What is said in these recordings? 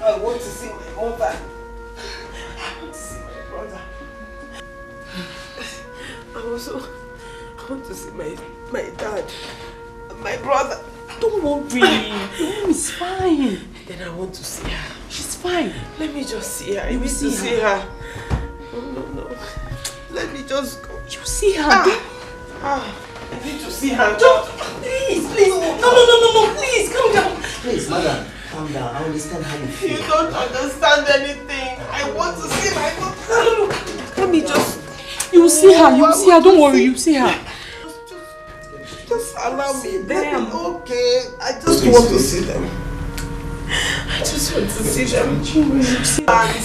I want to see my mother. I want to see my brother. I want to see my dad. My brother. Don't worry. Your mom is fine. Then I want to see her. She's fine. Let me just see her. I need to see her. No. Let me just go. You see her. I need to see her. Please. No. Please, calm down. Please, madam, calm down. I understand how you feel. You don't understand anything. I want to see my mother. Let me just... You will see her. Don't worry. You see her. Just allow me. Them. Okay. I just want to see them. I just want to see them.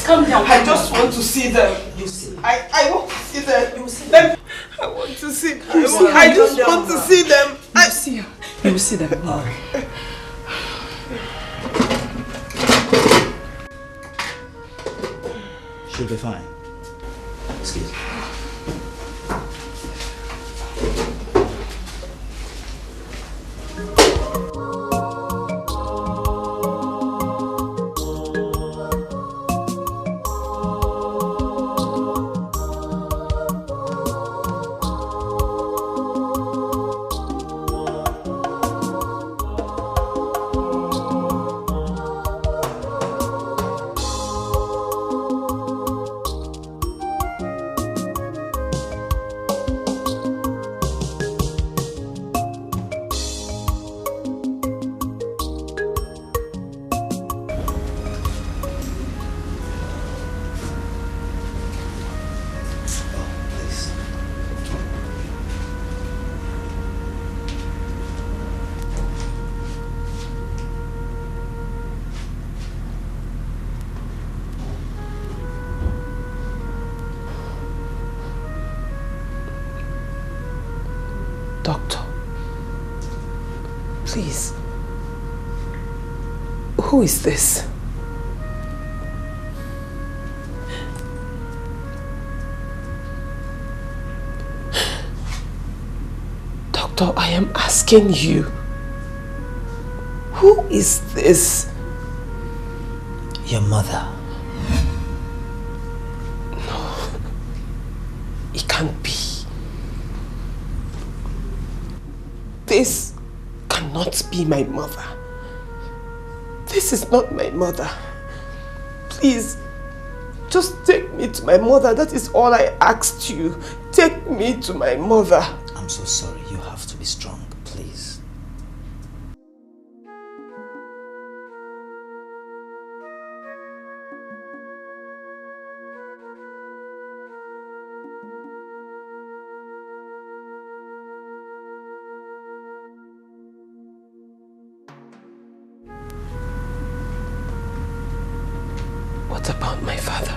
Calm down. I just want to see them. You see. I want to see them. You see them. I want to see them. I just want to see them. You see her. You will see them. She'll be fine. Excuse me. Please. Who is this? Doctor, I am asking you. Who is this? Your mother. No. It can't be. This cannot be my mother. This is not my mother. Please, just take me to my mother. That is all I asked you. Take me to my mother. I'm so sorry. You have to be strong, please. What about my father?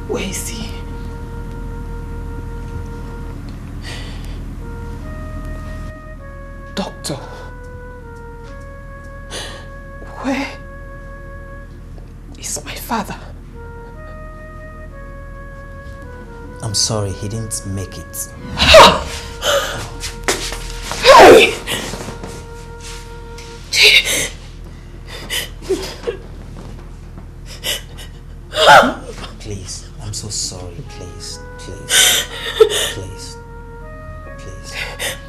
Where is he? Doctor, where is my father? I'm sorry, he didn't make it. Hey! Please, I'm so sorry. Please.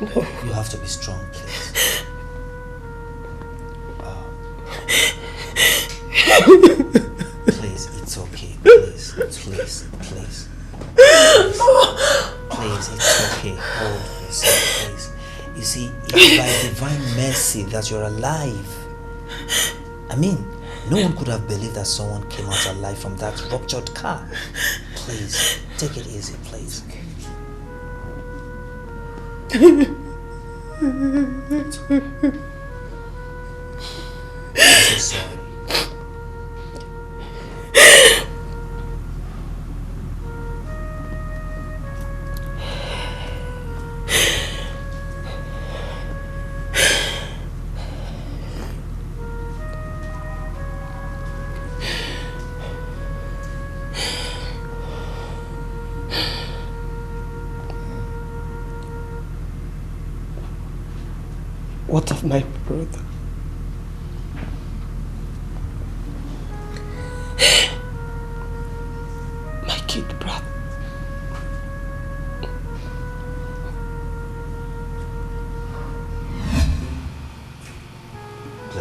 No. You have to be strong, please. Please, it's okay. Please, it's okay. Hold yourself, please. You see, it's by divine mercy that you're alive. I mean, no one could have believed that someone came out alive from that ruptured car. Please, take it easy, please. I'm so sorry. What of my brother?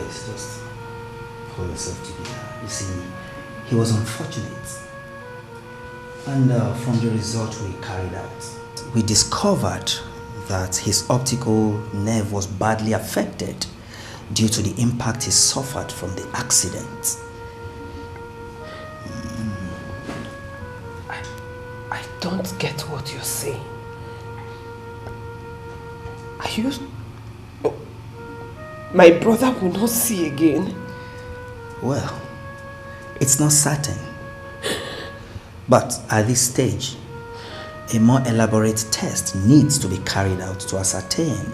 Please, just pull yourself together. You see, he was unfortunate. And from the result we carried out, we discovered that his optical nerve was badly affected due to the impact he suffered from the accident. I don't get what you're saying. Are you... Oh, my brother will not see again? Well, it's not certain. But at this stage, a more elaborate test needs to be carried out to ascertain.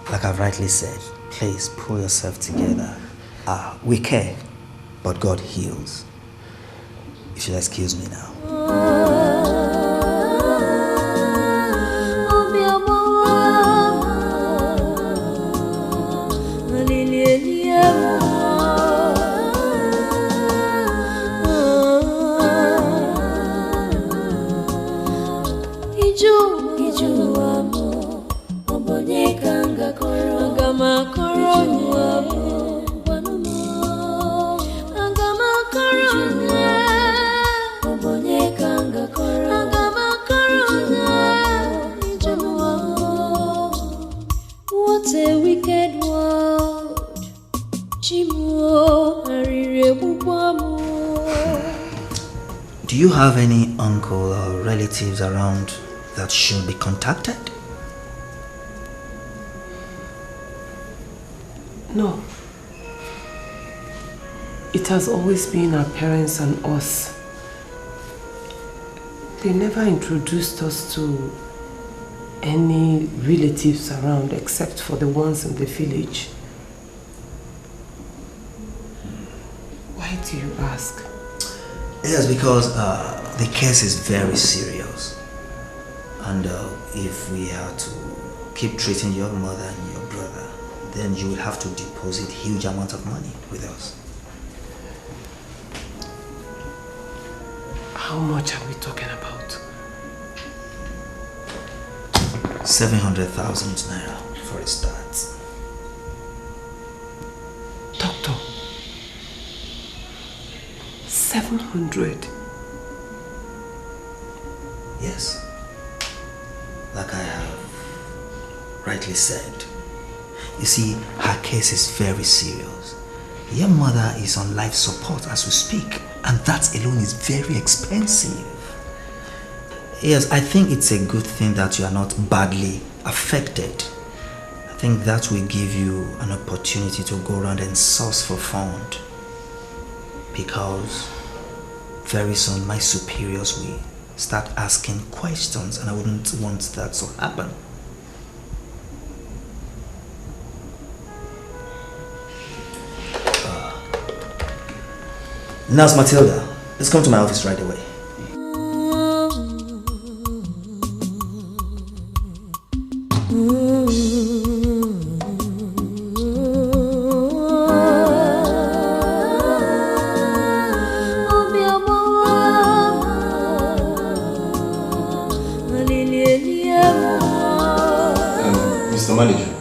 Like I've rightly said, please pull yourself together. We care, but God heals. You should excuse me now. Do you have any uncle or relatives around that should be contacted? No. It has always been our parents and us. They never introduced us to any relatives around except for the ones in the village. Why do you ask? Yes, because the case is very serious. And if we are to keep treating your mother and your brother, then you will have to deposit huge amounts of money with us. How much are we talking about? 700,000 naira for a start. Doctor, 700? Yes. Like I have rightly said. You see, her case is very serious. Your mother is on life support as we speak, and that alone is very expensive. Yes, I think it's a good thing that you are not badly affected. I think that will give you an opportunity to go around and source for fund. Because very soon my superiors will start asking questions, and I wouldn't want that to happen. Nurse Matilda, let's come to my office right away. Mr. Manager,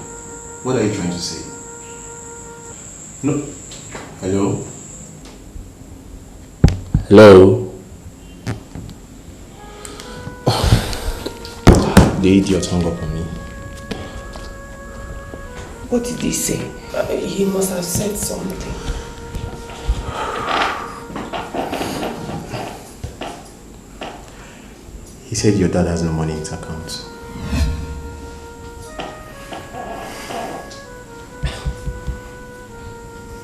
what are you trying to say? No. Hello? Hello? The idiot hung up on me. What did he say? He must have said something. He said your dad has no money in his account.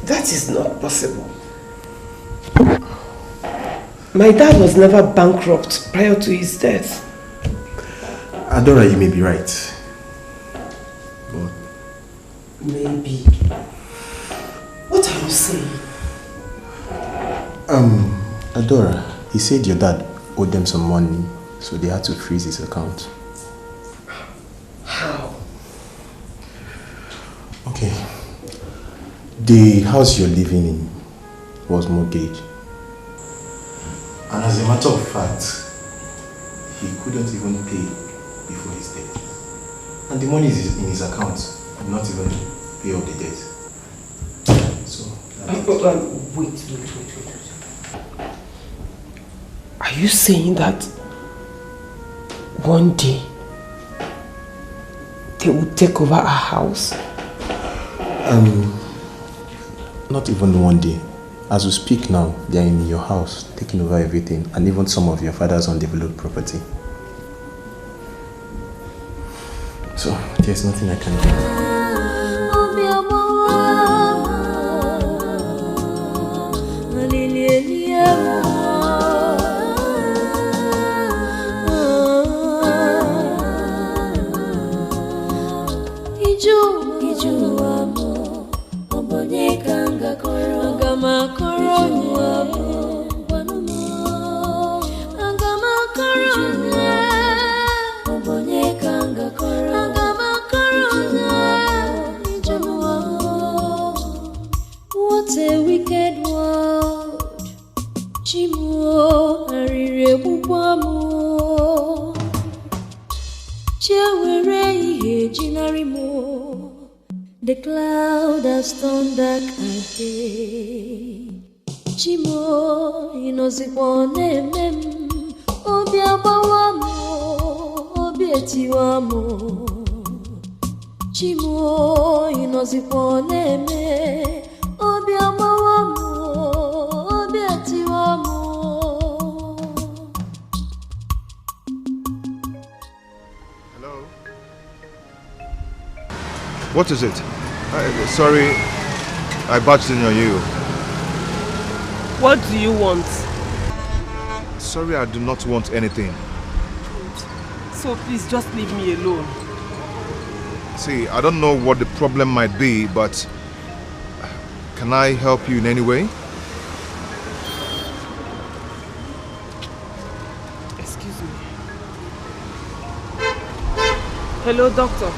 That is not possible. My dad was never bankrupt prior to his death. Adora, you may be right. But maybe. What are you saying? Adora, he said your dad owed them some money, so they had to freeze his account. How? Okay. The house you're living in was mortgaged. And as a matter of fact, he couldn't even pay before his death. And the money is in his account. not even pay off the debt. So, wait. Are you saying that one day they will take over our house? Not even one day. As we speak now, they are in your house, taking over everything, and even some of your father's undeveloped property. So, there's nothing I can do. What a wicked world. Chimo arire bubamo. Chewere ihe jinarimo. The cloud has turned dark again. Chimo inozikwane mem. Obi abawamo, obi etiwamo. Chimo inozikwane me. Obi abawamo, obi etiwamo. Hello? What is it? Sorry, I barged in on you. What do you want? Sorry, I do not want anything. So please just leave me alone. See, I don't know what the problem might be, but can I help you in any way? Excuse me. Hello, doctor.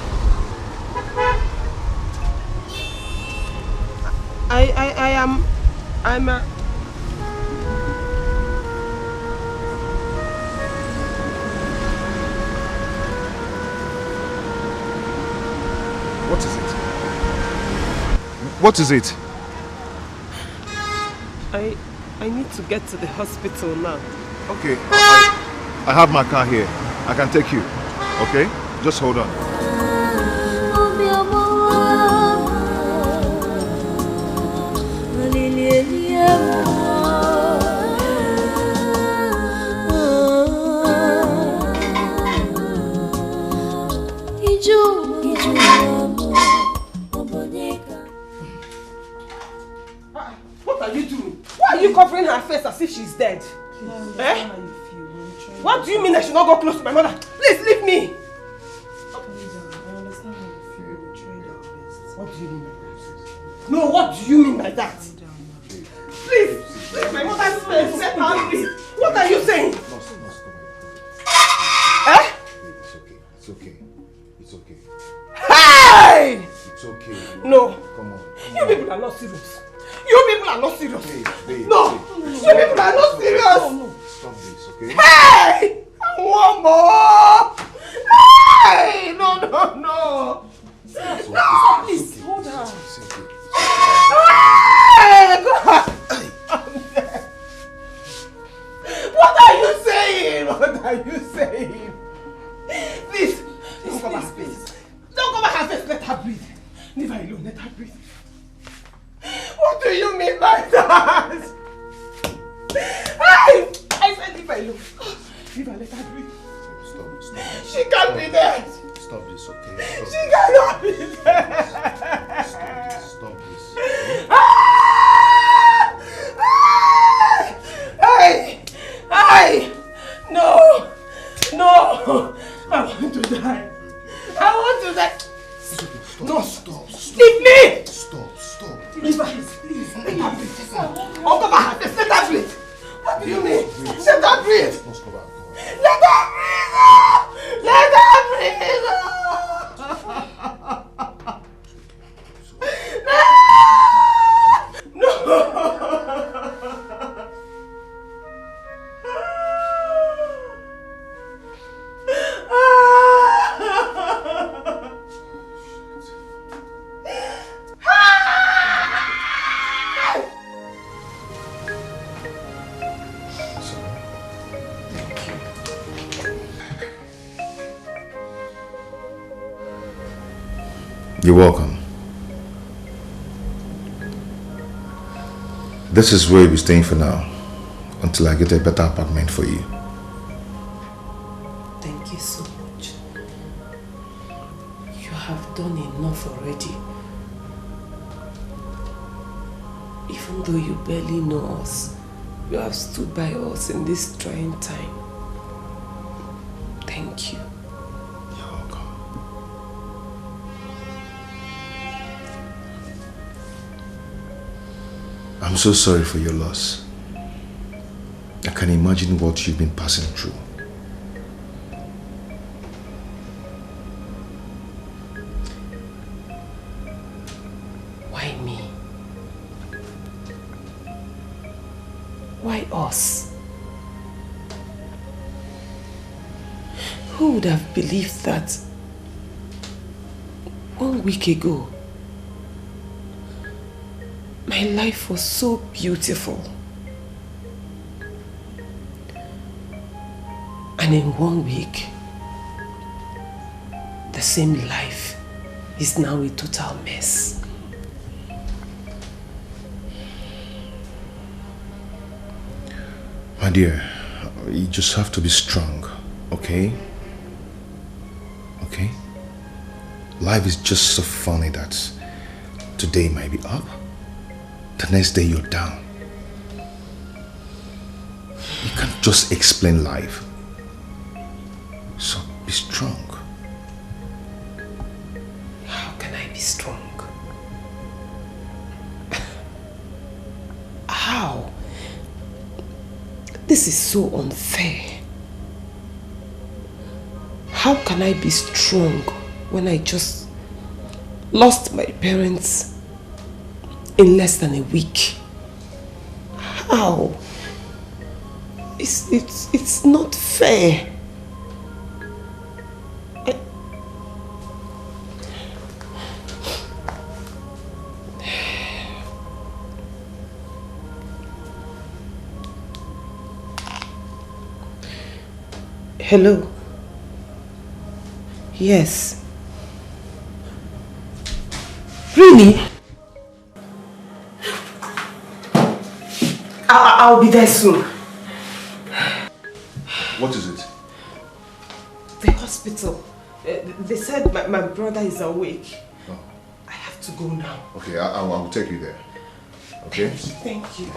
I'm a... What is it? What is it? I need to get to the hospital now. Okay, I have my car here. I can take you. Okay? Just hold on. What are you doing? Why are you covering her face as if she's dead? Eh? What do you mean I should not go close to my mother? Please leave me! I understand how you feel. We tried our best. What do you mean by that? No, what do you mean by that? Please, my mother's face, let her breathe. What are you saying? Eh? It's okay. It's okay. It's okay. Hey! It's okay. No. Come on. You people are not serious. You people are not serious. Babe, No. You people are not serious. Stop this, okay? Hey! One more! Hey! No! Stop this. Hold on. It's okay. Hey! God! What are you saying? Please, don't cover her face. Don't cover her face. Let her breathe. Leave her alone. Let her breathe. What do you mean by that? I said leave her alone. Leave her. Let her breathe. Stop. She can't be dead. Stop this, okay? She cannot be dead. Stop this. Hey! No! I want to die. Stop. Leave me! Stop. Leave her, please. Let her breathe. Uncover her face. Let her breathe. What do you mean? Let her breathe. Let's go back. Let her breathe. Let her breathe. No! You're welcome. This is where you'll be staying for now, until I get a better apartment for you. Thank you so much. You have done enough already. Even though you barely know us, you have stood by us in this trying time. Thank you. You're welcome. I'm so sorry for your loss. I can imagine what you've been passing through. Why me? Why us? Who would have believed that 1 week ago my life was so beautiful, and in 1 week the same life is now a total mess? My dear, you just have to be strong, okay? Okay? Life is just so funny that today might be up, the next day you're down. You can't just explain life. So be strong. How can I be strong? How? This is so unfair. How can I be strong when I just lost my parents in less than a week? How? It's not fair. Hello? Yes. Really? I'll be there soon. What is it? The hospital. They said my brother is awake. Oh. I have to go now. Okay, I'll take you there. Okay? Thank you.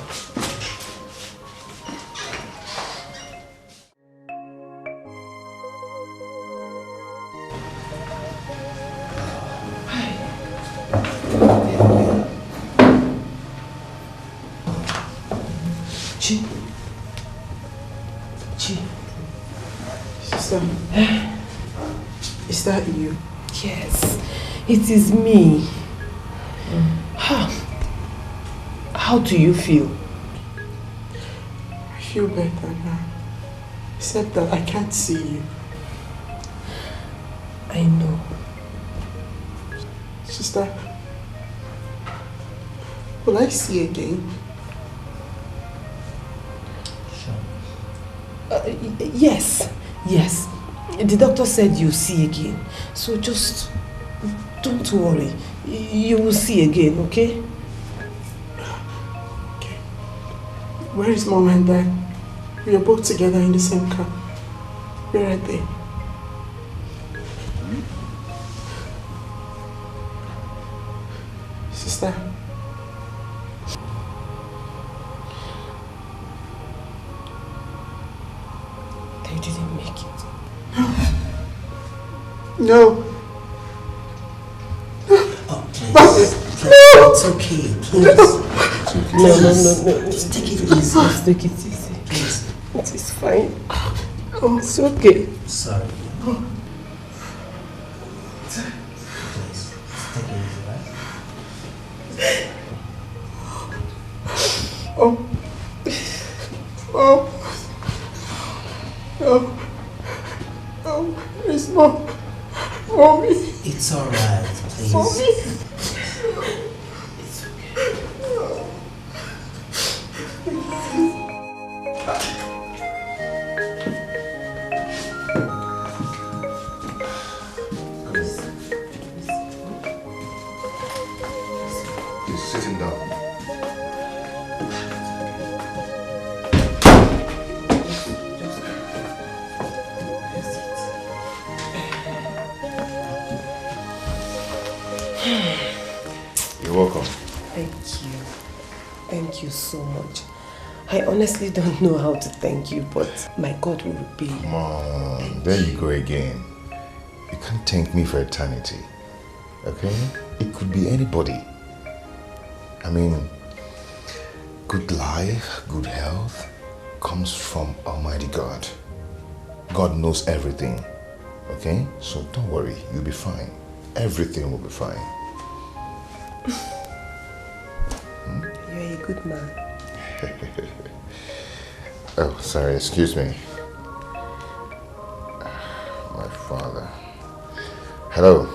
Sister, is that you? Yes, it is me. How do you feel? I feel better now. Except that I can't see you. I know. Sister, will I see again? Yes. The doctor said you'll see again. So just don't worry. You will see again, okay? Okay. Where is Mom and Dad? We are both together in the same car. Where are they? Sister. They didn't make it. No. Oh, please. It's okay, please. No. Just take it easy. Just take it easy. Please. It is fine. Oh, it's okay. Sorry. Please, just take it easy, right? Where is Mom? Mommy. It's alright, please. Mommy. It's okay. welcome. Thank you. Thank you so much. I honestly don't know how to thank you, but my God will repay you. Come on, there you go again. You can't thank me for eternity, okay? It could be anybody. I mean, good life, good health comes from Almighty God. God knows everything, okay? So don't worry, you'll be fine. Everything will be fine. You're a good man. Oh, sorry, excuse me. My father. Hello.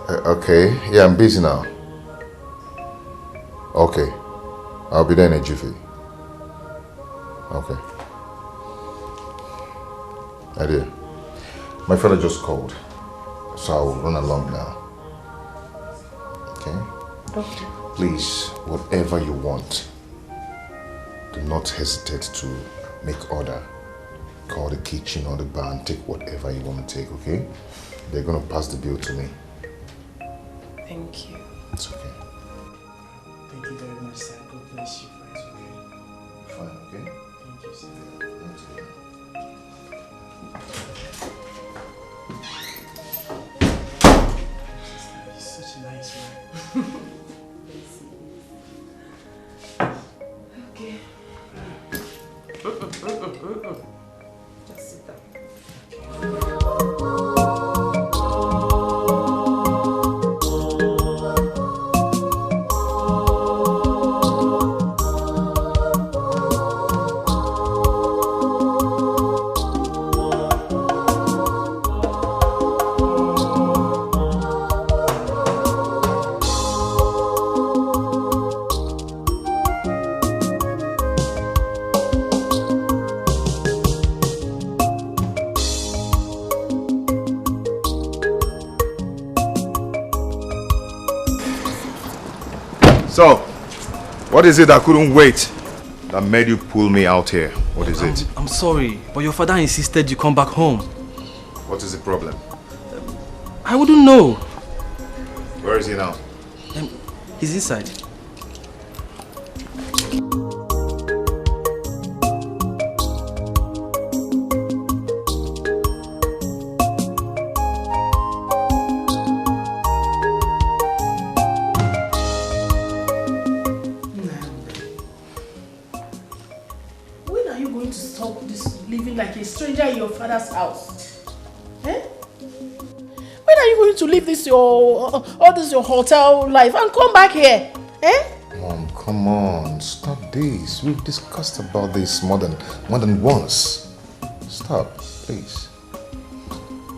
Okay, yeah, I'm busy now. Okay, I'll be there in a jiffy. Okay. Idea. My father just called, so I'll run along now. Okay? Okay. Please, whatever you want, do not hesitate to make order. Call the kitchen or the bar and take whatever you want to take, okay? They're going to pass the bill to me. Thank you. It's okay. Thank you very much, sir. God bless you. Fine, okay? Thank you, sir. He's such a nice man. Okay. Just sit down. So, what is it that couldn't wait that made you pull me out here? What is it? I'm sorry, but your father insisted you come back home. What is the problem? I wouldn't know. Where is he now? He's inside. When are you going to stop this living like a stranger in your father's house? Eh? When are you going to leave this your hotel life and come back here? Eh? Mom, come on. Stop this. We've discussed about this more than once. Stop, please.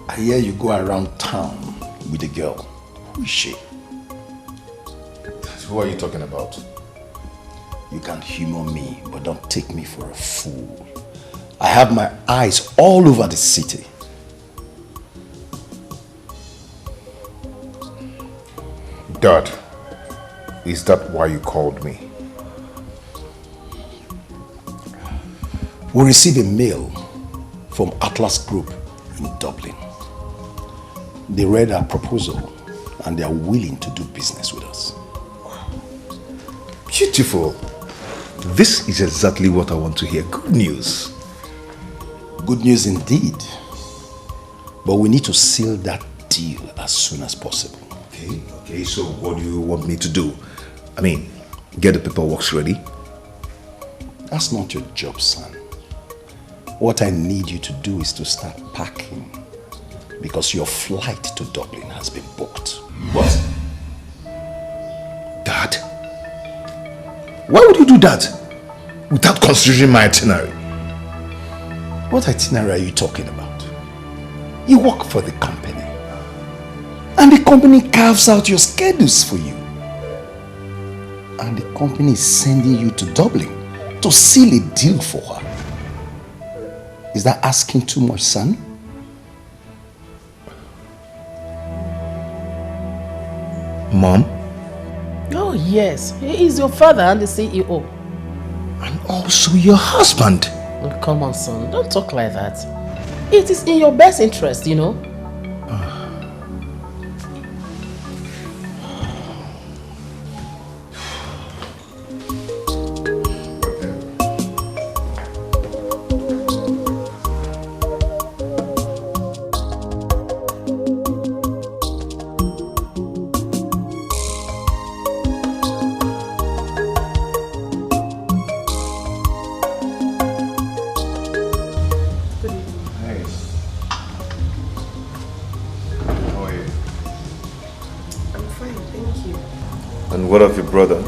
I hear you go around town with a girl. Who is she? Who are you talking about? You can humor me, but don't take me for a fool. I have my eyes all over the city. Dad, is that why you called me? We received a mail from Atlas Group in Dublin. They read our proposal and they are willing to do business with us. Beautiful. This is exactly what I want to hear. Good news. Good news indeed. But we need to seal that deal as soon as possible. Okay, so what do you want me to do? I mean, get the paperwork ready? That's not your job, son. What I need you to do is to start packing, because your flight to Dublin has been booked. What? Dad? Why would you do that without considering my itinerary? What itinerary are you talking about? You work for the company, and the company carves out your schedules for you. And the company is sending you to Dublin to seal a deal for her. Is that asking too much, son? Mom? Oh yes, he is your father and the CEO. And also your husband. Oh, come on, son, don't talk like that. It is in your best interest, you know. And what of your brother?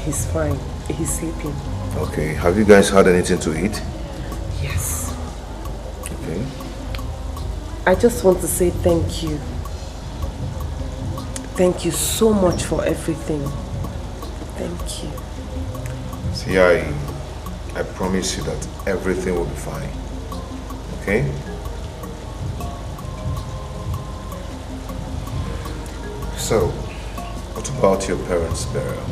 He's fine. He's sleeping. Okay, have you guys had anything to eat? Yes. Okay. I just want to say thank you. Thank you so much for everything. Thank you. See, I promise you that everything will be fine. Okay? So, what about your parents' burial?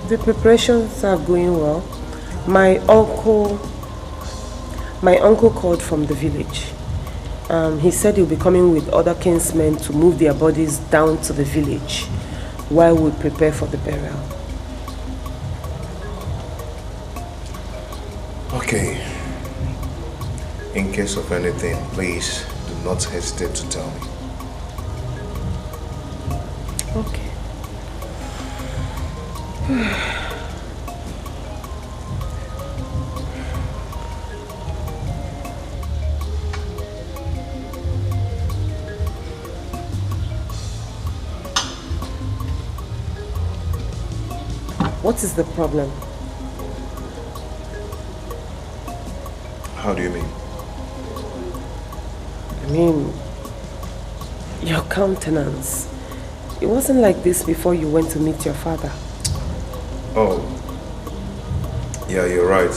The preparations are going well. My uncle called from the village. He said he'll be coming with other kinsmen to move their bodies down to the village while we prepare for the burial. Okay. In case of anything, please do not hesitate to tell me. Okay. What is the problem? How do you mean? I mean, your countenance. It wasn't like this before you went to meet your father. Oh. Yeah, you're right.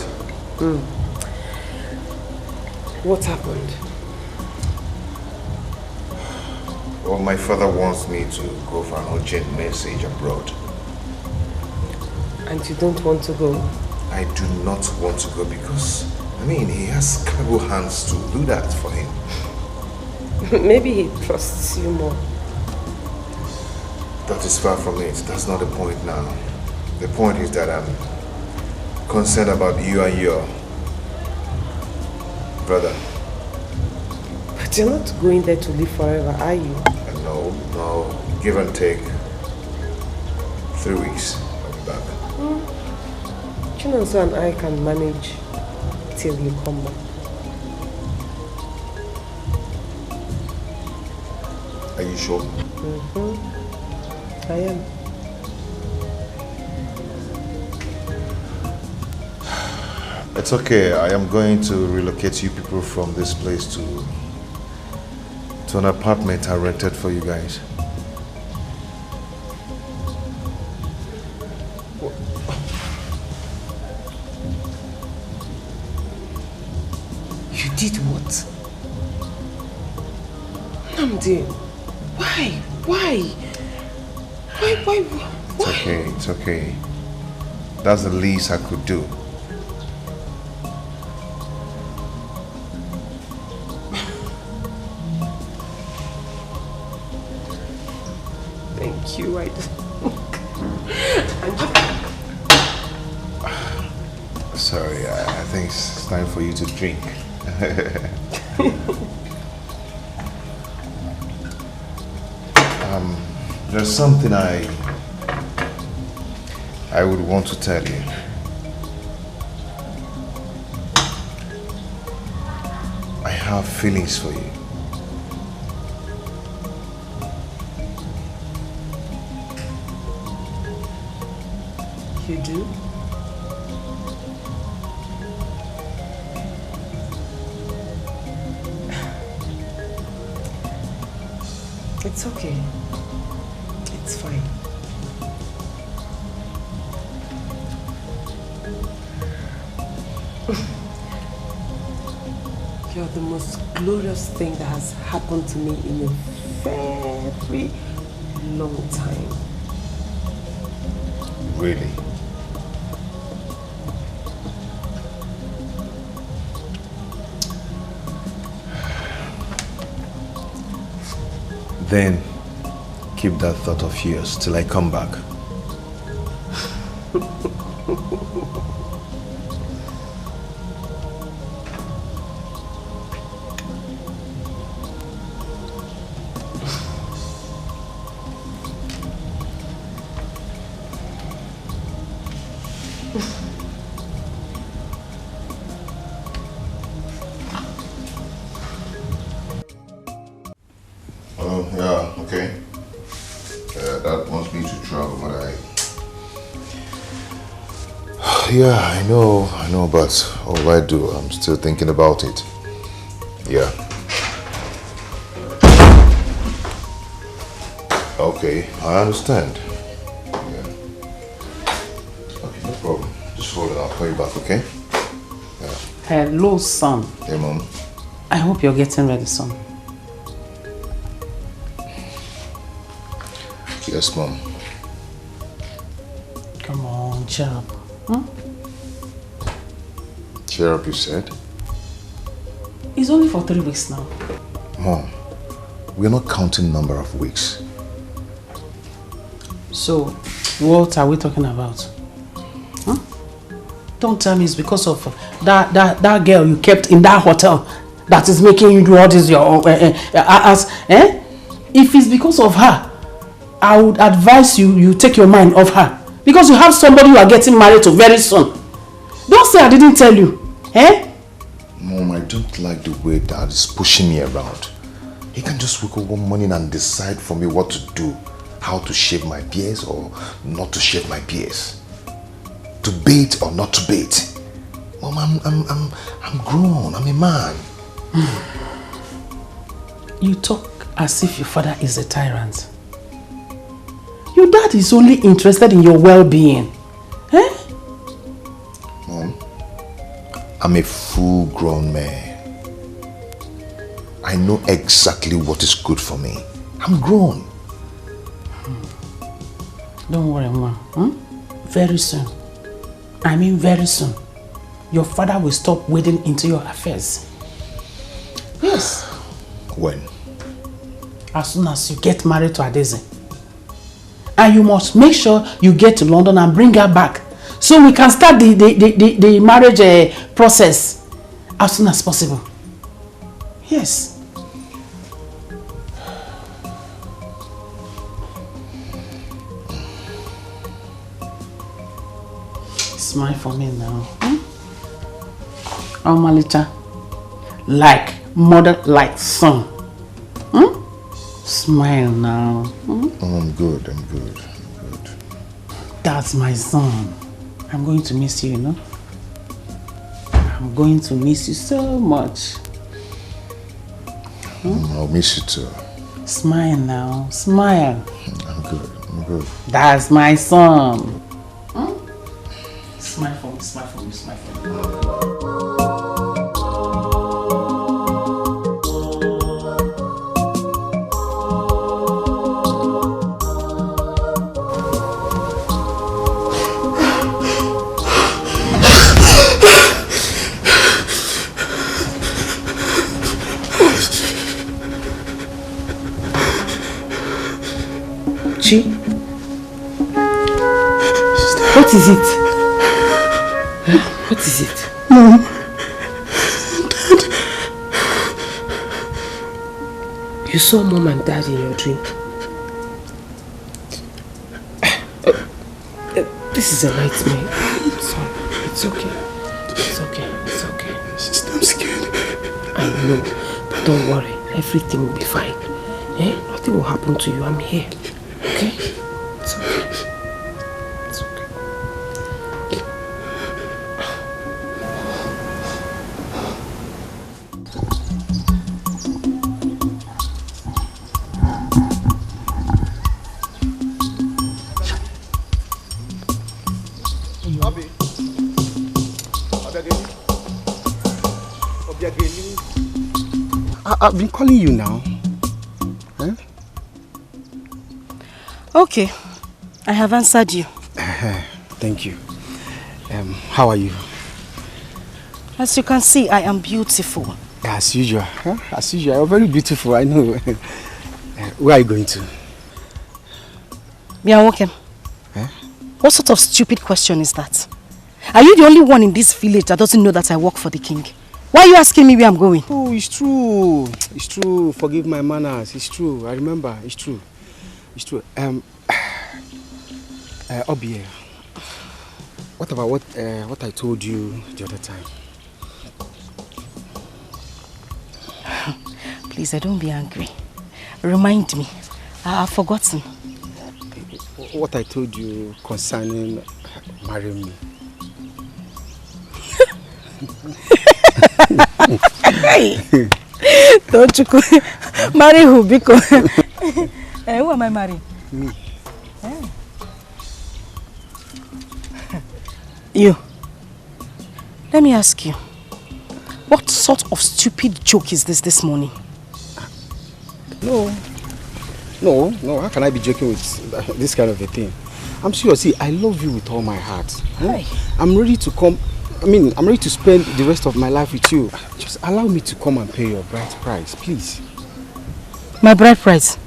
What happened? Well, my father wants me to go for an urgent message abroad. And you don't want to go? I do not want to go because, I mean, he has capable hands to do that for him. Maybe he trusts you more. That is far from it. That's not the point now. The point is that I'm concerned about you and your brother. But you're not going there to live forever, are you? No. Give and take 3 weeks. I'll be back. Chinonso and I can manage till you come back. Are you sure? I am. It's okay. I am going to relocate you people from this place to an apartment I rented for you guys. You did what? Namdi, why? It's okay. That's the least I could do. Thank you, Sorry, I think it's time for you to drink. There's something I would want to tell you. I have feelings for you. You do? It's okay. It's fine. You're the most glorious thing that has happened to me in a very long time. Really? Then keep that thought of yours till I come back. Oh, yeah, okay. Yeah, I know, but what do I do? I'm still thinking about it. Yeah. Okay, I understand. Yeah. Okay, no problem. Just hold it, I'll call you back, okay? Yeah. Hello, son. Hey, Mom. I hope you're getting ready, son. Yes, Mom. Come on, cheer up. Hmm? Cheer up, you said? It's only for 3 weeks now. Mom, we're not counting number of weeks. So, what are we talking about? Huh? Don't tell me it's because of that girl you kept in that hotel that is making you do all this your If it's because of her, I would advise you take your mind off her. Because you have somebody you are getting married to very soon. Don't say I didn't tell you. Eh? Mom, I don't like the way Dad is pushing me around. He can just wake up one morning and decide for me what to do. How to shave my beards or not to shave my beards. To bait or not to bait. Mom, I'm grown. I'm a man. You talk as if your father is a tyrant. Your dad is only interested in your well-being. Eh? Mom, I'm a full-grown man. I know exactly what is good for me. I'm grown. Don't worry, Mom. Very soon. I mean very soon. Your father will stop wading into your affairs. Yes. When? As soon as you get married to Adeze. And you must make sure you get to London and bring her back. So we can start the marriage process as soon as possible. Yes. Smile for me now. Oh, Malita. Like mother, like son. Smile now. Oh, I'm good. That's my son. I'm going to miss you, you know. I'm going to miss you so much. I'll miss you too. Smile now. Smile. I'm good. That's my son. Smile for me, smile for me, smile for me. Chi? What is it? What is it? Mom. Dad. You saw Mom and Dad in your dream? This is a nightmare. Sorry. It's okay. It's okay. It's okay. Sister, I'm scared. I know. But don't worry. Everything will be fine. Eh? Nothing will happen to you. I'm here. Okay? It's okay. It's okay. I've been calling you now. Huh? Okay, I have answered you. Thank you. How are you? As you can see, I am beautiful. As usual. Huh? As usual, you're very beautiful, I know. Where are you going to? We are walking. Huh? What sort of stupid question is that? Are you the only one in this village that doesn't know that I work for the king? Why are you asking me where I'm going? Oh, it's true. It's true. Forgive my manners. It's true. I remember. It's true. It's true. Obi, what about what I told you the other time? Please, don't be angry. Remind me. I've forgotten. What I told you concerning marrying me. Don't you marry who? Because who am I marrying? Me. You. Let me ask you. What sort of stupid joke is this morning? No, how can I be joking with this kind of a thing? I'm serious. See, I love you with all my heart. Hey. I'm ready to come. I'm ready to spend the rest of my life with you. Just allow me to come and pay your bride price, please. My bride price?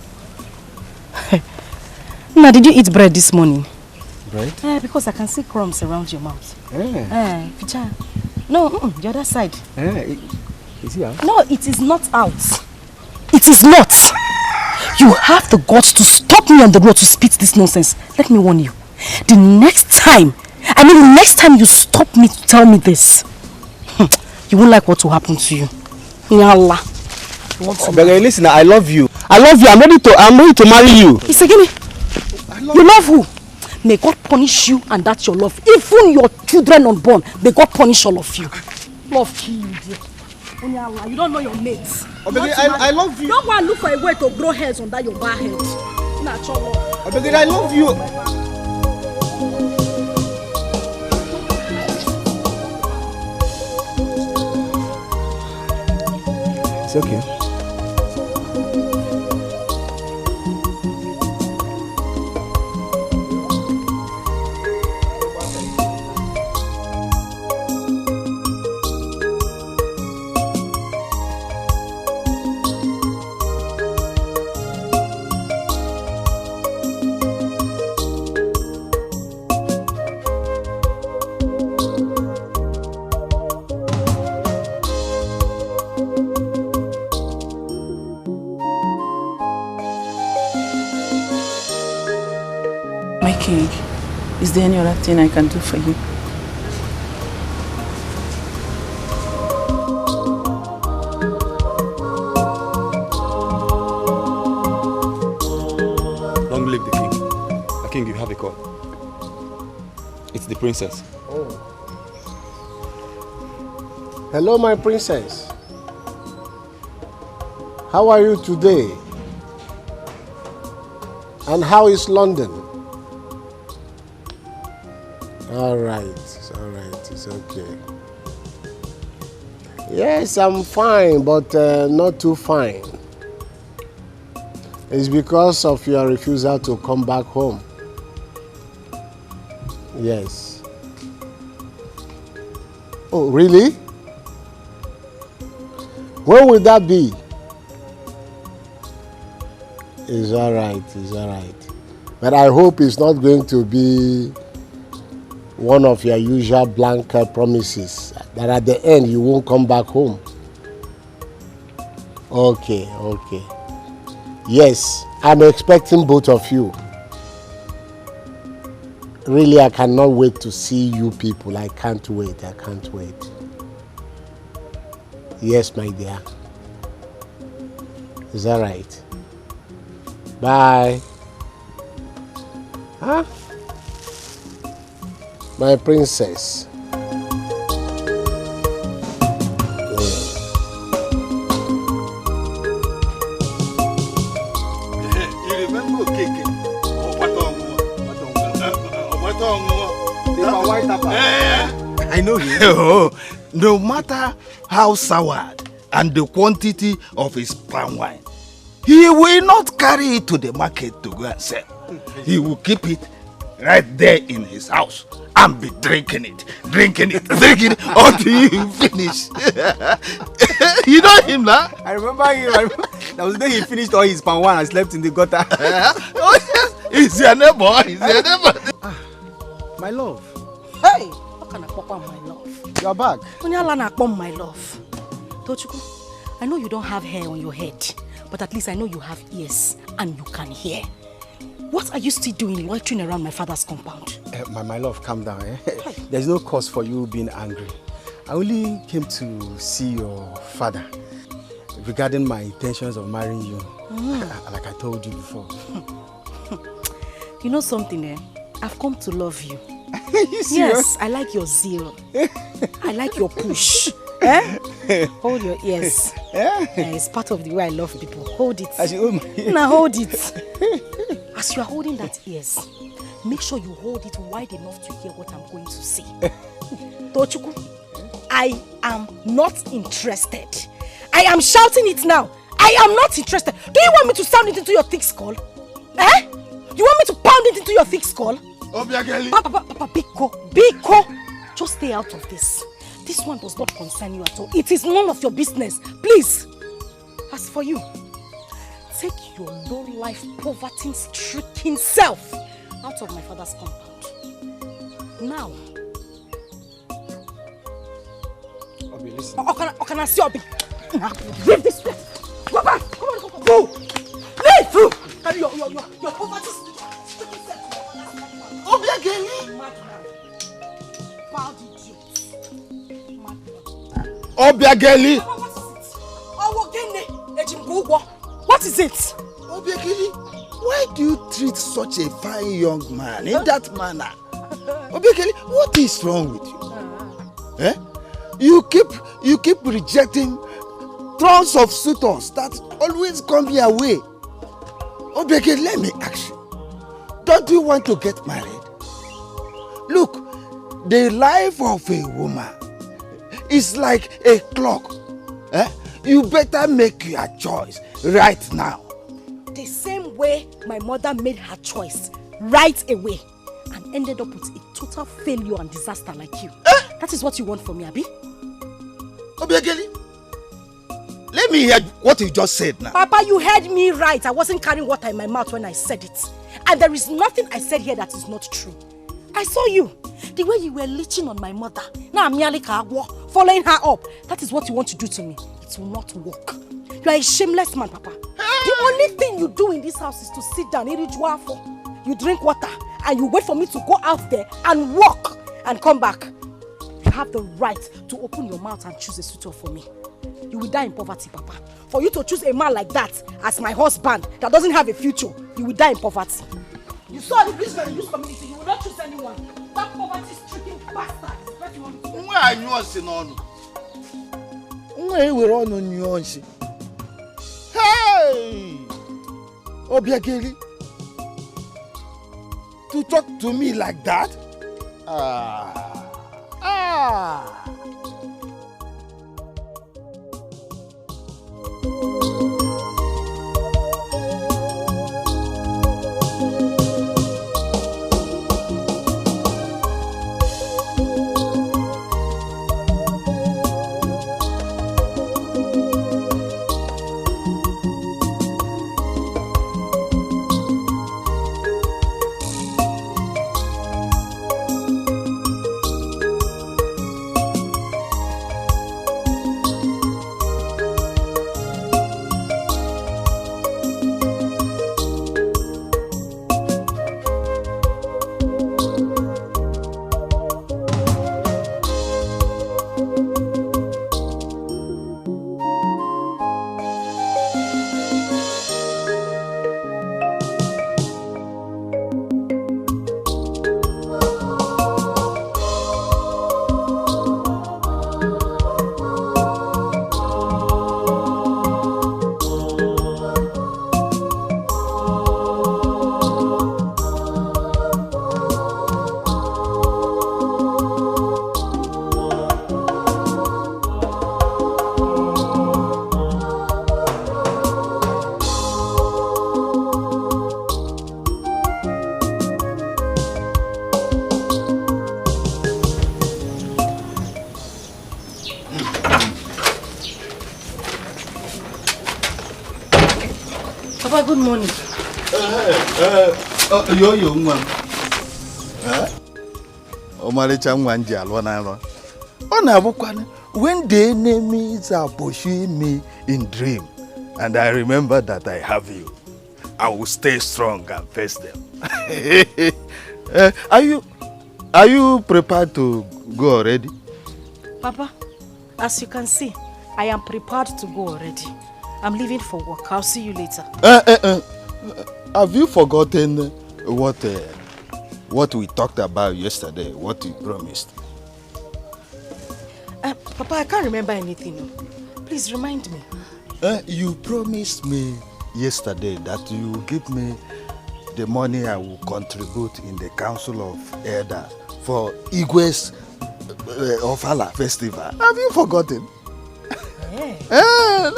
Now, did you eat bread this morning? Bread? Because I can see crumbs around your mouth. Yeah. No, the other side. Is it out? No, it is not out. It is not. You have the guts to stop me on the road to spit this nonsense. Let me warn you. The next time you stop me to tell me this, you won't like what will happen to you. Nyala. Listen, I love you. I'm ready to marry you. Isegini, you love who? May God punish you and that's your love. Even your children unborn, may God punish all of you. Love kill you, dear. You don't know your mates. I love you. Don't go and look for a way to grow hairs under your bare head. I love you. It's okay. Is there any other thing I can do for you? Long live the king. The king, you have a call. It's the princess. Oh. Hello, my princess. How are you today? And how is London? All right, it's okay. Yes, I'm fine, but not too fine. It's because of your refusal to come back home. Yes. Oh, really? When will that be? It's all right. But I hope it's not going to be one of your usual blank promises that at the end you won't come back home. Okay. Yes, I'm expecting both of you. Really, I cannot wait to see you people. I can't wait. Yes, my dear. Is that right? Bye. Huh? My princess. You remember Keke? I know him. No matter how soured and the quantity of his palm wine, he will not carry it to the market to go and sell. He will keep it right there in his house and be drinking it until you finish. You know him now? I remember him. That was the day he finished all his palm wine and slept in the gutter. Oh yes, he's your neighbor. My love. Hey, what can I pop on my love? You're back. My love. Tochukwu, I know you don't have hair on your head, but at least I know you have ears and you can hear. What are you still doing loitering around my father's compound? My love, calm down. There's no cause for you being angry. I only came to see your father regarding my intentions of marrying you, like I told you before. You know something, I've come to love you. You serious? Yes, I like your zeal. I like your push. Eh? Hold your ears. It's part of the way I love people. Hold it. Now hold it. As you are holding that ears, make sure you hold it wide enough to hear what I'm going to say. Tochukwu, I am not interested. I am shouting it now. I am not interested. Do you want me to sound it into your thick skull? Eh? You want me to pound it into your thick skull? Papa, Biko, just stay out of this. This one does not concern you at all. It is none of your business. Please. As for you, take your low-life, poverty-stricken self out of my father's compound. Now. Obi, listen. Can I see Obi? Leave this place. Go back. Come on, go. Leave. And your poverty-stricken self. Obi again. Bad idiot. Obiageli. What is it? Obiageli, why do you treat such a fine young man in that manner? Obiageli, what is wrong with you? Eh? You keep rejecting throngs of suitors that always come your way. Obiageli, let me ask you. Don't you want to get married? Look, the life of a woman is like a clock. Eh? You better make your choice right now. The same way my mother made her choice right away and ended up with a total failure and disaster like you. That is what you want from me, Abi? Obiageli, let me hear what you just said now. Papa, you heard me right. I wasn't carrying water in my mouth when I said it. And there is nothing I said here that is not true. I saw you. The way you were leeching on my mother. Now I'm merely following her up. That is what you want to do to me. It will not work. You are a shameless man, Papa. The only thing you do in this house is to sit down, you drink water, and you wait for me to go out there and walk and come back. You have the right to open your mouth and choose a suitor for me. You will die in poverty, Papa. For you to choose a man like that as my husband that doesn't have a future, you will die in poverty. You saw the rich man in this community, you will not choose anyone. That poverty-stricken bastard is what you want to do. Why are you saying on? Why we run on you? Hey! Obiageli, to talk to me like that? Papa, good morning. Yo, man. Omalicha Mwanji alwana. When the enemies are pursuing me in dream, and I remember that I have you, I will stay strong and face them. Are you prepared to go already? Papa, as you can see, I am prepared to go already. I'm leaving for work. I'll see you later. Have you forgotten what we talked about yesterday, what you promised? Papa, I can't remember anything. Please remind me. You promised me yesterday that you will give me the money I will contribute in the Council of Elders for Igwe's Ofala Festival. Have you forgotten? Yeah.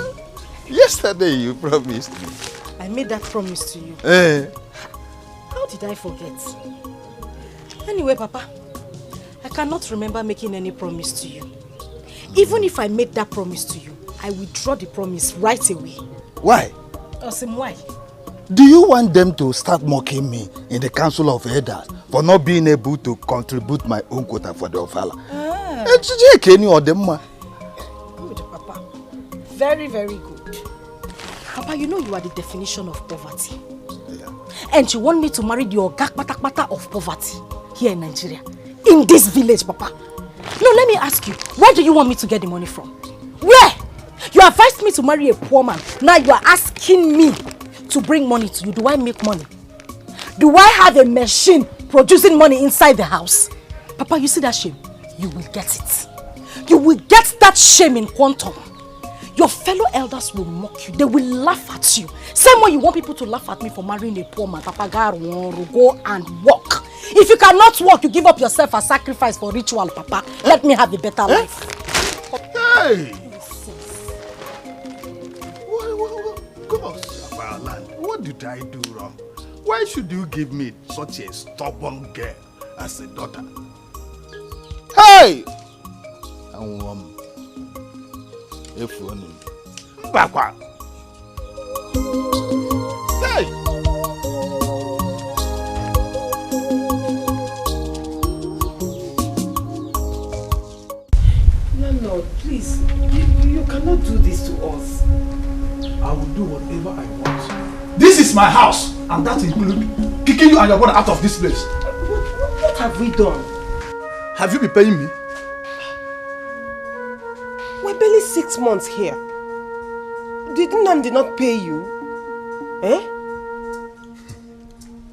Yesterday you promised me. I made that promise to you. How did I forget? Anyway, Papa, I cannot remember making any promise to you. Even if I made that promise to you, I withdraw the promise right away. Why? Awesome, why? Do you want them to start mocking me in the Council of Elders for not being able to contribute my own quota for the Ofala? Good, Papa. Very, very good. Papa, you know you are the definition of poverty. Yeah. And you want me to marry the ogak patak of poverty here in Nigeria. In this village, Papa. No, let me ask you, where do you want me to get the money from? Where? You advised me to marry a poor man. Now you are asking me to bring money to you. Do I make money? Do I have a machine producing money inside the house? Papa, you see that shame? You will get it. You will get that shame in quantum. Your fellow elders will mock you. They will laugh at you. Same way you want people to laugh at me for marrying a poor man. Papa, go and walk. If you cannot walk, you give up yourself as sacrifice for ritual, Papa. Let me have a better life. Hey! What did I do wrong? Why should you give me such a stubborn girl as a daughter? Hey! If you Papa! Hey! Landlord, please, you cannot do this to us. I will do whatever I want. This is my house, and that includes kicking you and your brother out of this place. What have we done? Have you been paying me? We're barely 6 months here. Did not pay you? Eh?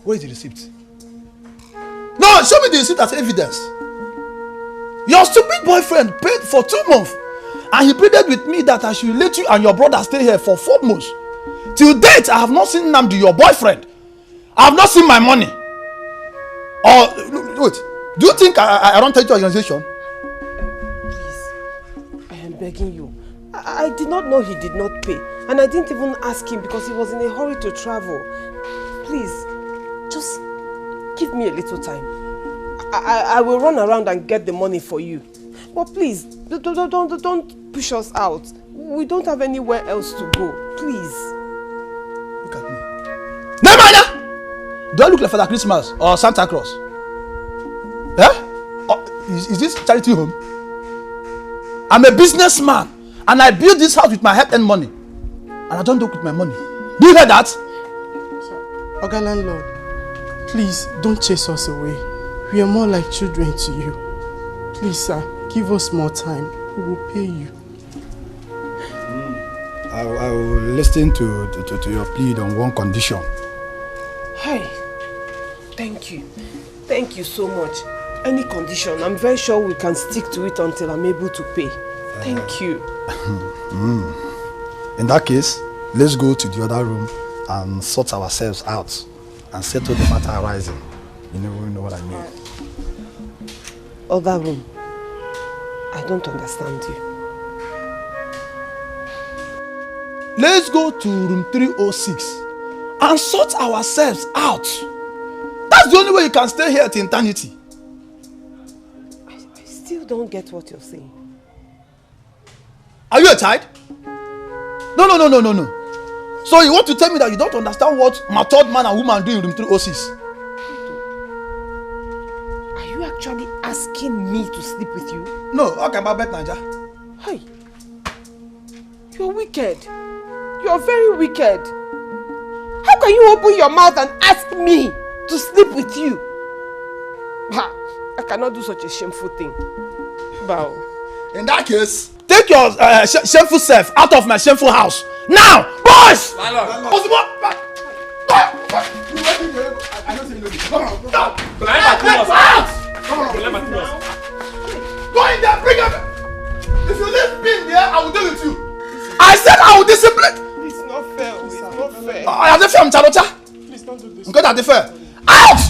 Where is the receipt? No, show me the receipt as evidence. Your stupid boyfriend paid for 2 months, and he pleaded with me that I should let you and your brother stay here for 4 months. Till date, I have not seen Namdi, your boyfriend. I have not seen my money. Wait, do you think I don't take your organization? Please, I am begging you. I did not know he did not pay, and I didn't even ask him because he was in a hurry to travel. Please, just give me a little time. I will run around and get the money for you. But please, don't push us out. We don't have anywhere else to go. Please. Look at me. Nemanja! Do I look like Father Christmas or Santa Claus? Is this charity home? I'm a businessman, and I built this house with my hard-earned money. And I don't do it with my money. Do you hear that? Okay, landlord, please don't chase us away. We are more like children to you. Please, sir, give us more time. We will pay you. I will listen to your plea on one condition. Hey, thank you. Thank you so much. Any condition, I'm very sure we can stick to it until I'm able to pay. Thank you. In that case, let's go to the other room and sort ourselves out and settle the matter arising. You know what I mean. Other room? I don't understand you. Let's go to room 306 and sort ourselves out. That's the only way you can stay here till eternity. I still don't get what you're saying. Are you a child? No. So you want to tell me that you don't understand what matured man and woman do in room 306? Are you actually asking me to sleep with you? No, okay, my bet Naija. Hey, you're wicked. You're very wicked. How can you open your mouth and ask me to sleep with you? I cannot do such a shameful thing. Bow. In that case, take your shameful self out of my shameful house. Now, boys! Go in there, bring him! If you leave me in there, I will deal with you. I said I will discipline. It's not fair. It's not fair. I have the fair, Mchalocha. Please don't do this. I'm going to the fair. Out!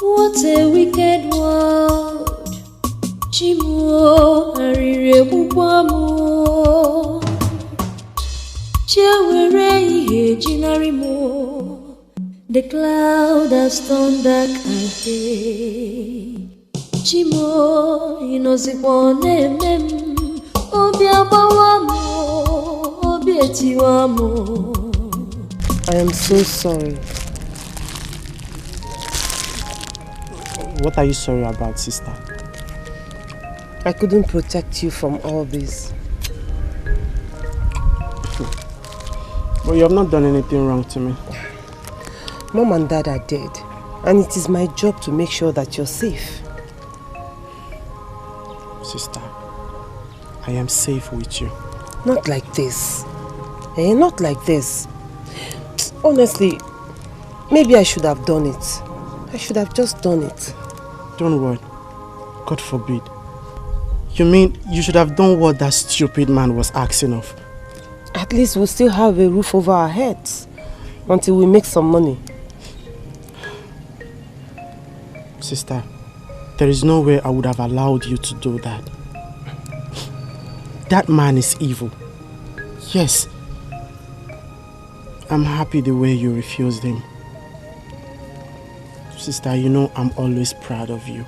What a wicked world. Chimuo arire bubamo. Chewere ihe jinarimo. The cloud has turned dark again. Chimo inozibone mem. Obi abawamo. Obi etiwamo. I am so sorry. What are you sorry about, sister? I couldn't protect you from all this. But you have not done anything wrong to me. Mom and Dad are dead, and it is my job to make sure that you're safe. Sister, I am safe with you. Not like this. Not like this. Honestly, maybe I should have done it. I should have just done it. Don't worry. God forbid. You mean you should have done what that stupid man was asking of? At least we'll still have a roof over our heads until we make some money. Sister, there is no way I would have allowed you to do that. That man is evil. Yes. I'm happy the way you refused him. Sister, you know I'm always proud of you.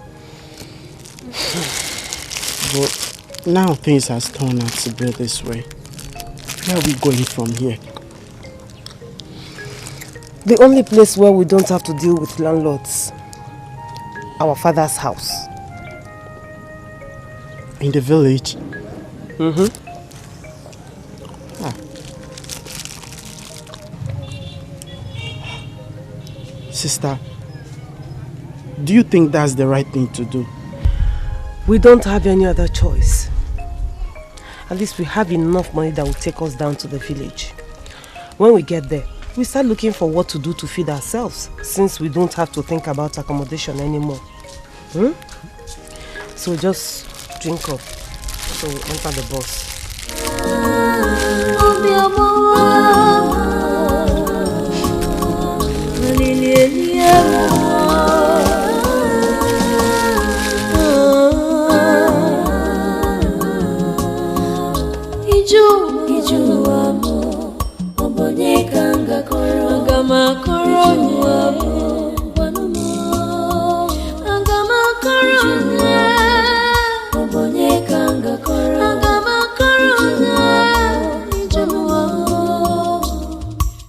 But now things has turned out to be this way. Where are we going from here? The only place where we don't have to deal with landlords. Our father's house. In the village? Mm-hmm. Sister, do you think that's the right thing to do? We don't have any other choice. At least we have enough money that will take us down to the village. When we get there, we start looking for what to do to feed ourselves, since we don't have to think about accommodation anymore. So just drink up. So enter the bus.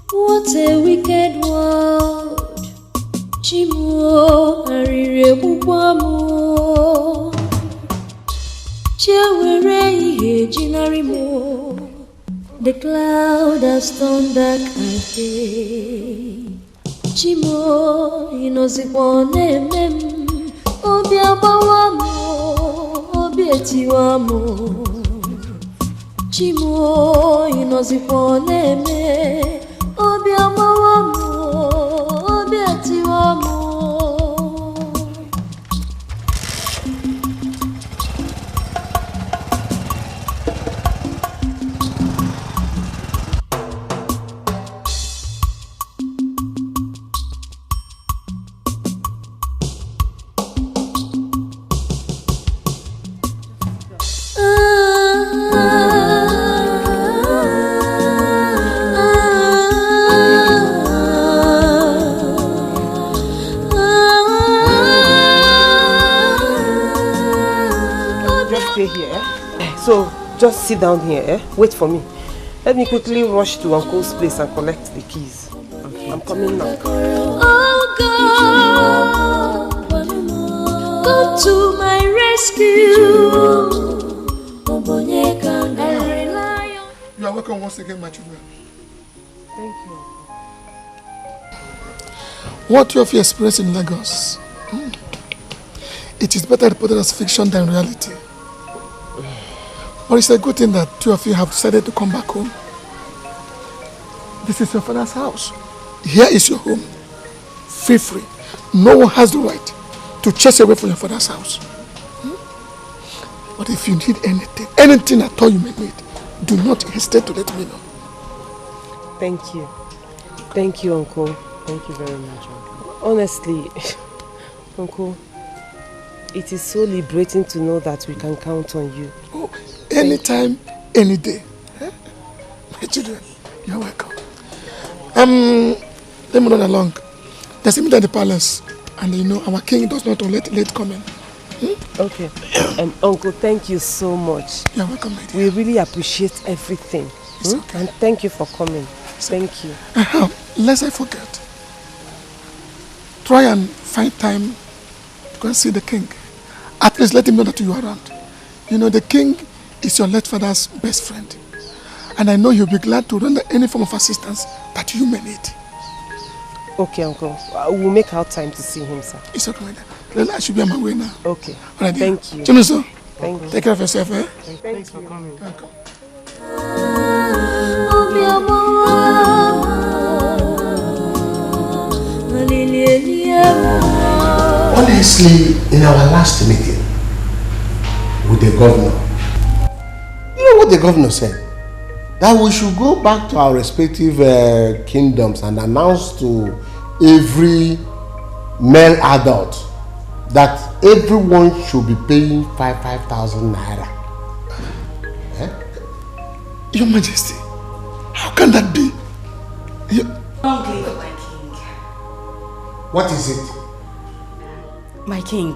What a wicked world. Chimuo arire bubamo. Chewere ihe jinarimo. The cloud has turned dark again. Chimo inozibone mem. Obi abawamo. Obi etiwamo. Chimo inozibone me. Obi abawamo. Obi etiwamo. So, just sit down here, Wait for me. Let me quickly rush to Uncle's place and collect the keys. I'm coming now. Oh God, come to my rescue. You are welcome once again, my children. Thank you. What you have experienced in Lagos, it is better reported as fiction than reality. But it's a good thing that two of you have decided to come back home. This is your father's house. Here is your home. Feel free. No one has the right to chase away from your father's house. But if you need anything at all you may need, do not hesitate to let me know. Thank you. Thank you, Uncle. Thank you very much, Uncle. Honestly, Uncle, it is so liberating to know that we can count on you. Oh, anytime, any day. My children, you're welcome. Let me run along. There's a meeting at the palace, and you know our king does not let late coming. Okay. Uncle, thank you so much. You're welcome, my dear. We really appreciate everything. Okay. And thank you for coming. Thank you. Lest I forget, try and find time to go and see the king. At least let him know that you are around. You know, the king is your late father's best friend. And I know he'll be glad to render any form of assistance that you may need. Okay, Uncle. We'll make our time to see him, sir. It's okay, my dear. I should be on my way now. Okay. All right, thank you. Chimiso, thank you. Take care of yourself, eh? Thanks for coming. Welcome. Honestly, in our last meeting with the governor, you know what the governor said? That we should go back to our respective kingdoms and announce to every male adult that everyone should be paying 5,000 naira. Your Majesty, how can that be? Long live my king. What is it? My king,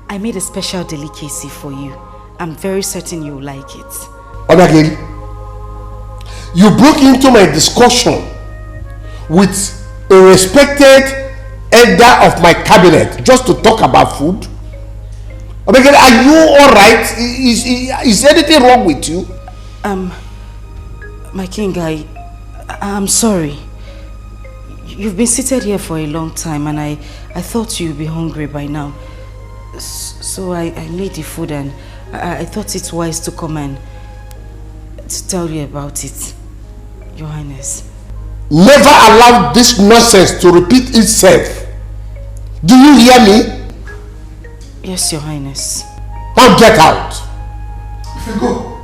I made a special delicacy for you. I'm very certain you'll like it. Odagiri, you broke into my discussion with a respected elder of my cabinet just to talk about food? Odagiri, are you alright? Is anything wrong with you? My king, I'm sorry. You've been seated here for a long time and I thought you'd be hungry by now. So I made the food and I thought it wise to come and to tell you about it, Your Highness. Never allow this nonsense to repeat itself. Do you hear me? Yes, Your Highness. Now get out. If you go.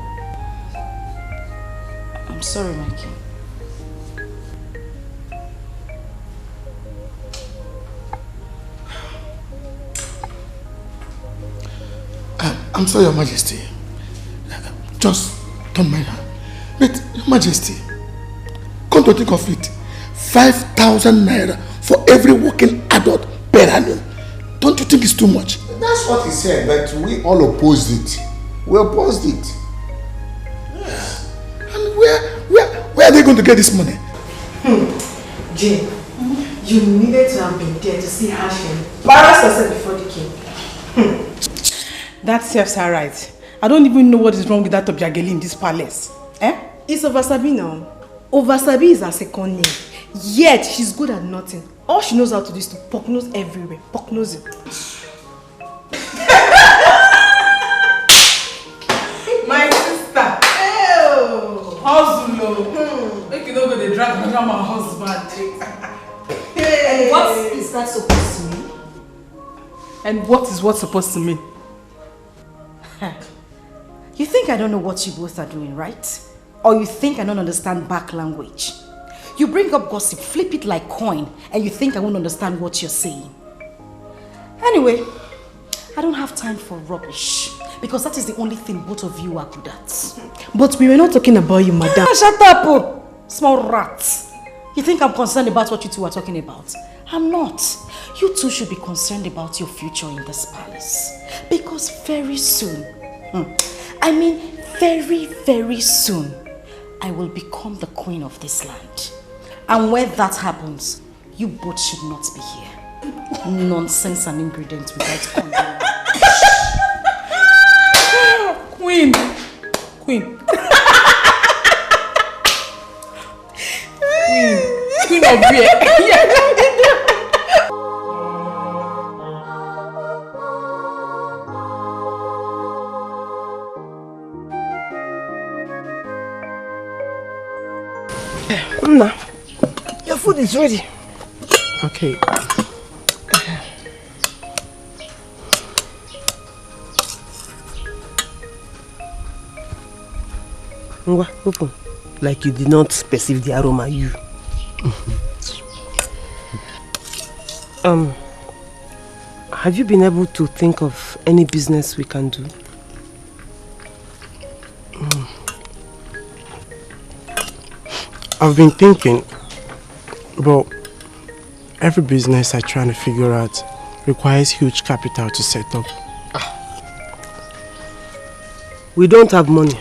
I'm sorry, my king. I'm sorry, Your Majesty. Just don't mind her. But, Your Majesty, come to think of it, 5,000 naira for every working adult per annum. Don't you think it's too much? That's what he said, but we all opposed it. We opposed it. Yes. And where are they going to get this money? Jane, you needed to have been there to see how she embarrassed herself before the king. That serves her right. I don't even know what is wrong with that Obiageli in this palace. It's Oversabi now. Oversabi is her second name. Yet, she's good at nothing. All she knows how to do is to poke nose everywhere. Poke nose. My sister. Ew. Hustle. Make you don't go to drag around my husband. And what is that supposed to mean? And what is what supposed to mean? You think I don't know what you both are doing, right? Or you think I don't understand back language? You bring up gossip, flip it like coin, and you think I won't understand what you're saying. Anyway, I don't have time for rubbish, because that is the only thing both of you are good at. But we were not talking about you, madam. Shut up, oh, small rat. You think I'm concerned about what you two are talking about? I'm not. You two should be concerned about your future in this palace. Because very soon, I mean very, very soon, I will become the queen of this land. And when that happens, you both should not be here. Nonsense and ingredients without condom. Nna, your food is ready. Okay. Ngwa, open. Like you did not perceive the aroma, you. Have you been able to think of any business we can do? I've been thinking, but every business I'm trying to figure out requires huge capital to set up. We don't have money.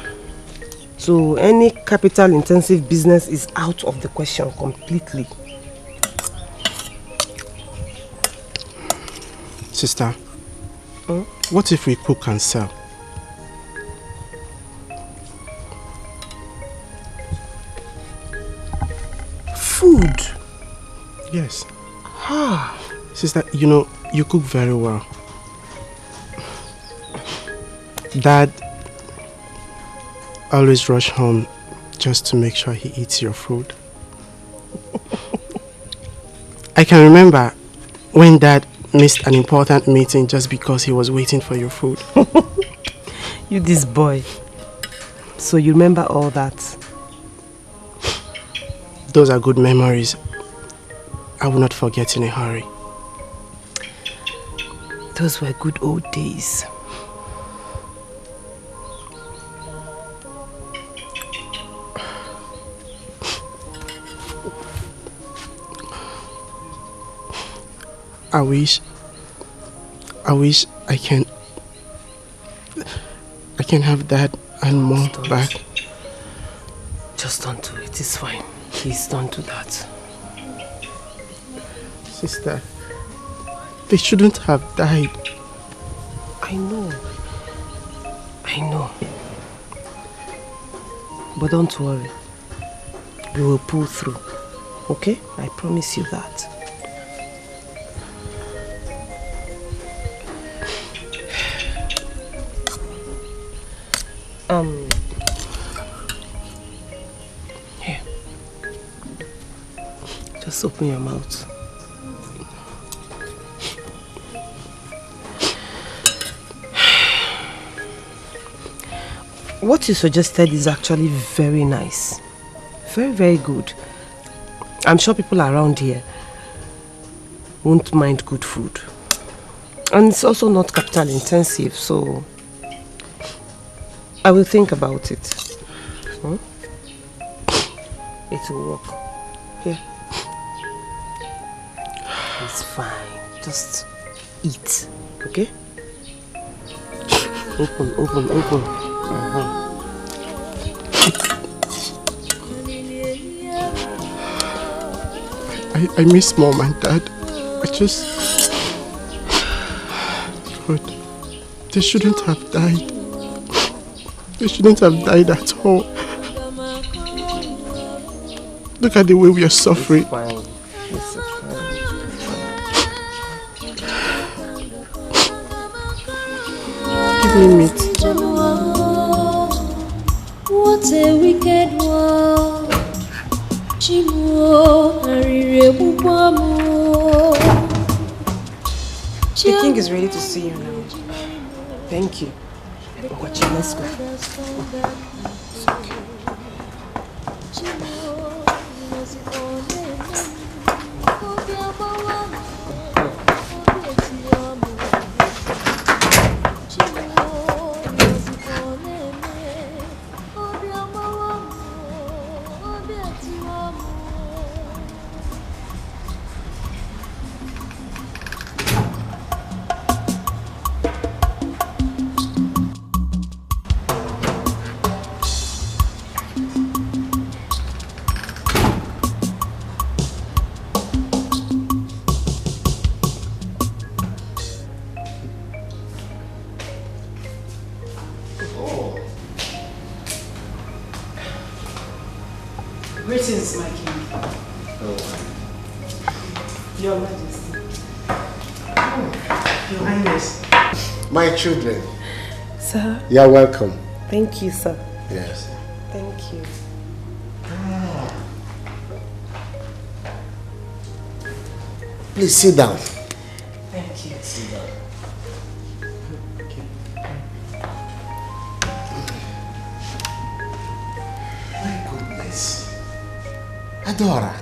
So any capital intensive business is out of the question completely. Sister, what if we cook and sell? Food? Yes. Sister, you know, you cook very well. Dad always rush home just to make sure he eats your food. I can remember when Dad missed an important meeting just because he was waiting for your food. You this boy. So you remember all that? Those are good memories. I will not forget in a hurry. Those were good old days. I wish I can have Dad and Mom back. Just don't do it, it's fine. Please don't do that. Sister, they shouldn't have died. I know. But don't worry. We will pull through. Okay? I promise you that. Here. Just open your mouth. What you suggested is actually very nice. Very, very good. I'm sure people around here won't mind good food. And it's also not capital intensive, so I will think about it. It will work. Here. It's fine. Just eat, okay? Open. I miss Mom and Dad. God, they shouldn't have died. They shouldn't have died at all. Look at the way we are suffering. It's fine. Give me meat. What a wicked world. The king is ready to see you now. Thank you. Watch it, let's go. Greetings, my king. Your Majesty. Your Highness. My children. Sir? You're welcome. Thank you, sir. Yes. Thank you. Please sit down. Thank you. Sit down. My goodness. Adora,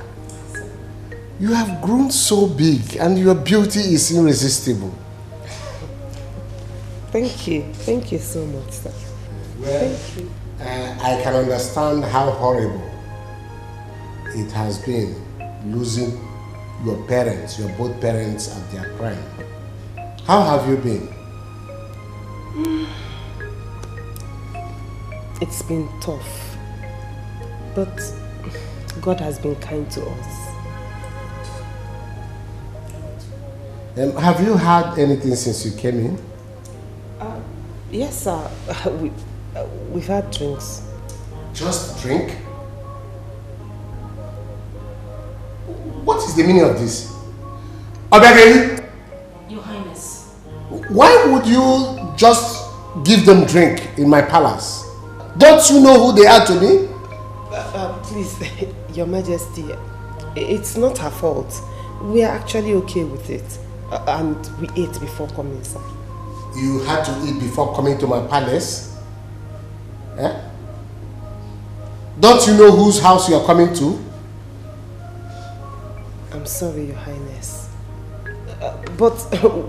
you have grown so big and your beauty is irresistible. Thank you. Thank you so much, sir. Well, thank you. I can understand how horrible it has been losing your parents, your both parents at their prime. How have you been? It's been tough, but God has been kind to us. Have you had anything since you came in? Yes, sir. We've had drinks. Just drink? What is the meaning of this? Obegeli? Your Highness. Why would you just give them drink in my palace? Don't you know who they are to me? Please, Your Majesty, it's not her fault. We are actually okay with it. And we ate before coming, sir. You had to eat before coming to my palace? Eh? Don't you know whose house you are coming to? I'm sorry, Your Highness. But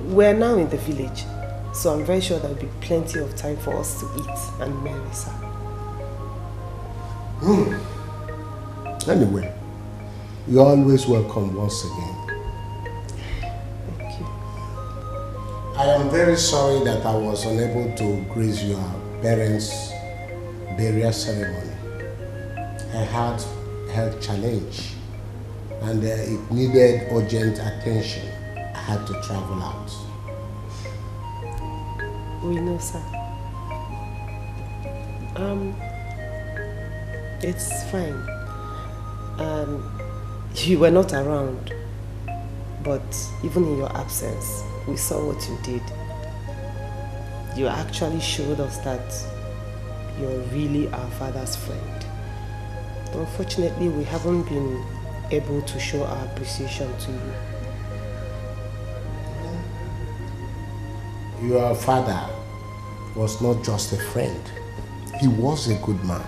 we're now in the village, so I'm very sure there will be plenty of time for us to eat and marry, sir. Anyway, you're always welcome once again. Thank you. I am very sorry that I was unable to grace your parents' burial ceremony. I had a health challenge and it needed urgent attention. I had to travel out. We know, sir. It's fine. You were not around, but even in your absence, we saw what you did. You actually showed us that you're really our father's friend. Unfortunately, we haven't been able to show our appreciation to you. Your father was not just a friend. He was a good man.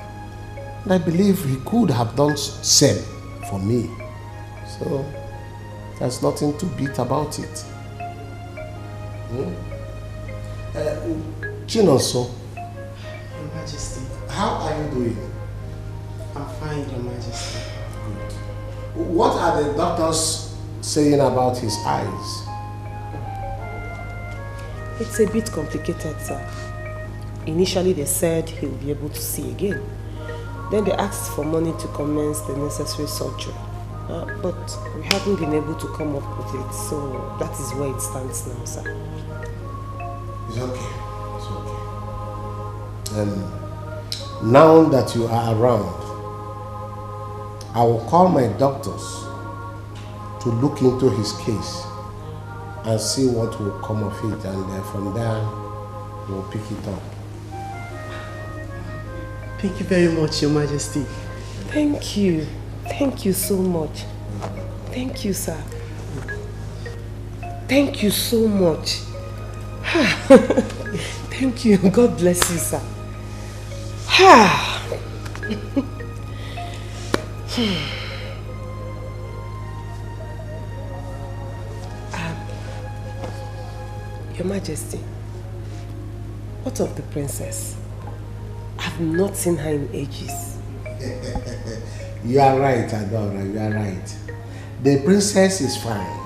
And I believe he could have done same for me. So, there's nothing to beat about it. Chinonso. Your Majesty. How are you doing? I'm fine, Your Majesty. Good. What are the doctors saying about his eyes? It's a bit complicated, sir. Initially, they said he'll be able to see again. Then they asked for money to commence the necessary surgery. But we haven't been able to come up with it, so that is where it stands now, sir. It's okay. It's okay. Now that you are around, I will call my doctors to look into his case and see what will come of it, and from there we'll pick it up. Thank you very much, Your Majesty. Thank you. Thank you so much. Thank you, sir. Thank you so much. Thank you. God bless you, sir. Your Majesty, what of the princess? I've not seen her in ages. You are right, Adora, you are right. The princess is fine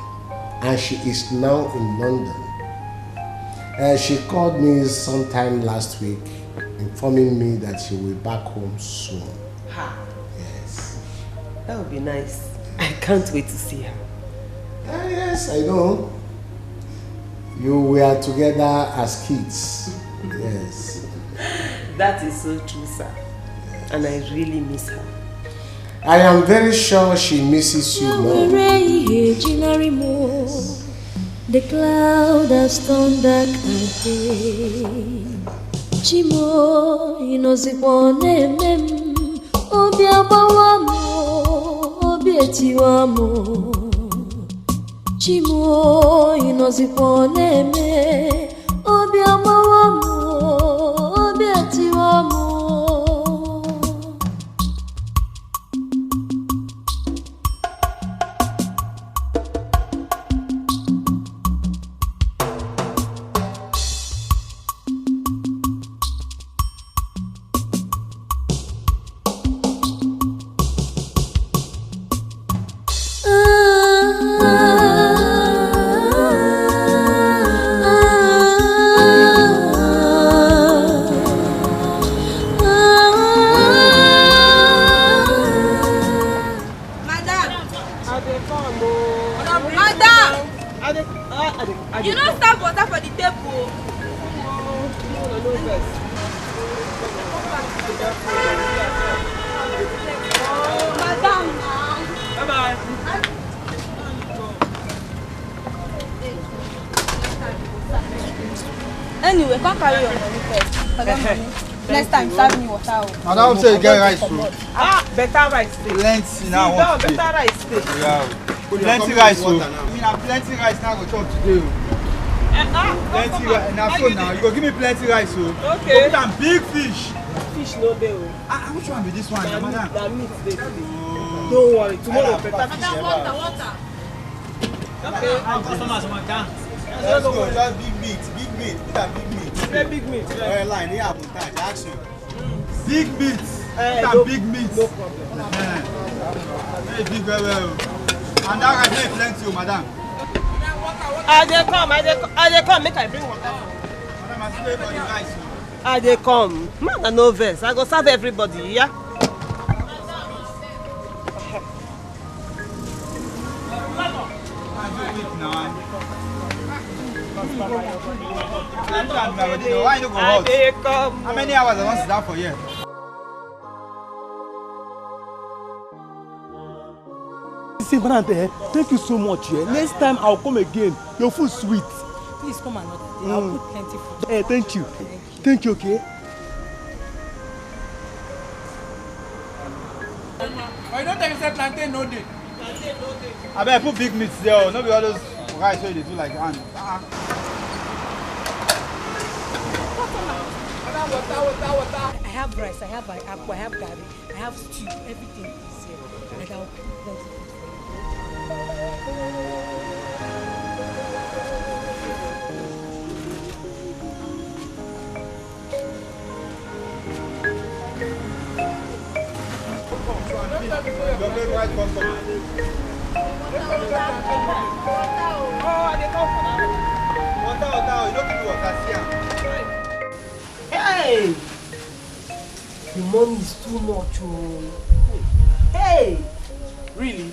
and she is now in London. She called me sometime last week informing me that she will be back home soon. Yes. That would be nice. I can't wait to see her. Yes, I know. You were together as kids. Yes. That is so true, sir. And I really miss her. I am very sure she misses you more. The cloud has turned dark again. Chimo inozipone mem obiabawamo obietiwamo. Chimo inozikwa neme obi amawamu obi atiwamu. You don't serve water for the table. Madam. Bye-bye. Anyway, come carry your money first. Next time, serve me water. Madam say you get rice. Better rice. Plenty now. Better rice. Yeah. Plenty rice. I mean, plenty rice now go chop today. Plenty rice. Now so now you go give me plenty rice. Okay. Go put big fish. Fish no dey. Which one be this one, madam? That meat dey. Don't worry, tomorrow better fish. Madam, water. Okay. Customers want down. Let's go. Just big meat. Big meat. Put that big meat. Big meat. Line here, montage. Action. Big meat. Put that big meat. No problem. Very big, very well. And that rice dey plenty, madam. I dey come. Make I bring water. Madam, I still for the rice. I dey come. Man, no vex. I go serve everybody, yeah? Why you go out? How many hours I want to sit down for here? See, thank you so much. Next time I'll come again. Your food sweet. Please come another day. I'll put plenty food. Hey, thank you. Thank you, okay? I don't think say plantain no day. I better put big meat there. No be all those rice wey they do like hand. Water. I have rice, I have apple, I have garlic, I have stew, everything is here. And I'll put plenty food for Hey! The money is too much. Hey! Really?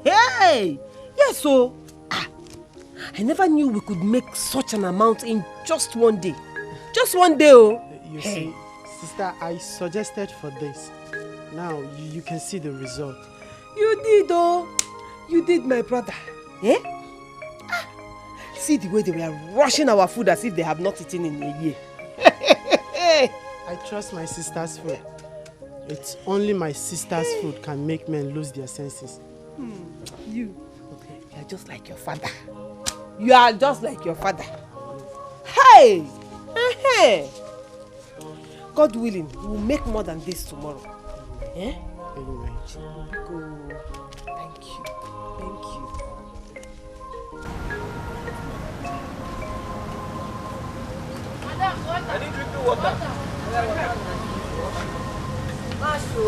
Hey! Yes, so I never knew we could make such an amount in just one day. Just one day, oh! You see, sister, I suggested for this. Now you can see the result. You did, oh! You did, my brother. Eh? See the way they were rushing our food as if they have not eaten in a year. I trust my sister's food. It's only my sister's food can make men lose their senses. You are just like your father. You are just like your father. Hey! God willing, we will make more than this tomorrow. Eh? Anyway. Thank you. Thank you. Madam, water. I need drinking water. Masho.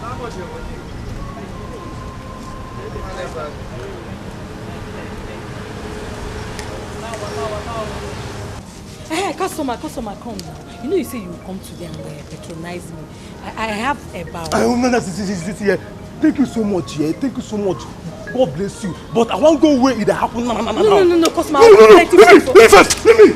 How much your money? Hey, customer, come now. You know you say you will come today and patronize me. I have a bow. No, this. Thank you so much, Thank you so much. God bless you. But I won't go where it happened. No, customer. No. Let me first. Let me.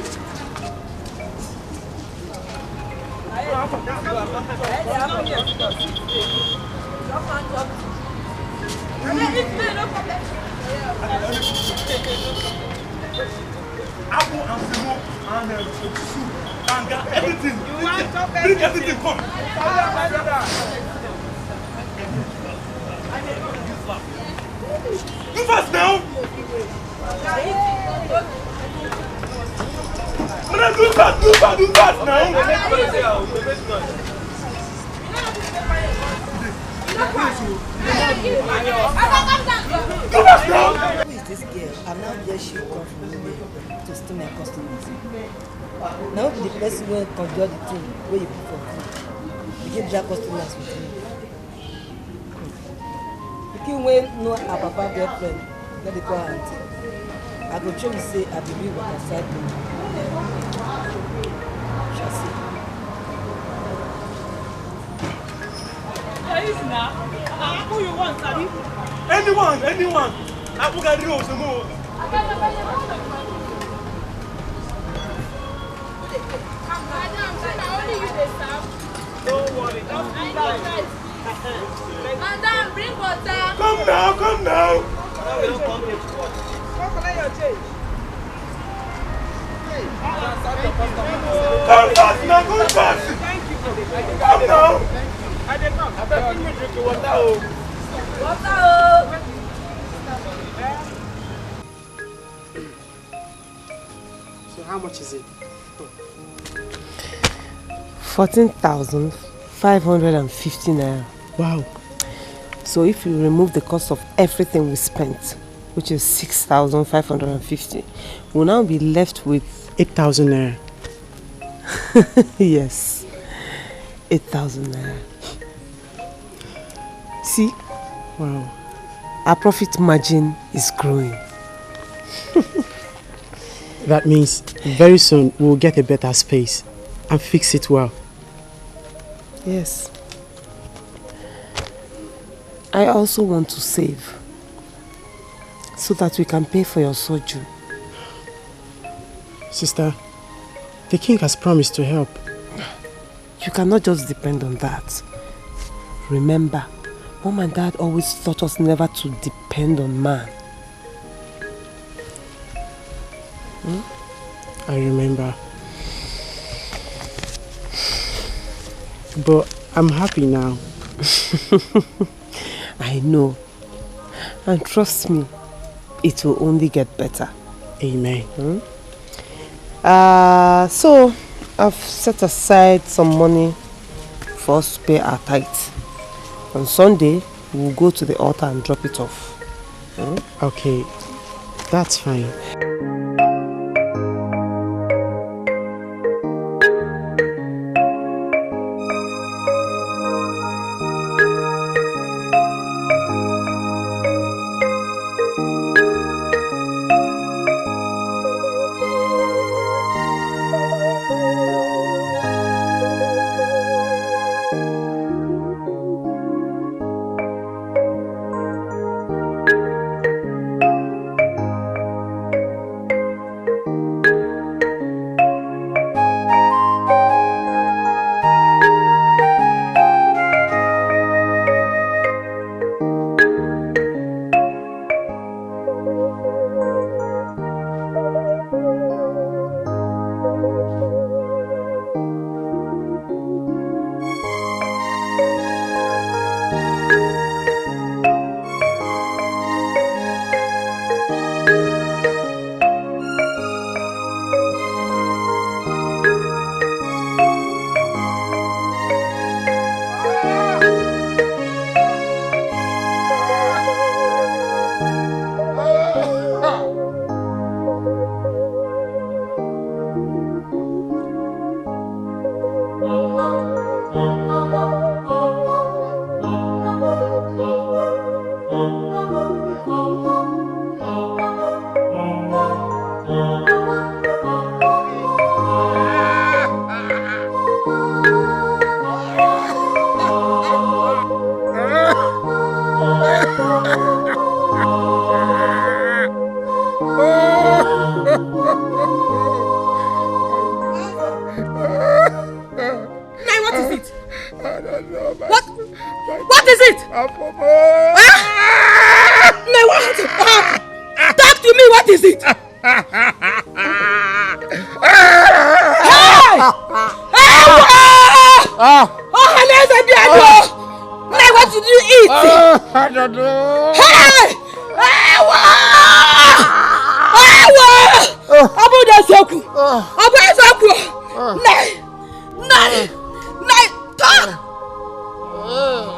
Apple and Simo and soup, tanga, everything. Bring everything, come. You first now. Do that now. Who is this girl? I'm not just she come from me to steal my customers. Now the person will conjure the thing where you put for food. You get their customers with me. You can wait no a papa girlfriend, let it go auntie. I go try to say I believe what I said. Shall see. Who you want, Sabi? Anyone. I will get rid of some more. Don't worry, don't be nice. Madam, bring water. Come now. Now we don't come here to watch. Come collect your change. Come fast. Thank you for the come now. I did not. I bet you drink your water. So how much is it? 14,550 naira. Wow. So if you remove the cost of everything we spent, which is 6,550, we'll now be left with 8,000 naira. Yes, 8,000 naira. See? Wow. Our profit margin is growing. That means very soon we'll get a better space and fix it well. Yes. I also want to save so that we can pay for your surgery. Sister, the king has promised to help. You cannot just depend on that. Remember, Mom and Dad always taught us never to depend on man. I remember. But I'm happy now. I know. And trust me, it will only get better. Amen. So, I've set aside some money for us to pay our tithe. On Sunday, we'll go to the altar and drop it off. Okay, that's fine.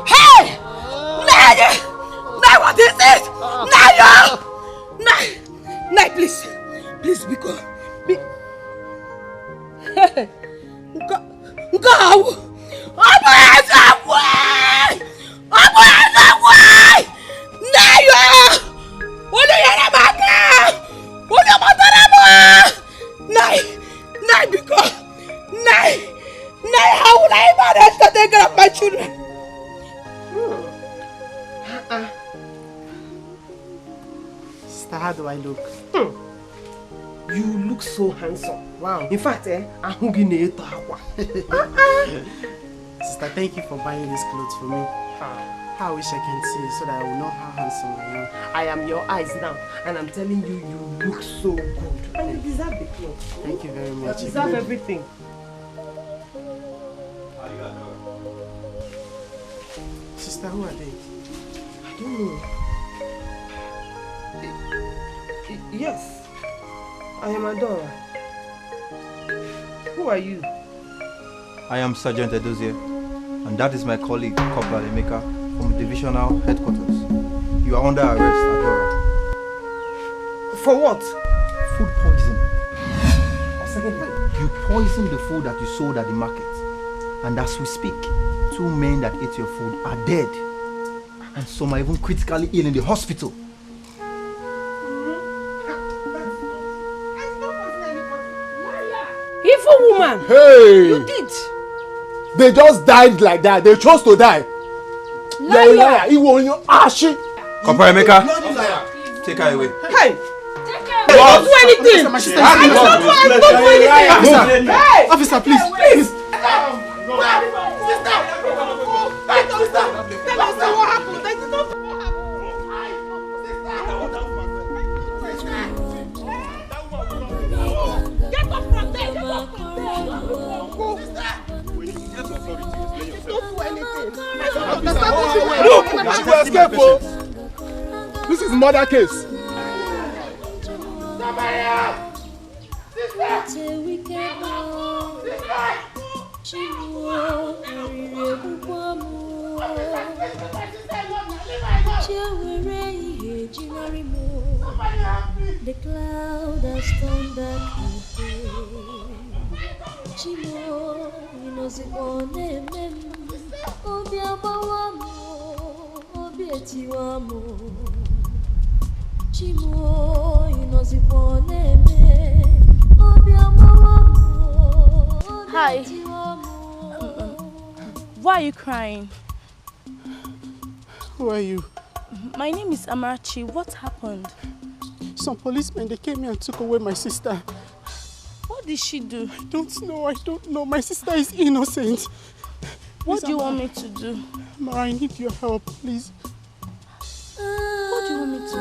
Hey! Nay, what is it? Nay, please. Please, be quiet. Hey! Go! How would I manage to take care of my children? Sister, how do I look? You look so handsome. Wow. In fact, I'm going to eat Sister, thank you for buying these clothes for me. I wish I can see so that I will know how handsome I am. I am your eyes now, and I'm telling you, you look so good. And you deserve the clothes. Thank you very much. You deserve everything. Sister, who are they? I don't know. Yes, I am Adora. Who are you? I am Sergeant Edozie, and that is my colleague, Corporal Emeka, from Divisional Headquarters. You are under arrest, Adora. For what? Food poisoning. You poisoned the food that you sold at the market. And as we speak, 2 men that ate your food are dead. And some are even critically ill in the hospital. Evil woman! Hey! You did! They just died like that. They chose to die. Liar! You will you ashi. Corporal Emeka, take her away. Hey! Don't do anything! Don't do anything! Hey! Officer, please! Please! Look, she will escape. This is murder case. The cloud has turned back Chimo, Hi. Why are you crying? Who are you? My name is Amarachi. What happened? Some policemen, they came here and took away my sister. What did she do? I don't know. My sister is innocent. What do you want me to do? Mara, I need your help, please. What do you want me to do?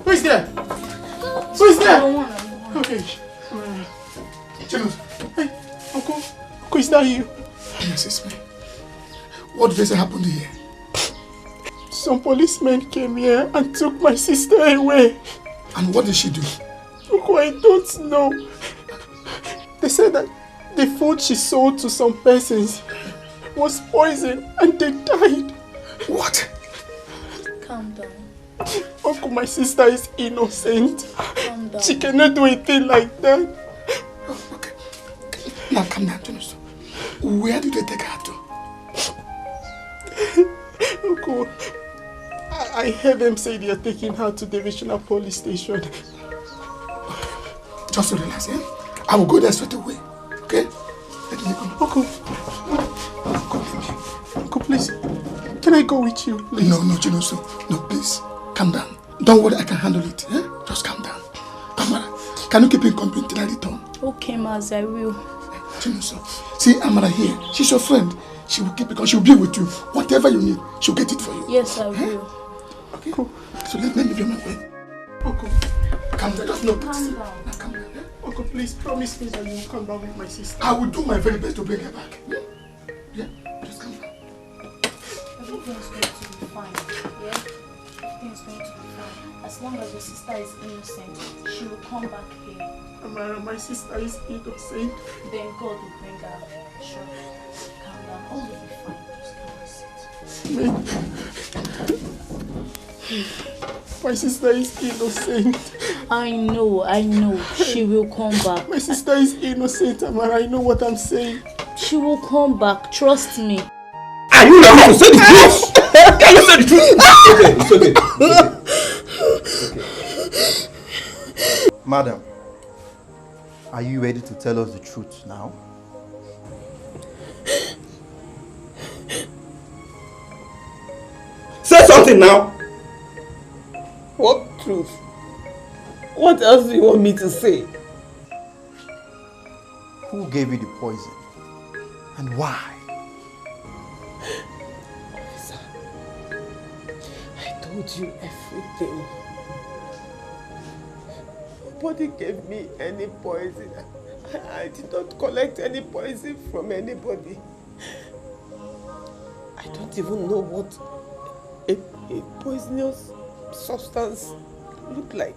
Who is there? Who is there? Okay. Hey, Uncle, is that you? Yes, it's me. What did they say happened here? Some policemen came here and took my sister away. And what did she do? Uncle, I don't know. They said that the food she sold to some persons was poisoned and they died. What? Calm down. Uncle, my sister is innocent. Calm down. She cannot do a thing like that. Okay. Now calm down, Jonas. Where did they take her to? Uncle, I heard them say they are taking her to the Divisional Police Station. Just relax, eh? I will go there straight away. Okay? Let me go. Uncle, please. Can I go with you, please? No, Jonas. No, please. Calm down. Don't worry, I can handle it. Eh? Just calm down. Amara, can you keep in company till I return? Okay, Maz, I will. Jonas, see Amara here. She's your friend. She will keep it because she'll be with you. Whatever you need, she'll get it for you. Yes, I will. Okay, cool. So let me leave you my bed. Uncle, calm down. Just notice. Calm down. Now, calm down. Uncle, please promise me that you will come back with my sister. I will do my very best to bring her back. Yeah? Just calm down. Everything's going to be fine. Yeah? Everything's going to be fine. As long as your sister is innocent, she will come back here. Amara, my sister is innocent. Then God will bring her. Sure. Calm down. All will be fine. Just come and sit. My sister is innocent. I know. She will come back. My sister is innocent, Amara. I know what I'm saying. She will come back. Trust me. Are you not going to say the truth? Can you say the truth? It's okay. Madam, are you ready to tell us the truth now? Say something now! What truth? What else do you want me to say? Who gave you the poison? And why? Officer, I told you everything. Nobody gave me any poison. I did not collect any poison from anybody. I don't even know what a poisonous substance look like.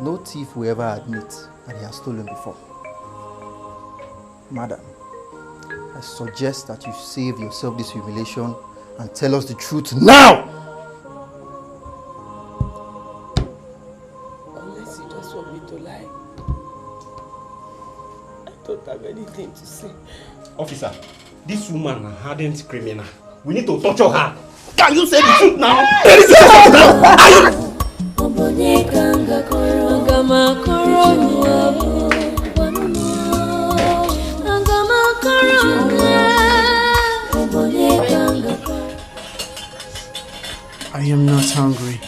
No thief will ever admit that he has stolen before. Madam, I suggest that you save yourself this humiliation and tell us the truth now! Unless you just want me to lie. I don't have anything to say. Officer, this woman is a hardened criminal. We need to torture her. Can you say the truth now? Can you say the truth now? I am not hungry.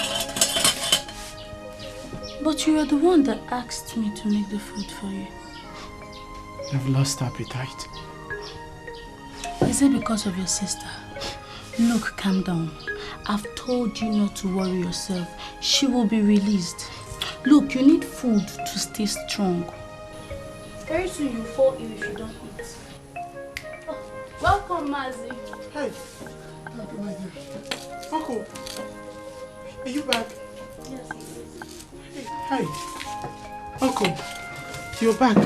But you are the one that asked me to make the food for you. I've lost appetite. Is it because of your sister? Look, calm down. I've told you not to worry yourself. She will be released. Look, you need food to stay strong. Very soon you fall ill if you don't eat. Oh, welcome, Mazi. Hey. Uncle, are you back? Yes. Hey. Uncle, you're back.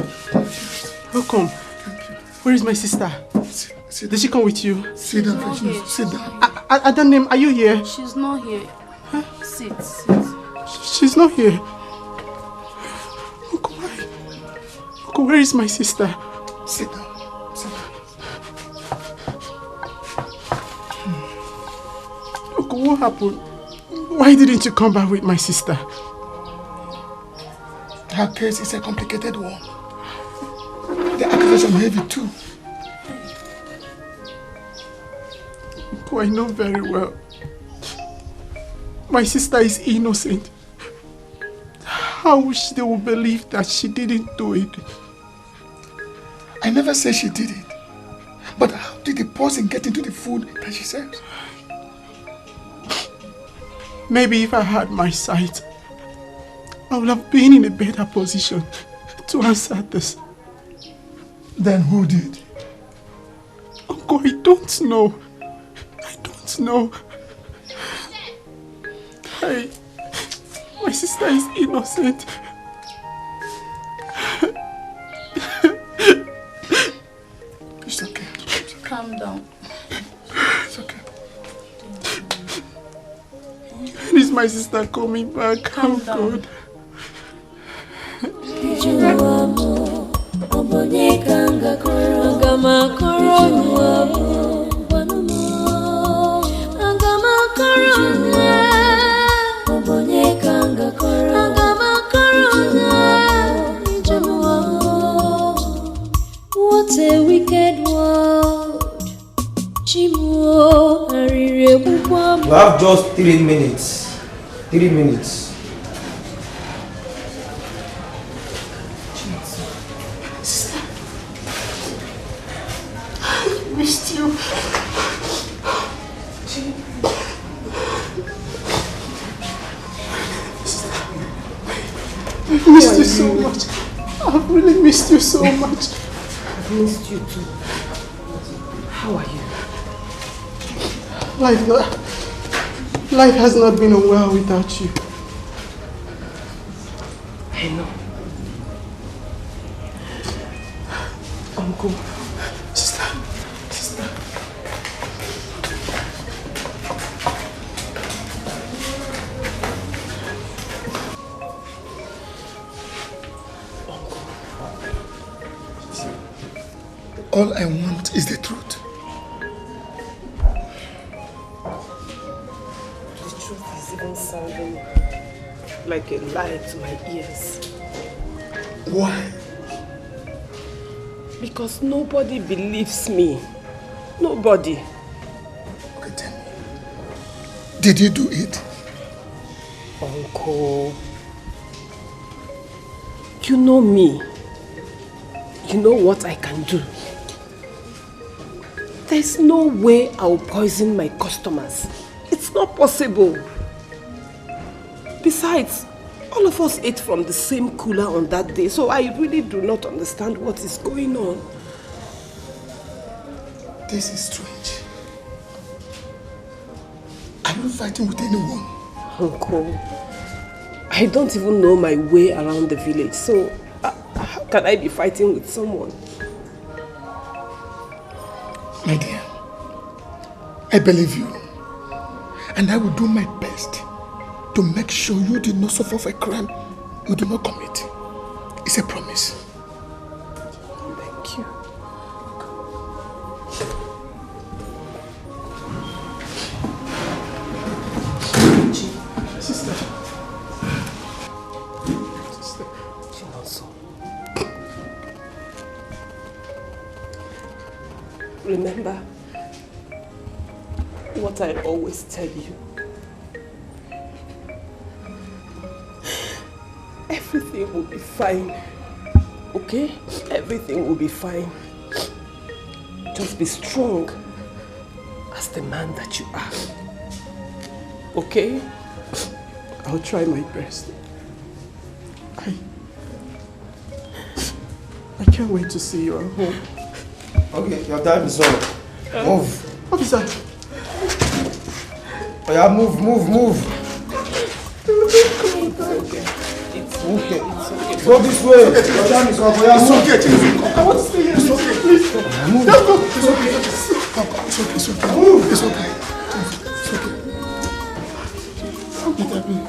Welcome. Where is my sister? Did she come with you? Sit down, Precious. Sit down. Adanim, are you here? She's not here. Huh? Sit. She's not here. Uncle, why? Uncle, where is my sister? Sit down. Uncle, what happened? Why didn't you come back with my sister? Her case is a complicated one. The accusations are heavy too. Uncle, I know very well. My sister is innocent. How wish they will believe that she didn't do it? I never said she did it. But how did the poison get into the food that she serves? Maybe if I had my sight, I would have been in a better position to answer this. Then who did? Uncle, I don't know. I don't know. Hey, my sister is innocent. It's okay. Calm down. It's okay. When is my sister coming back? Calm down. God. What a wicked world. You have just 3 minutes. 3 minutes. so much. I've really missed you so much. I've missed you too. How are you? Life has not been a well without you. I know. Uncle. Sister. All I want is the truth. The truth is even sounding like a lie to my ears. Why? Because nobody believes me. Nobody. Okay, tell me. Did you do it? Uncle. You know me. You know what I can do. There's no way I'll poison my customers. It's not possible. Besides, all of us ate from the same cooler on that day, so I really do not understand what is going on. This is strange. Are you fighting with anyone? Uncle, I don't even know my way around the village, so how can I be fighting with someone? My dear, I believe you, and I will do my best to make sure you did not suffer for a crime you do not commit. It's a promise. Thank you. Sister. Remember what I always tell you. Everything will be fine. Okay? Everything will be fine. Just be strong as the man that you are. Okay? I'll try my best. I can't wait to see you at home. Okay, your time is up. Move. Officer. Oh yeah, move. It's okay. Go this way. Your time is up. It's okay. I want to stay here. It's okay. Please. Move. Let's go. It's okay. It's okay. Move. It's okay. It's okay.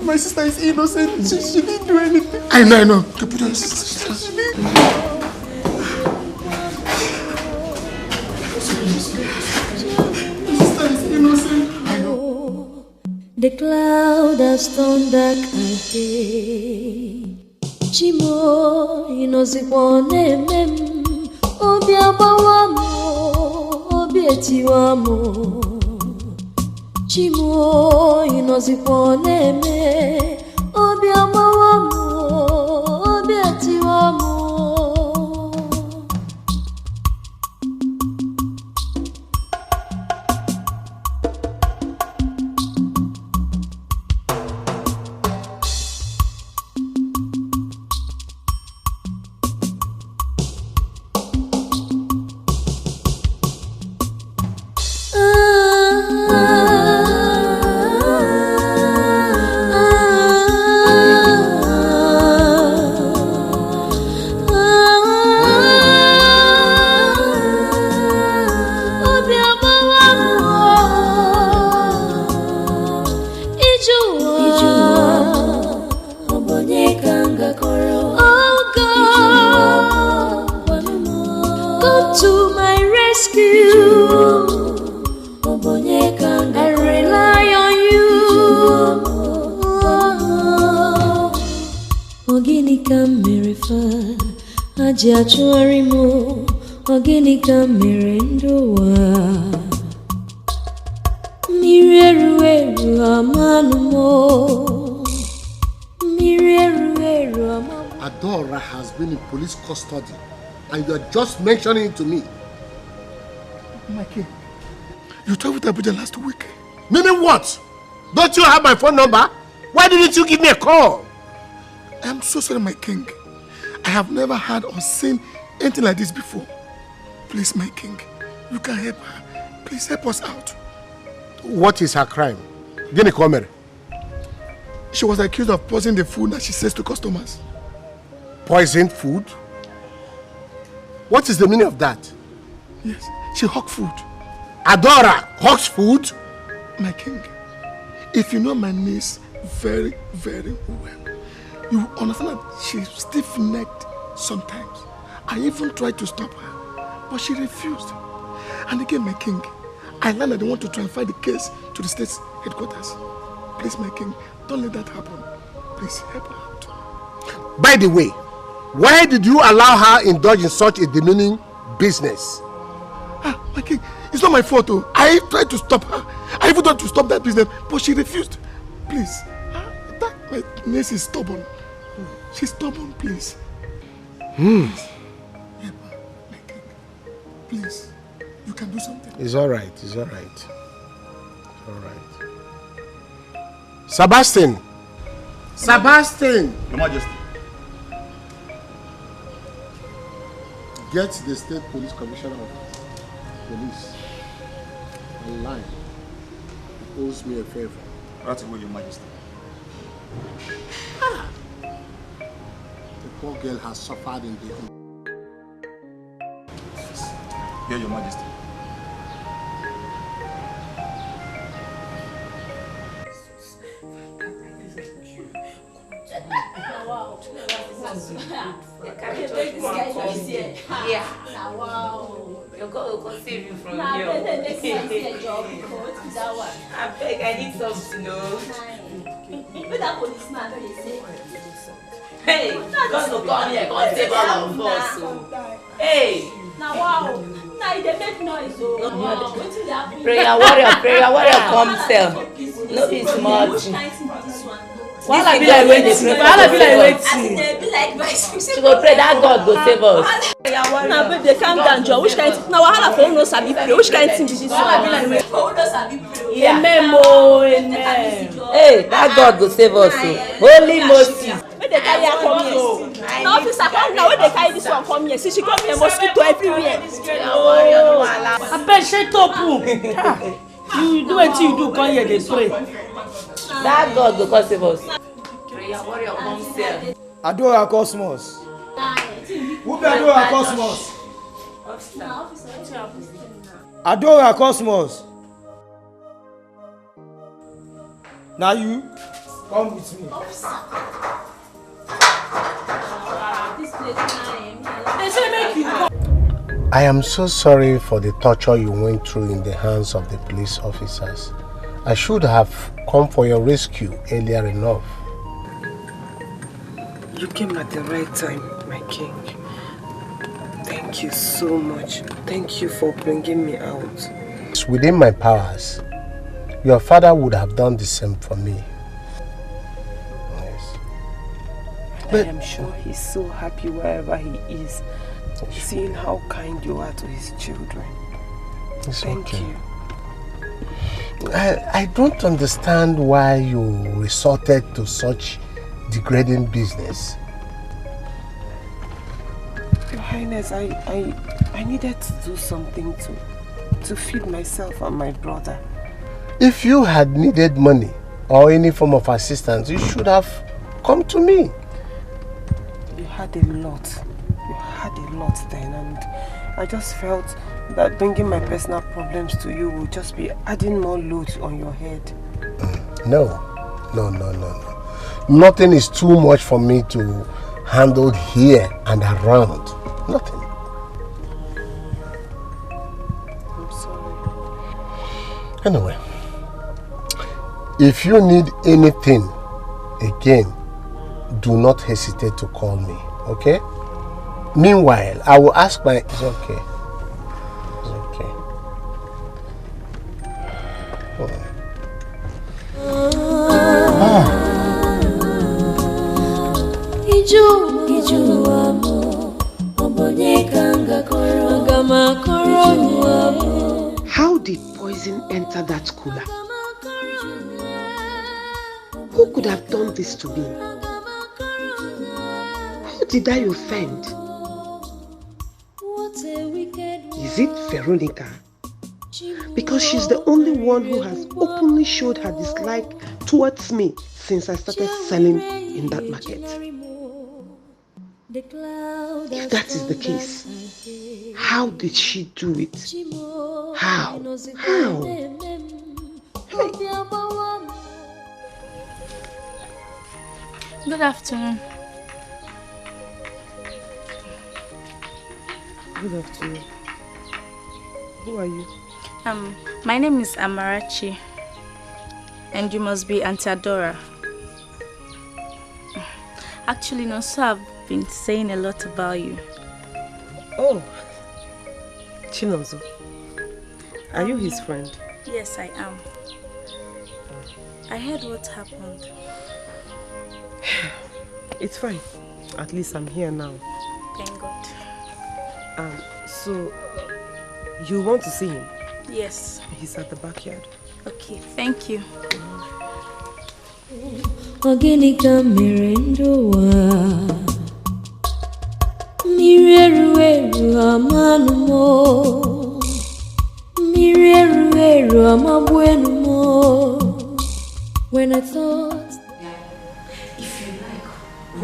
My sister is innocent. She didn't do anything. I know. Okay, put on your sister. She didn't. The cloud has turned dark again. Chimo inozikwane mem. Obi abawamo, obi etiwamo. Chimo inozikwane me. Obi abawamo, obi etiwamo. Achuarimo, Oginika Mirendoa Mirieru Amanumo Mirieru Amanumo. Adora has been in police custody and you are just mentioning it to me. Mikey, you talked with Abuja last week. Meaning what? Don't you have my phone number? Why didn't you give me a call? I am so sorry, my king. I have never had or seen anything like this before. Please, my king, you can help her. Please help us out. What is her crime? Gini Komere. She was accused of poisoning the food that she sells to customers. Poisoned food? What is the meaning of that? Yes, she hawked food. Adora hawks food? My king, if you know my niece very, very well, you will understand that she's stiff-necked sometimes. I even tried to stop her, but she refused. And again, my king, I learned that they want to transfer the case to the state's headquarters. Please, my king, don't let that happen. Please help her out. By the way, why did you allow her indulge in such a demeaning business? Ah, my king, it's not my fault. Oh. I tried to stop her. I even tried to stop that business, but she refused. Please, my niece is stubborn. She's stubborn, please. Please, help her, my king. Please, you can do something. It's all right. It's all right. It's all right. Sebastian. Sebastian. Your Majesty. Get the State Police Commissioner of Police online. He owes me a favor. Right away, Your Majesty. The poor girl has suffered in the home. Here, Your Majesty. Yeah. Wow. Your God will save you from here. I beg, I need something, no. But that policeman, hey, God will come here, God save all of us. Hey. Now, wow. Now, they make noise. Prayer warrior, come tell. No be smart. Why be like waiting? Why be like waiting? She go pray that God go save us. Now, baby, calm down, Joe. Which kind? Now, wahala for no sabi pray. Which kind thing be this one? Yeah. Amen. Hey, that God go save us. Holy Moses. Where they carry her come here? Now, officer, come now. Where they carry this one come here? See, she come here, mosquito everywhere. I bet she top. You do what you do. Come here, they pray. That God go save us. Prayer warrior come here. Adora Cosmos. Who be Adora Cosmos? Adora Cosmos. Now you come with me. I am so sorry for the torture you went through in the hands of the police officers. I should have come for your rescue earlier enough. You came at the right time, my king. Thank you so much. Thank you for bringing me out. It's within my powers. Your father would have done the same for me. Yes. But I am sure he's so happy wherever he is, seeing how kind you are to his children. Thank you. I don't understand why you resorted to such degrading business. Your Highness, I needed to do something to feed myself and my brother. If you had needed money or any form of assistance, you should have come to me. You had a lot. You had a lot then, and I just felt that bringing my personal problems to you would just be adding more load on your head. No. Nothing is too much for me to handle here and around. Nothing. I'm sorry. Anyway, if you need anything again, do not hesitate to call me, okay? Meanwhile, I will ask my... It's okay. It's okay. How did poison enter that cooler? Who could have done this to me? did I offend? Is it Veronica? Because she's the only one who has openly showed her dislike towards me since I started selling in that market. If that is the case, how did she do it? How? How? Hey. Good afternoon. Good afternoon. Who are you? My name is Amarachi, and you must be Auntie Adora. Actually, no, so I've been saying a lot about you. Oh, Chinozo. Are you his friend? Yes, I am. I heard what happened. It's fine. At least I'm here now. Thank God. So you want to see him? Yes. He's at the backyard. Okay, thank you. Organica mirendoa Mirerueru amanumo Mirerueru amabuenumo. When I thought, if you like,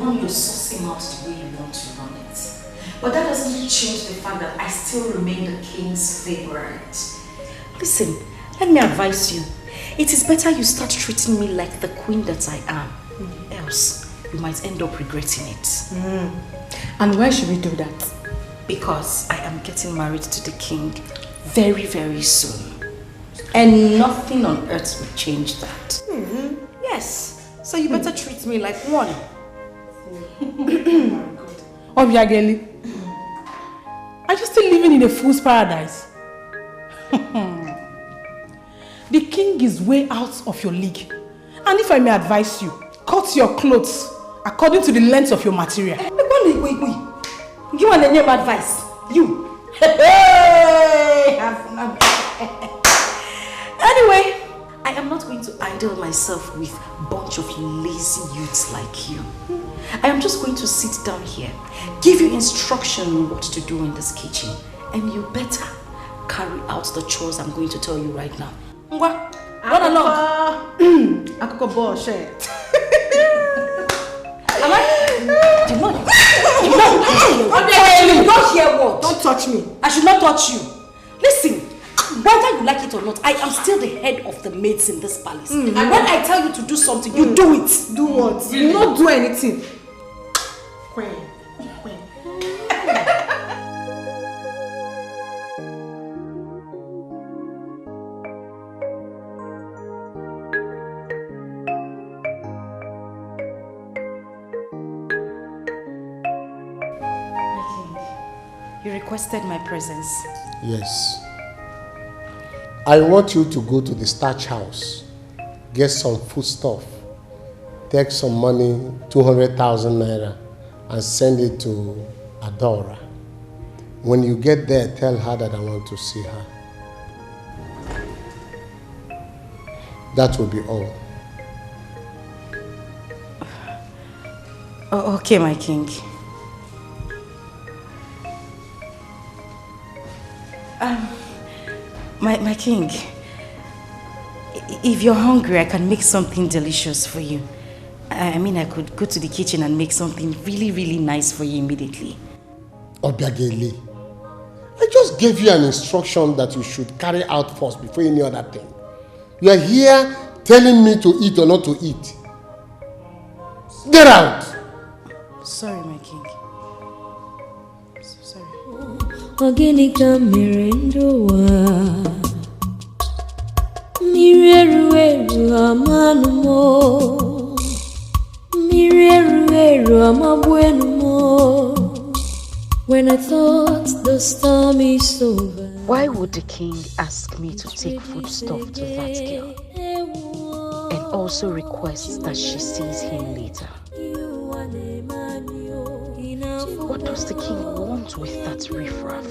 run your saucy mouth the way you want to run it. But that doesn't change the fact that I still remain the king's favorite. Listen, let me advise you. It is better you start treating me like the queen that I am. Else, you might end up regretting it. And why should we do that? Because I am getting married to the king very, very soon. And nothing on earth will change that. Yes. So you better treat me like one. Obiageli, are you still living in a fool's paradise? The king is way out of your league. And if I may advise you, cut your clothes according to the length of your material. Wait. Give me the name advice. You. Anyway, I am not going to idle myself with a bunch of lazy youths like you. I am just going to sit down here, give you instruction on what to do in this kitchen, and you better carry out the chores I'm going to tell you right now. Ngwa, run along. Akoko bullshit. Am I? You don't hear what? Don't touch me. I should not touch you. Listen, whether you like it or not, I am still the head of the maids in this palace. And when I tell you to do something, you do it. Do what? You not do anything. Queen. You requested my presence. Yes. I want you to go to the starch house, get some foodstuff, take some money, 200,000 naira, and send it to Adora. When you get there, tell her that I want to see her. That will be all. Oh, okay, my king. My king, if you're hungry, I can make something delicious for you. I mean, I could go to the kitchen and make something really, really nice for you immediately. Obiageli, I just gave you an instruction that you should carry out first before any other thing. You are here telling me to eat or not to eat. Get out! Sorry, my king. So sorry. Organica mirendoa Mirerueru amanumo Mirerueru amabuenumo. When I thought the storm is over. Why would the king ask me to take foodstuff to that girl? And also request that she sees him later? What does the king want with that riffraff?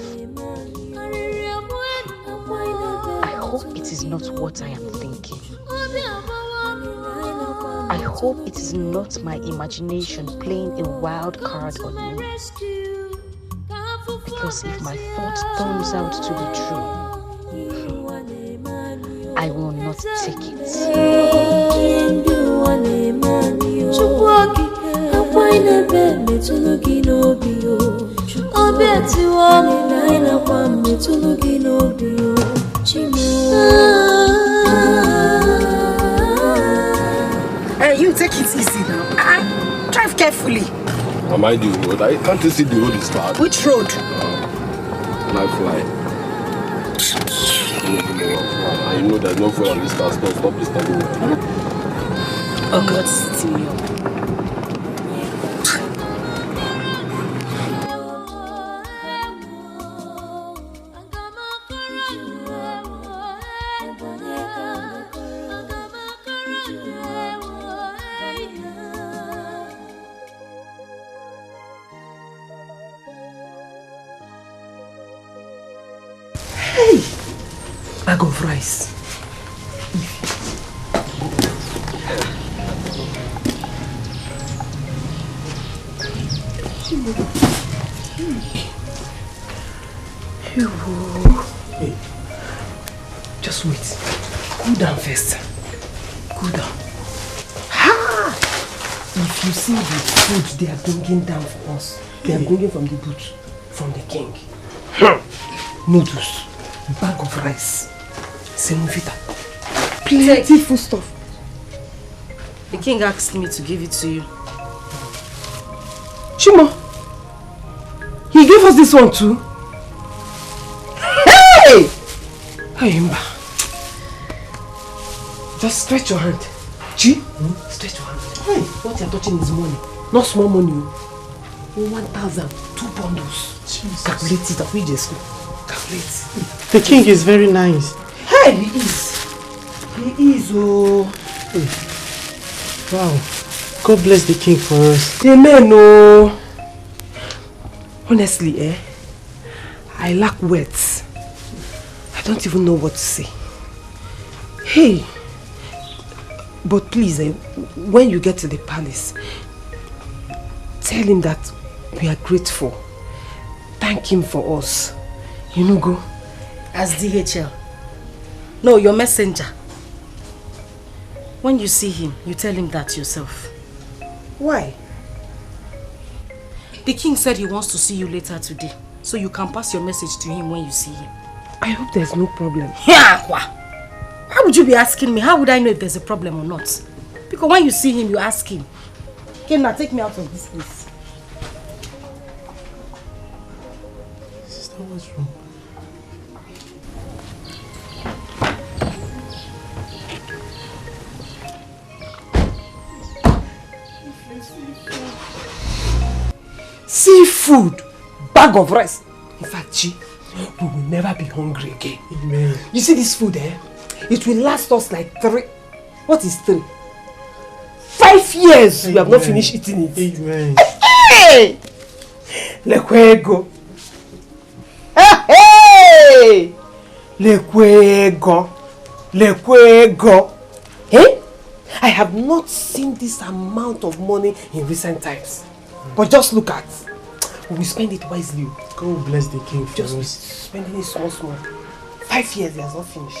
I hope it is not what I am thinking. I hope it is not my imagination playing a wild card on me. Because if my thought turns out to be true, I will not take it. You take it easy now. Drive carefully. Am I the road? Can't you see the road is bad? Which road? Can I fly? I know there's no fuel on this car. Stop disturbing me. Oh God, still you. Bag of rice. Hey. Just wait. Cool down first. Cool down. Ha! If you see the food they are bringing down for us, they are bringing from the boot, from the king. Noodles, bag of rice, semovita, plenty food stuff. The king asked me to give it to you. Chima, he gave us this one too. Hey! Ayimba. Just stretch your hand. Chi, stretch your hand. Hey, what you are touching is money, not small money. 1,000, 2 bundles. Jesus. Calculate it, we just calculate. The king is very nice. Hey, he is. He is, oh. Hey. Wow. God bless the king for us. Amen, oh. Honestly, I lack words. I don't even know what to say. Hey. But please, when you get to the palace, tell him that we are grateful. Thank him for us. You know, go. As DHL. No, your messenger. When you see him, you tell him that yourself. Why? The king said he wants to see you later today, so you can pass your message to him when you see him. I hope there's no problem. Yeah, why would you be asking me? How would I know if there's a problem or not? Because when you see him, you ask him. Okay, now take me out of this place. Sister, what's wrong? Seafood, bag of rice. In fact, Chi, we will never be hungry again. Amen. You see this food, it will last us like 3. What is 3? 5 years. Amen. We have not finished eating it. Amen. Hey! Lekwego. Hey! Lekwego. Lekwego. Hey? I have not seen this amount of money in recent times. But just look at, we spend it wisely. God bless the king for just us. Spending it small. 5 years, he has not finished.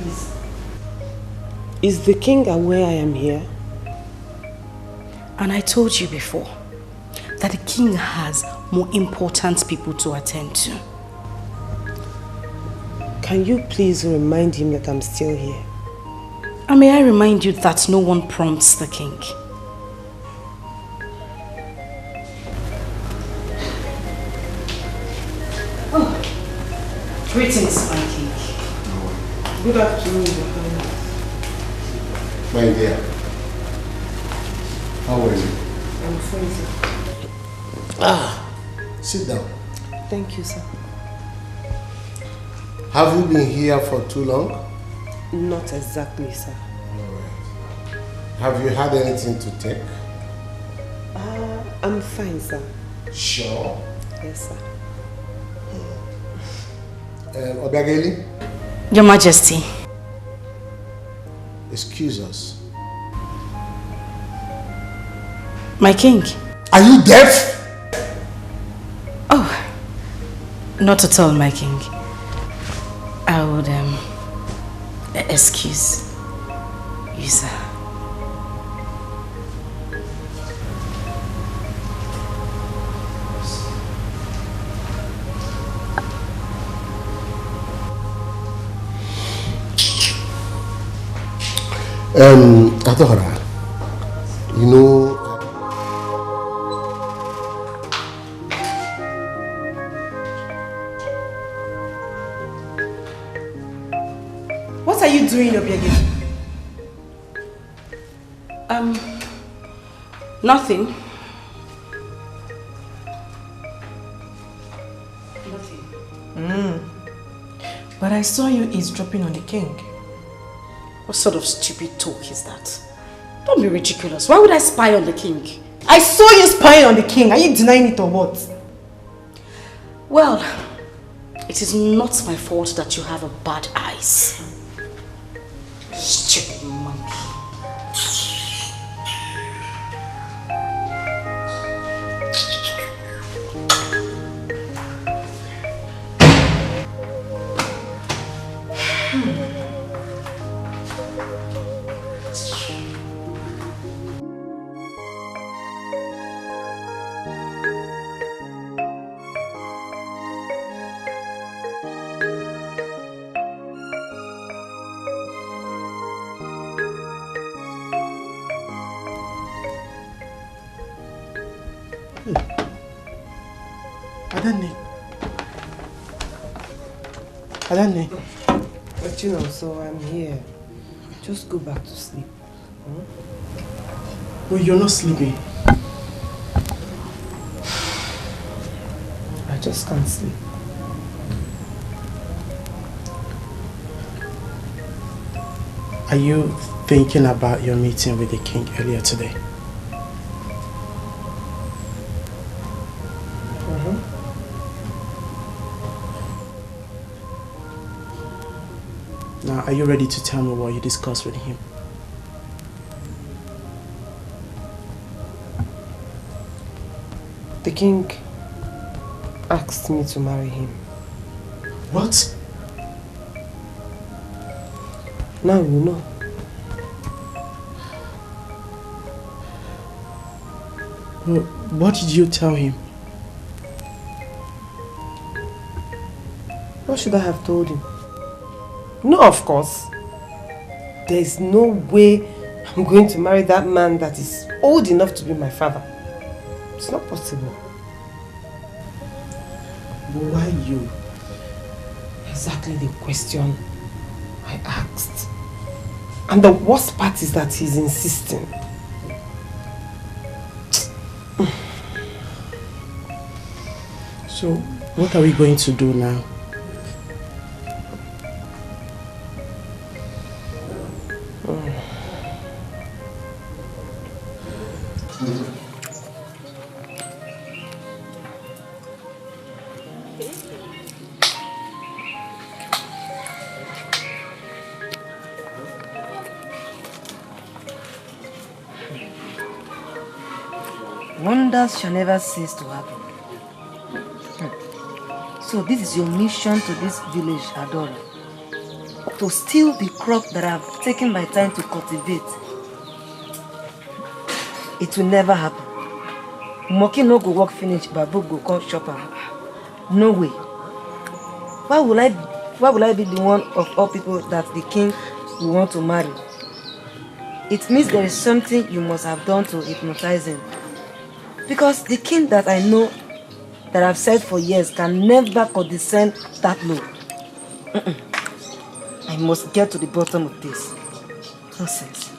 Please, is the king aware I am here? And I told you before that the king has more important people to attend to. Can you please remind him that I'm still here? And may I remind you that no one prompts the king. Oh, greetings, my king. Good afternoon, Your Highness. My dear. How are you? I'm fine, sir. Sit down. Thank you, sir. Have you been here for too long? Not exactly, sir. Have you had anything to take? I'm fine, sir. Sure? Yes, sir. Obiageli? Your Majesty. Excuse us. My king. Are you deaf? Oh, not at all, my king. I would excuse you, sir. Adora, you know, What are you doing, Obiageli? Nothing. But I saw you eavesdropping on the king. What sort of stupid talk is that? Don't be ridiculous. Why would I spy on the king? I saw you spying on the king. Are you denying it or what? Well, it is not my fault that you have a bad eyes. Stupid monkey. Adane. But you know, so I'm here. Just go back to sleep. Well, you're not sleeping. I just can't sleep. Are you thinking about your meeting with the king earlier today? Now, are you ready to tell me what you discussed with him? The king asked me to marry him. What? Now you know. Well, what did you tell him? What should I have told him? No, of course. There is no way I'm going to marry that man that is old enough to be my father. It's not possible. But why you? Exactly the question I asked. And the worst part is that he's insisting. So, what are we going to do now? Wonders shall never cease to happen. So this is your mission to this village, Adora. To steal the crop that I've taken my time to cultivate. It will never happen. Moki no go work finish, Babu go come shop am. No way. Why will I be the one of all people that the king will want to marry? It means there is something you must have done to hypnotize him. Because the king that I know, that I've said for years, can never condescend that low. I must get to the bottom of this. Nonsense.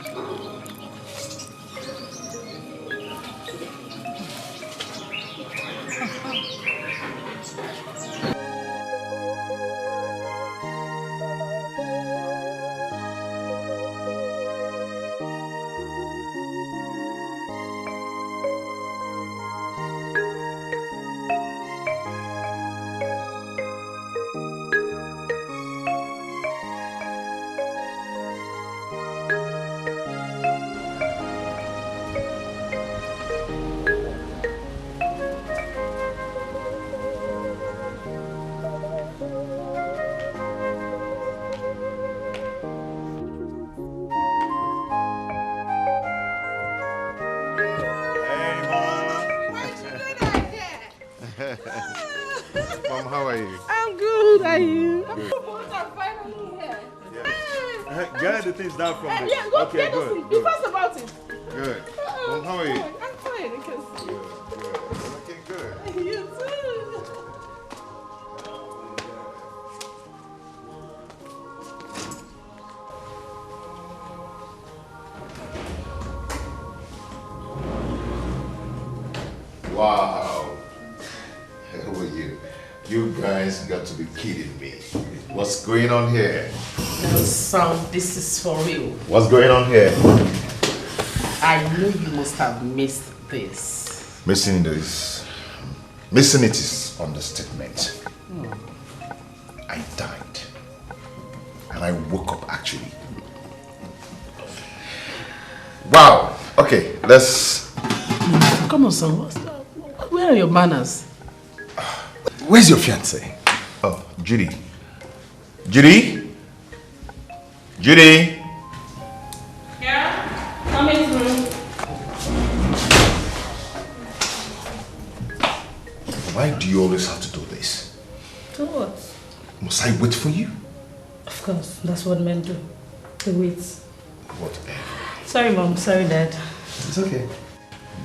are you? I'm good, are you? Good. I'm finally here. Get the things down from the... Yeah, go Okay, get good. those things. Be fast about it. Good. Well, how are you? I'm fine, I can see. Okay, good. You too. Wow. Who are you? You guys got to be kidding me. What's going on here? No, son, this is for real. What's going on here? I know you must have missed this. Missing this. Missing it is understatement. I died. And I woke up actually. Wow. Okay, let's... Come on, son. Where are your manners? Where's your fiancé? Oh, Judy. Judy? Judy? Yeah? Coming through. Why do you always have to do this? Do what? Must I wait for you? Of course, that's what men do. They wait. Whatever. Sorry, Mom. Sorry, Dad. It's okay.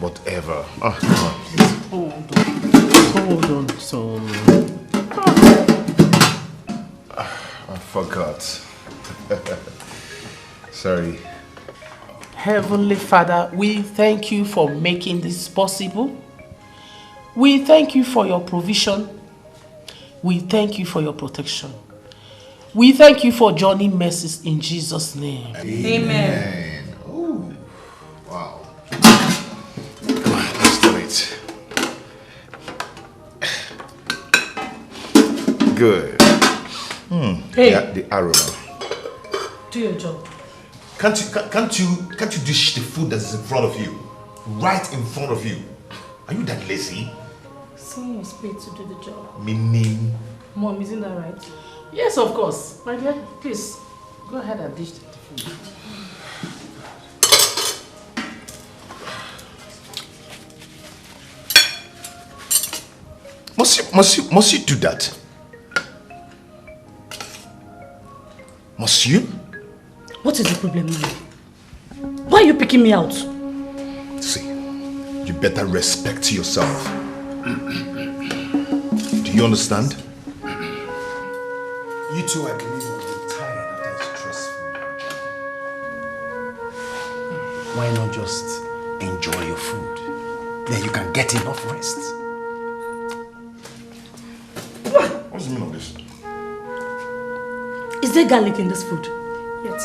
Whatever. Hold on, son. I forgot. Sorry. Heavenly Father, we thank you for making this possible. We thank you for your provision. We thank you for your protection. We thank you for journey mercies in Jesus' name. Amen. Oh, wow. Come on, let's do it. Good. Hey. The aroma. Do your job. Can't you dish the food that is in front of you? Right in front of you. Are you that lazy? Someone was paid to do the job. Meaning? Mom, isn't that right? Yes, of course. My dear, please, go ahead and dish the food. Must you do that? Must you? What is the problem now? Why are you picking me out? See, you better respect yourself. Do you understand? You two, I believe, will be tired after a stressful. Why not just enjoy your food? Then you can get enough rest. What's the meaning of this? Is there garlic in this food? Yes.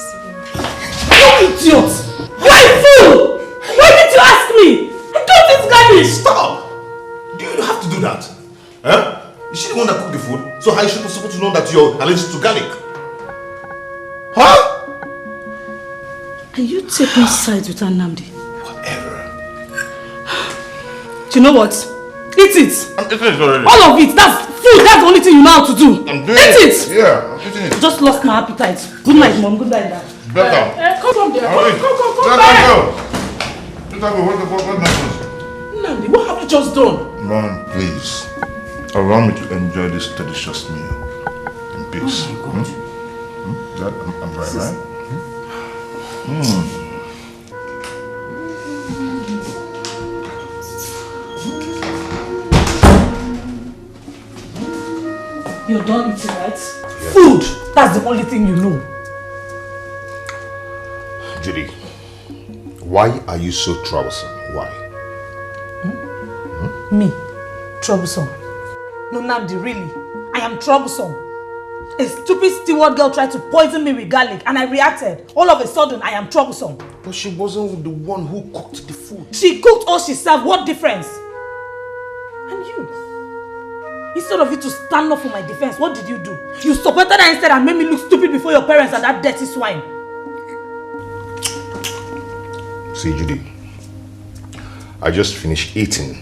You idiot! Why fool? Why did you ask me? I don't eat garlic! Stop! Do you have to do that? Huh? Is she the one that cooked the food? So how is she supposed to know that you're allergic to garlic? Huh? Are you taking sides with Nnamdi? Whatever. Do you know what? Eat it! I'm eating it already. All of it! That's food! That's the only thing you know how to do! I'm doing Eat it! Yeah, I'm eating it. Just lost my appetite. Good night, Mom. Good night, Dad. Better. Come there. Come Let back. go. What nonsense? Nnamdi, what have you just done? Mom, please. Allow me to enjoy this delicious meal in peace. Oh my God. That, I'm right, right? You're done eating, right? Yeah. Food! That's the only thing you know. Judy, why are you so troublesome? Why? Me? Troublesome? No, Nnamdi, really. I am troublesome. A stupid steward girl tried to poison me with garlic and I reacted. All of a sudden, I am troublesome. But she wasn't the one who cooked the food. She cooked or she served. What difference? And you? Instead of you to stand up for my defense, what did you do? You supported her instead and made me look stupid before your parents and that dirty swine. See, Judy, I just finished eating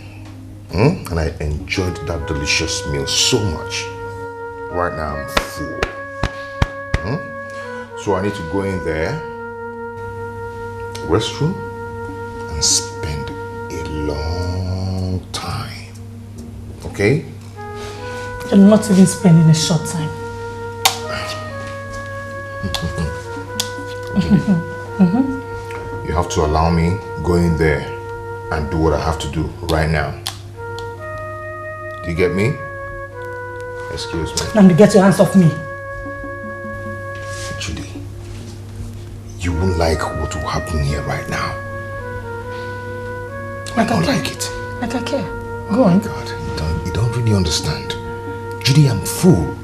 and I enjoyed that delicious meal so much. Right now I'm full. So I need to go in there, restroom, and spend a long time. Okay? You're not even spending a short time. You have to allow me go in there and do what I have to do right now. Do you get me? Excuse me. Now get your hands off me. Judy, you won't like what will happen here right now. I don't like it. Like I care. Go on. God, you don't really understand. Judy, I'm full.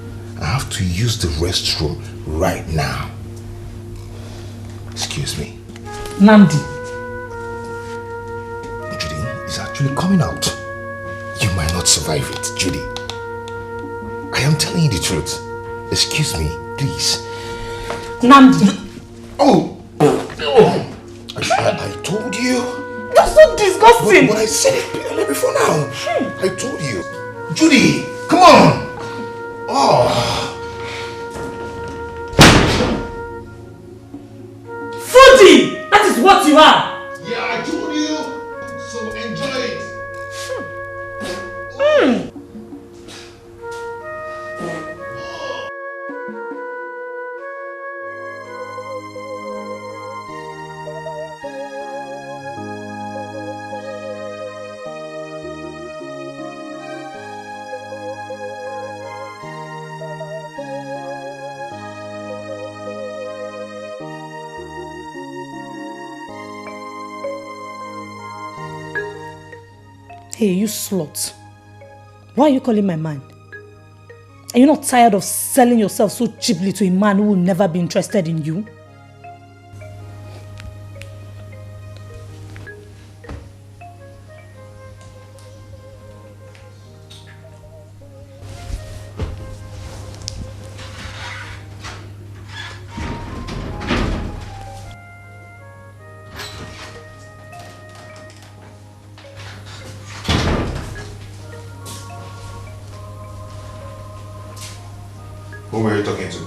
I have to use the restroom right now. Excuse me. Nandi. Judy, it's actually coming out. You might not survive it, Judy. I am telling you the truth. Excuse me, please. Nandi. Oh! I told you. You're so disgusting. But I said it before now. I told you. Judy, come on. Oh. Fruity! That is what you are. Yeah, I told you. So enjoy it. Hey, you slut. Why are you calling my man? Are you not tired of selling yourself so cheaply to a man who will never be interested in you? Who were you talking to?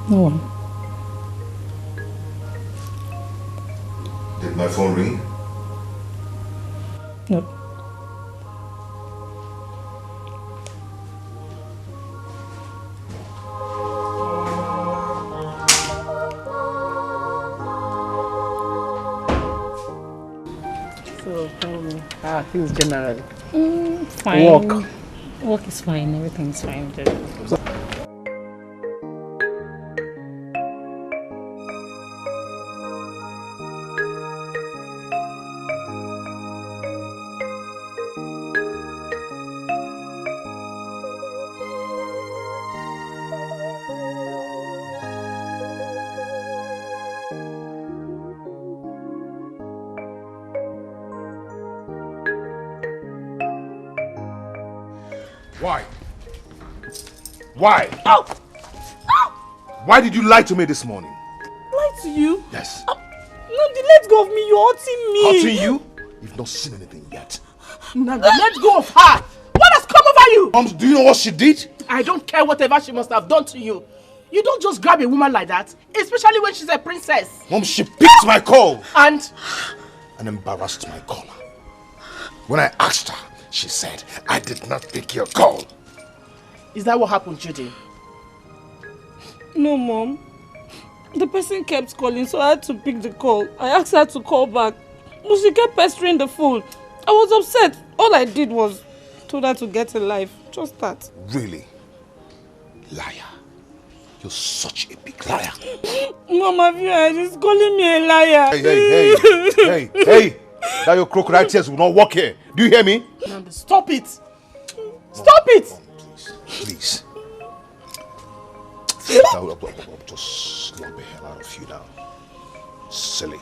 No one. Did my phone ring? No. So, things generally. Fine. Work is fine. Everything is fine. Why? Why? Ow! Ow! Why did you lie to me this morning? Lie to you? Yes. Nandi, let go of me. You're hurting me. Hurting you? You've not seen anything yet. Nandi, let go of her. What has come over you? Mom, do you know what she did? I don't care whatever she must have done to you. You don't just grab a woman like that, especially when she's a princess. Mom, she picked my call. And embarrassed my caller. When I asked her, she said, I did not pick your call. Is that what happened, Judy? No, Mom. The person kept calling, so I had to pick the call. I asked her to call back, but she kept pestering the phone. I was upset. All I did was told her to get a life. Just that. Really? Liar. You're such a big liar. Mama, she's calling me a liar. Hey. That your crocodile tears will not work here. Do you hear me? Nandi, stop it. Stop it. Please. I'll just slap the hell out of you now. Silly.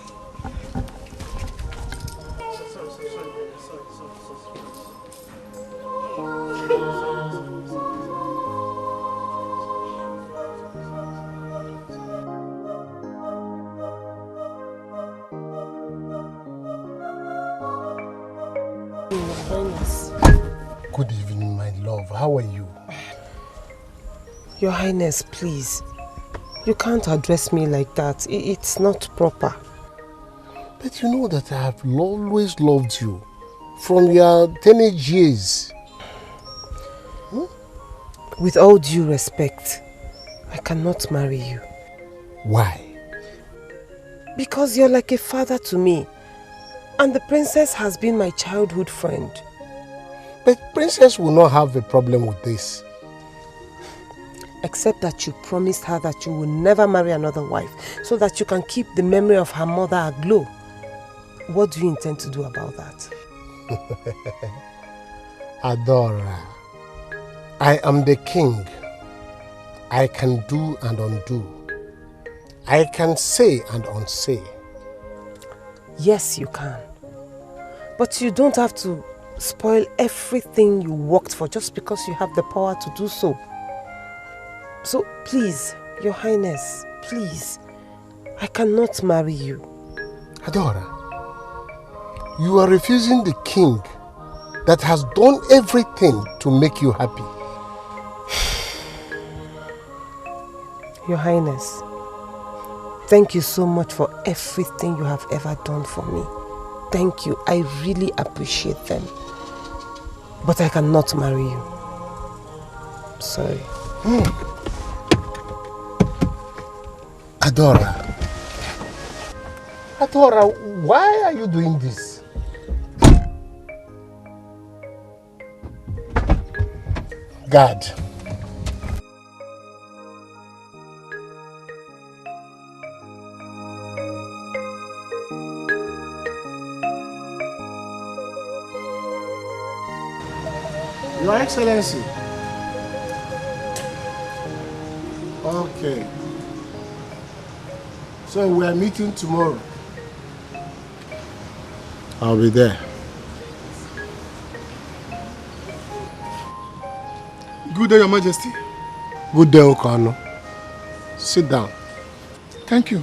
Good evening, my love. How are you? Your Highness, please. You can't address me like that. It's not proper. But you know that I have always loved you from your teenage years. With all due respect, I cannot marry you. Why? Because you're like a father to me. And the princess has been my childhood friend. But princess will not have a problem with this. Except that you promised her that you will never marry another wife, so that you can keep the memory of her mother aglow. What do you intend to do about that? Adora, I am the king. I can do and undo. I can say and unsay. Yes, you can. But you don't have to spoil everything you worked for just because you have the power to do so. So please, Your Highness, please, I cannot marry you. Adora, you are refusing the king that has done everything to make you happy. Your Highness, thank you so much for everything you have ever done for me. Thank you, I really appreciate them. But I cannot marry you. Sorry. Adora, why are you doing this? God. Your Excellency. Okay. So we are meeting tomorrow. I'll be there. Good day, Your Majesty. Good day, Okano. Sit down. Thank you.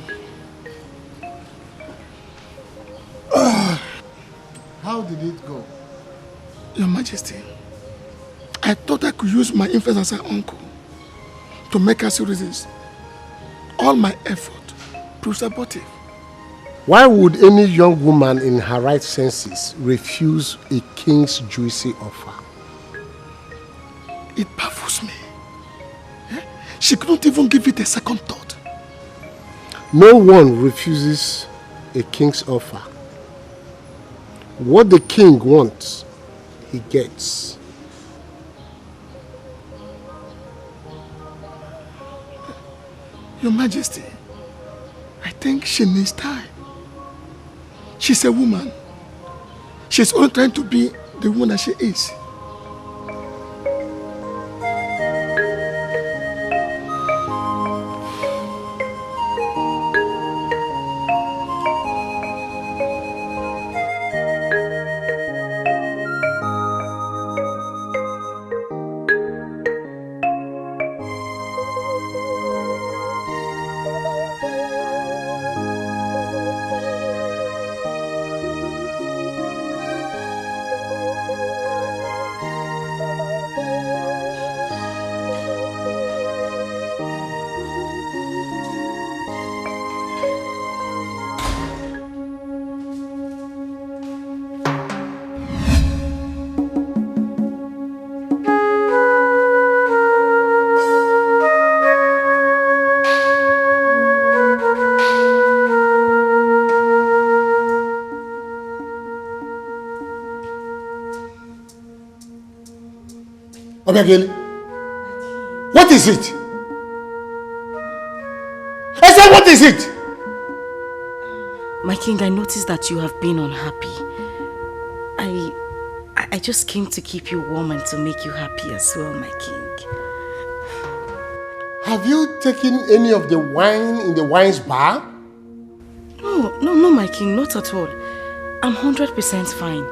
How did it go? Your Majesty, I thought I could use my influence as an uncle to make us resist. All my effort proves abortive. Why would any young woman in her right senses refuse a king's juicy offer? It baffles me. She couldn't even give it a second thought. No one refuses a king's offer. What the king wants, he gets. Your Majesty, I think she needs time. She's a woman. She's only trying to be the woman that she is. Obegeli, what is it? I said, what is it? My king, I noticed that you have been unhappy. I just came to keep you warm and to make you happy as well, my king. Have you taken any of the wine in the wine's bar? No, my king, not at all. I'm 100% fine.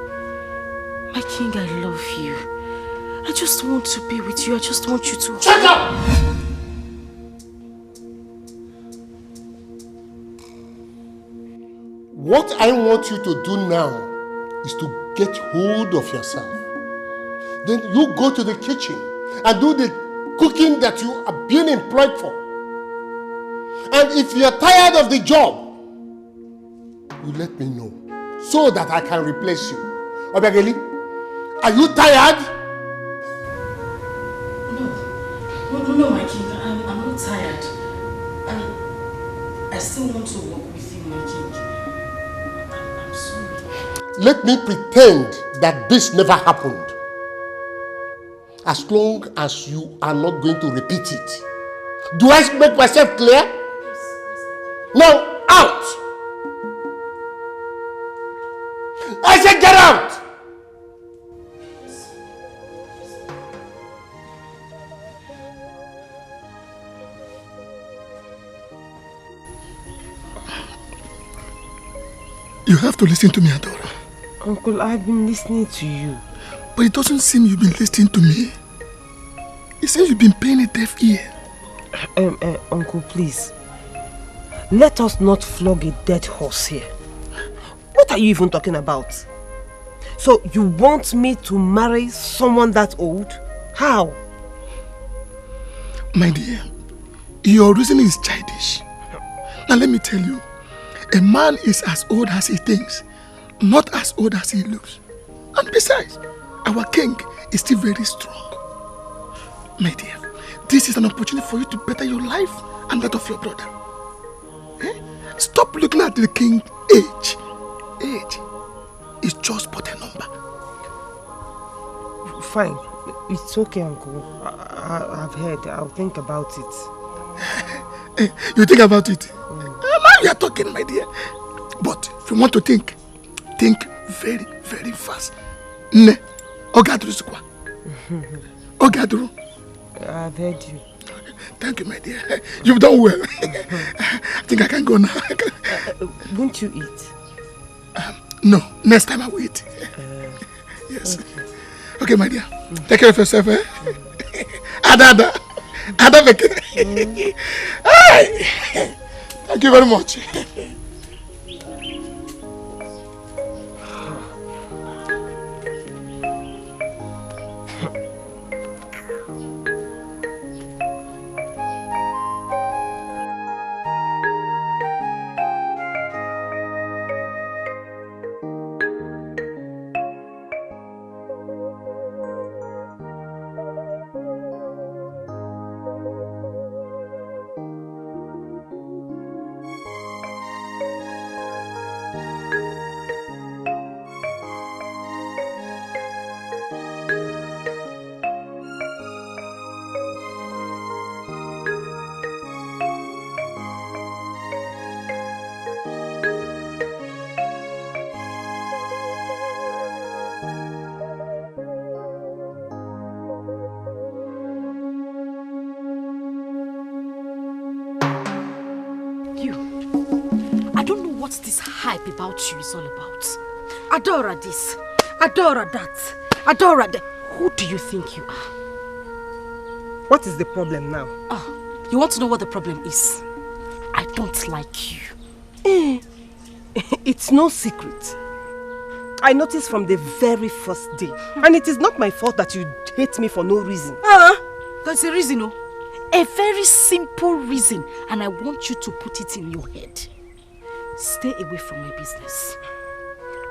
My king, I love you. I just want to be with you. I just want you to... Shut up! What I want you to do now is to get hold of yourself. Then you go to the kitchen and do the cooking that you are being employed for. And if you are tired of the job, you let me know so that I can replace you. Obegeli, are you tired? I still want to work with you, my king. I'm sorry. Let me pretend that this never happened. As long as you are not going to repeat it. Do I make myself clear? Now, out! I said get out! You have to listen to me, Adora. Uncle, I've been listening to you. But it doesn't seem you've been listening to me. It seems you've been paying a deaf ear. Uncle, please. Let us not flog a dead horse here. What are you even talking about? So you want me to marry someone that old? How? My dear, your reasoning is childish. Now let me tell you, a man is as old as he thinks, not as old as he looks. And besides, our king is still very strong. My dear, this is an opportunity for you to better your life and that of your brother. Stop looking at the king's age. Age is just but a number. Fine. It's okay, Uncle. I've heard. I'll think about it. You think about it? Now you are talking, my dear. But if you want to think very, very fast. Ne, Ogadru Sukwa. Ogadru. I've heard you. Thank you, my dear. You've done well. I think I can go now. Won't you eat? No, next time I will eat. Yes. Okay, my dear. Take care of yourself, eh? Ada. Thank you very much. About you is all about. Adora this, Adora that, Adora that. Who do you think you are? What is the problem now? You want to know what the problem is? I don't like you. It's no secret. I noticed from the very first day. And it is not my fault that you hate me for no reason. There's a reason, oh. A very simple reason. And I want you to put it in your head. Stay away from my business.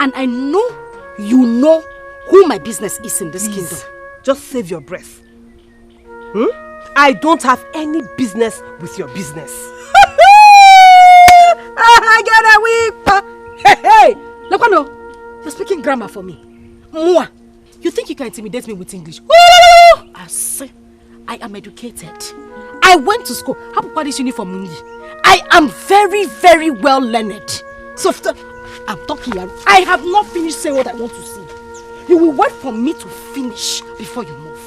And I know you know who my business is in this kingdom. Just save your breath. I don't have any business with your business. I gotta weep. Hey, Lokwano, you're speaking grammar for me. Mwah. You think you can intimidate me with English? I say, I am educated. I went to school. How about this uniform? I am very, very well learned. So I'm talking here. I have not finished saying what I want to say. You will wait for me to finish before you move.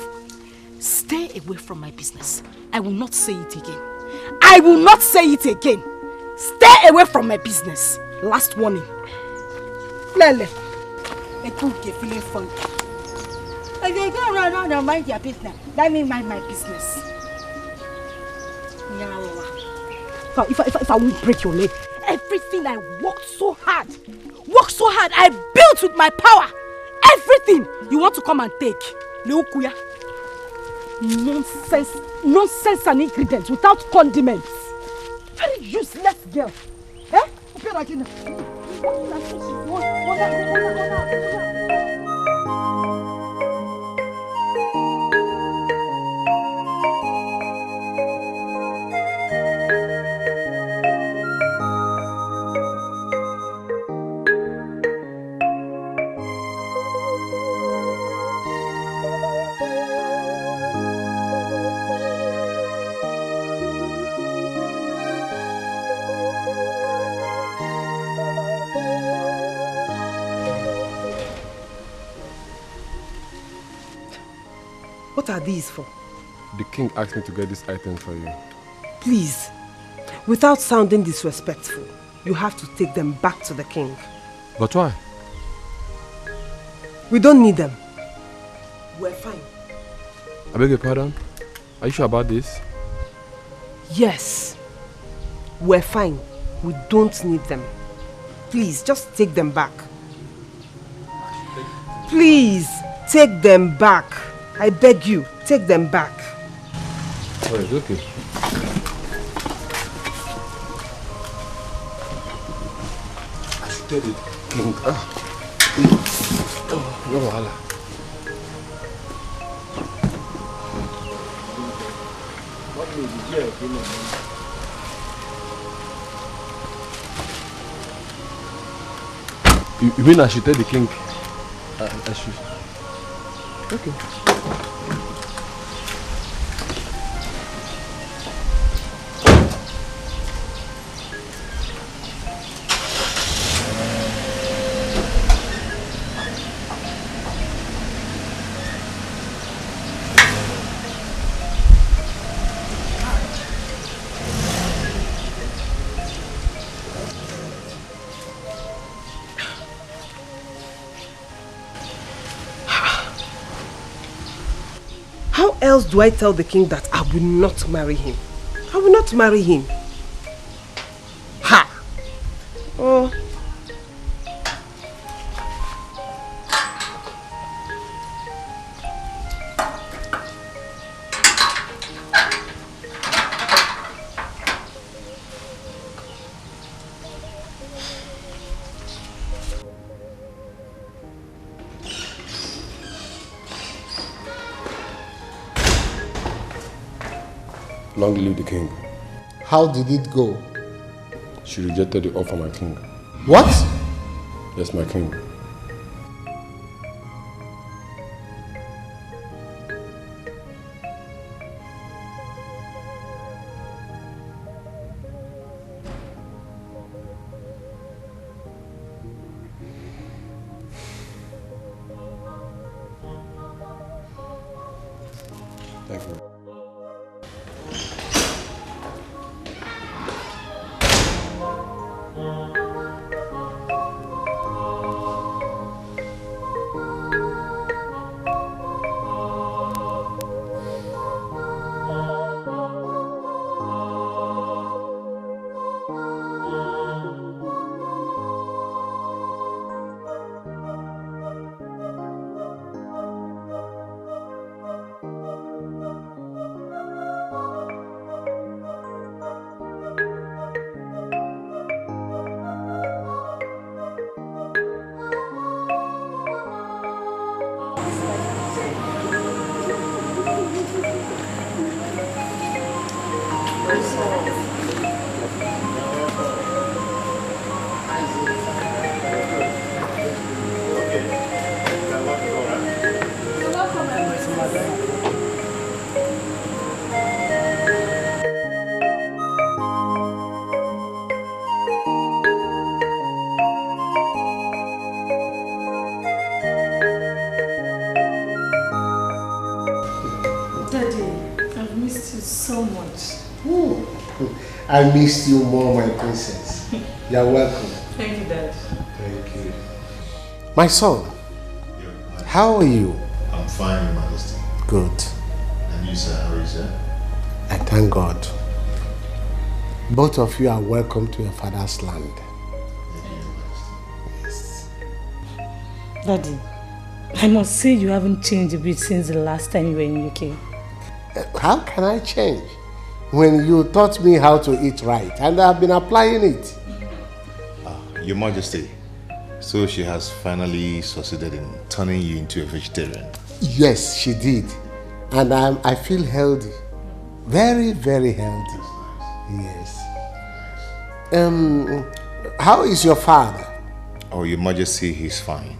Stay away from my business. I will not say it again. I will not say it again. Stay away from my business. Last warning. Lele. I think you're feeling funky. If you go around and mind your business, that means mind my business. If I won't break your leg, everything I worked so hard, I built with my power, everything you want to come and take. Leukuya. Nonsense and ingredients without condiments. Very useless girl. Eh? What are these for? The king asked me to get this item for you. Please, without sounding disrespectful, you have to take them back to the king. But why? We don't need them. We're fine. I beg your pardon? Are you sure about this? Yes. We're fine. We don't need them. Please, just take them back. Please, take them back. I beg you, take them back. Oh, it's okay. I should tell the king. No wahala. You mean I should tell the king? I should. Okay. How else do I tell the king that I will not marry him? I will not marry him. Ha! Oh. Long live the king. How did it go? She rejected the offer, my king. What? Yes, my king. Thank you. I missed you more, my princess. You're welcome. Thank you, Dad. Thank you. My son, how are you? I'm fine, Your Majesty. Good. And you, sir, how are you, sir? I thank God. Both of you are welcome to your father's land. Thank you, Your Majesty. Yes. Daddy, I must say you haven't changed a bit since the last time you were in UK. How can I change when you taught me how to eat right and I've been applying it? Your Majesty, so she has finally succeeded in turning you into a vegetarian? Yes, she did. And I feel healthy. Very, very healthy. Yes. How is your father? Oh, Your Majesty, he's fine.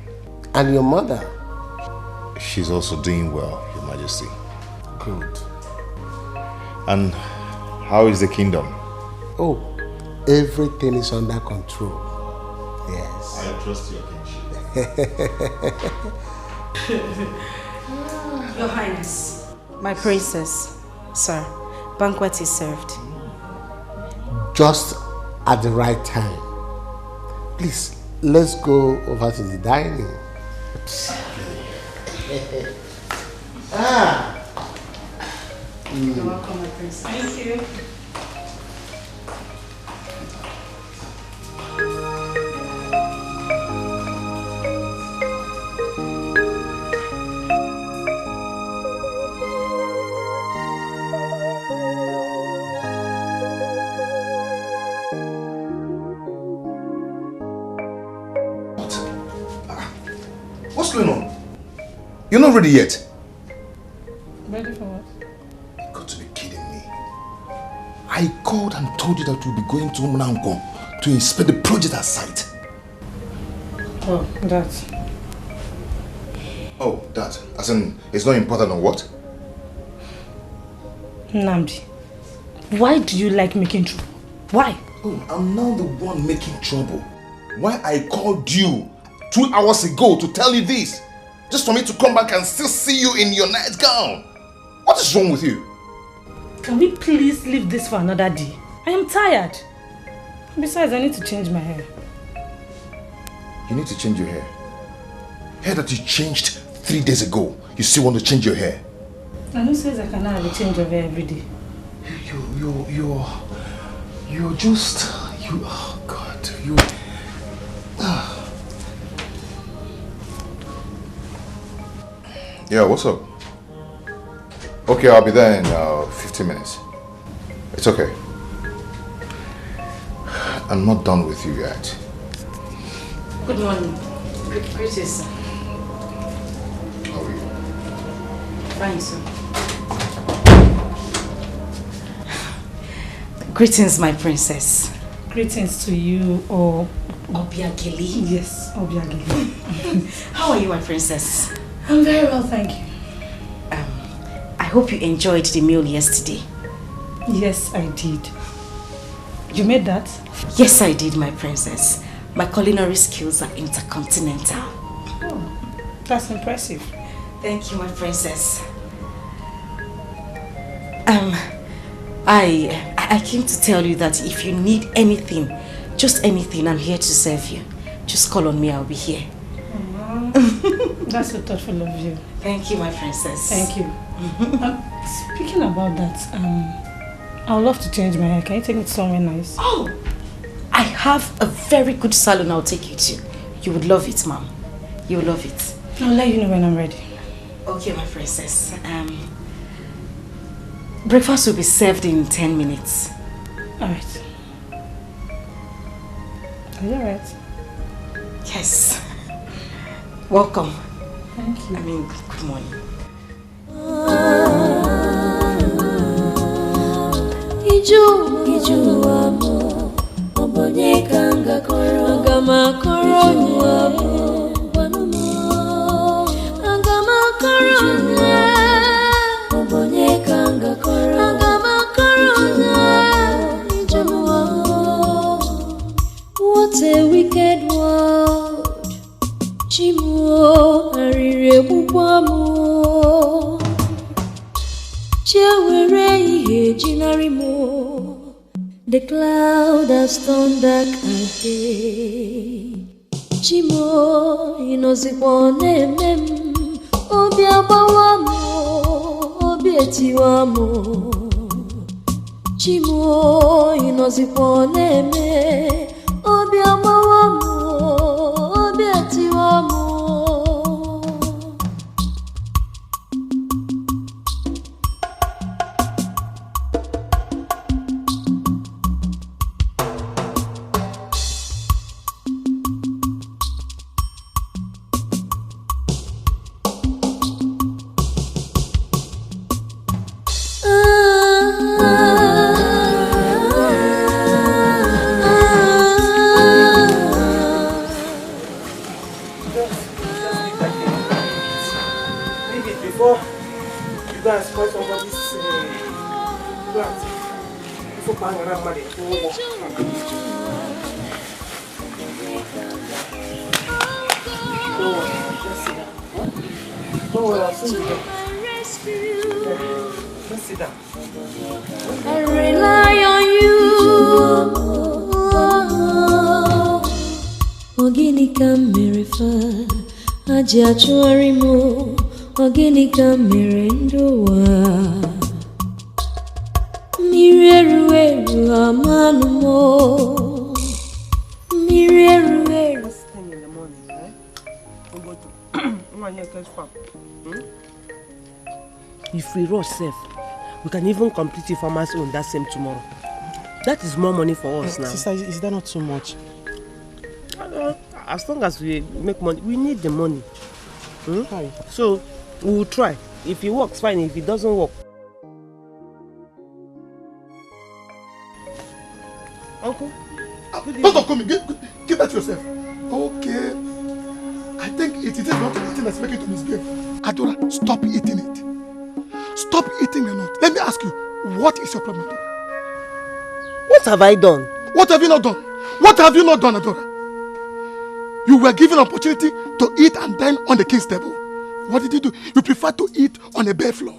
And your mother? She's also doing well, Your Majesty. Good. And how is the kingdom? Oh, everything is under control. Yes. I trust your kingship. Your Highness, My princess, sir, banquet is served. Just at the right time. Please, let's go over to the dining. You're welcome, my princess. Thank you. What's going on? You're not ready yet. Ready for what? You've got to be kidding me. I called and told you that you'll be going to Mnango to inspect the project at site. Oh, that. Oh, that. As in, it's not important or what? Nnamdi, why do you like making trouble? Why? Oh, I'm now the one making trouble. Why I called you 2 hours ago to tell you this? Just for me to come back and still see you in your nightgown. What is wrong with you? Can we please leave this for another day? I am tired. Besides, I need to change my hair. You need to change your hair. Hair that you changed 3 days ago. You still want to change your hair? I know says I cannot have a change of hair every day. You're just... oh God, you... Yeah, what's up? Okay, I'll be there in 15 minutes. It's okay. I'm not done with you yet. Good morning. Greetings, sir. How are you? Fine, sir. Greetings, my princess. Greetings to you, or Obiageli. Yes, Obiageli. How are you, my princess? I'm very well, thank you. I hope you enjoyed the meal yesterday. Yes, I did. You made that? Yes, I did, my princess. My culinary skills are intercontinental. Oh, that's impressive. Thank you, my princess. I came to tell you that if you need anything, just anything, I'm here to serve you. Just call on me, I'll be here. That's so thoughtful of you. Thank you, my princess. Thank you. Speaking about that, I would love to change my hair. Can you take me to somewhere nice? Oh, I have a very good salon I'll take you to. You would love it, ma'am. You will love it. I'll let you know when I'm ready. Okay, my princess. Breakfast will be served in 10 minutes. Alright. Are you alright? Yes. Welcome. Thank you. I mean, good morning. Iju amo obonye kanga koro agama koro amo wanumo agama koro obonye kanga koro agama koro iju amo. What a wicked world. Chimu arire bubamo Chewere ihe jinarimo. The cloud has turned dark again. Chimo inozikwa nemem. Obi agbawamo, obi etiwamo. Chimo inozikwa neme. Obi agbawamo, obi etiwamo. Don't worry, I'll soon be there. Sit down. I rely on you. Ogini kam merifa, aji achuari mo. Ogini kam merendoa. Mireru amanu mo. Mireru. First thing in the morning, eh? We go to If we rush safe, we can even complete the farmer's own that same tomorrow. That is more money for us now. Sister, is that not too much? As long as we make money, we need the money. So, we will try. If it works, fine. If it doesn't work. Uncle? Don't talk to me. Keep that to yourself. Okay. I think it is not eating that's making you to misbehave. Adora, stop eating it. Stop eating the nut. Let me ask you, what is your problem, Adora? What have I done? What have you not done? What have you not done, Adora? You were given an opportunity to eat and dine on the king's table. What did you do? You prefer to eat on a bare floor.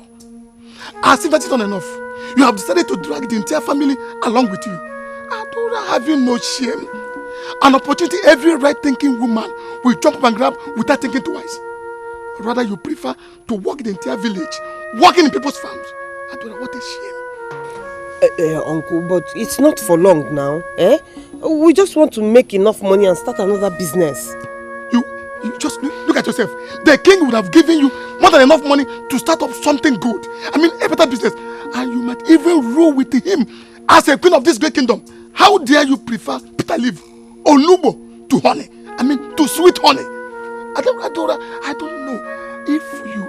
As if that is not enough, you have decided to drag the entire family along with you. Adora, have you no shame? An opportunity every right-thinking woman will jump up and grab without thinking twice. Rather, you prefer to walk the entire village, working in people's farms. Adora, what a shame. Uncle, but it's not for long now. Eh? We just want to make enough money and start another business. You just look at yourself. The king would have given you more than enough money to start up something good. I mean, a better business. And you might even rule with him as a queen of this great kingdom. How dare you prefer bitter leaf or nubo to honey? I mean, to sweet honey. Adora, I don't know if you...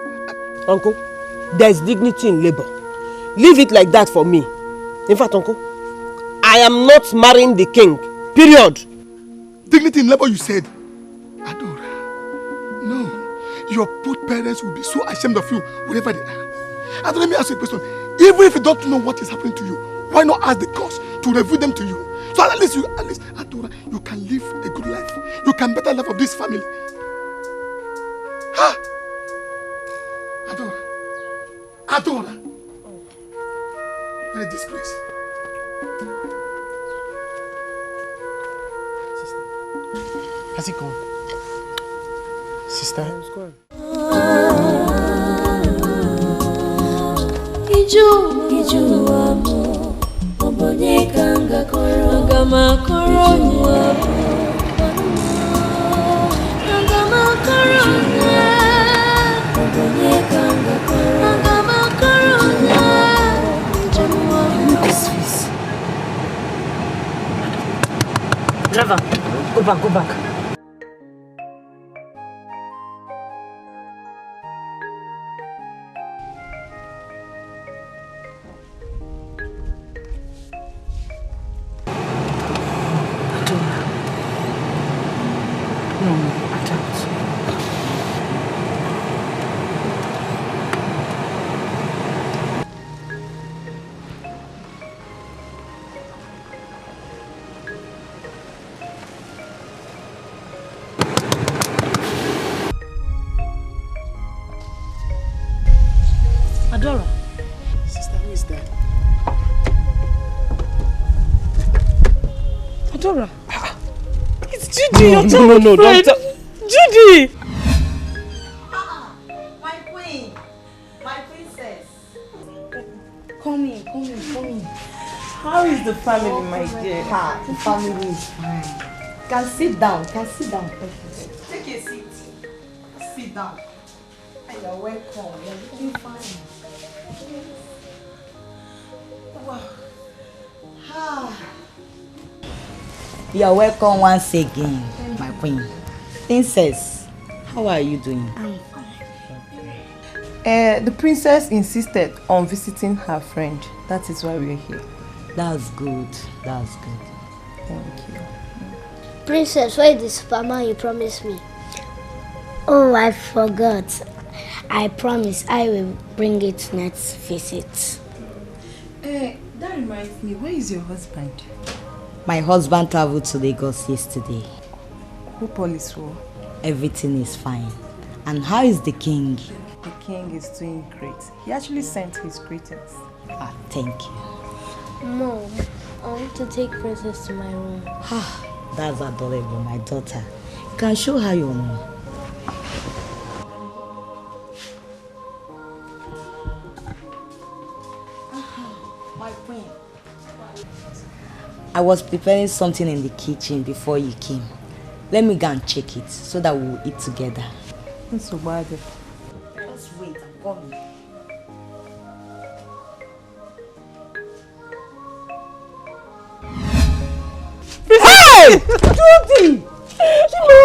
Uncle, there's dignity in labor. Leave it like that for me. In fact, Uncle, I am not marrying the king. Period. Dignity in labor, you said. Adora, no. Your both parents will be so ashamed of you wherever they are. Adora, let me ask you a question. Even if you don't know what is happening to you, why not ask the cause to reveal them to you? So at least, Adora, you can live a good life. You can better life of this family. Huh? Adora. What a disgrace. Has he gone? Sister? He's gone. Iju amo, obonye kanga koro, agama koro nyabo, agama koro nyabo, obonye kanga koro, agama koro nyabo. Look at his face. Driver, go back. Adora. Sister, who is that? Adora. It's Judy, your No, friend. don't Judy! My queen. My princess. Come in. How is the family, my dear? The family is fine. Can sit down. Take a seat. Sit down. And you're welcome. You're looking fine. Wow. You're welcome once again, my queen. Princess, how are you doing? I'm fine. The princess insisted on visiting her friend. That is why we're here. That's good. Thank you. Princess, where is the superman you promised me? Oh, I forgot. I promise I will bring it next visit. That reminds me, where is your husband? My husband traveled to Lagos yesterday. Who police were? Everything is fine. And how is the king? The king is doing great. He actually sent his greetings. Ah, thank you. Mom, I want to take Princess to my room. That's adorable, my daughter. You can show her your room. My queen. I was preparing something in the kitchen before you came. Let me go and check it so that we'll eat together. It's so bad. Just wait, I'm coming. Hey! Judy! Hello!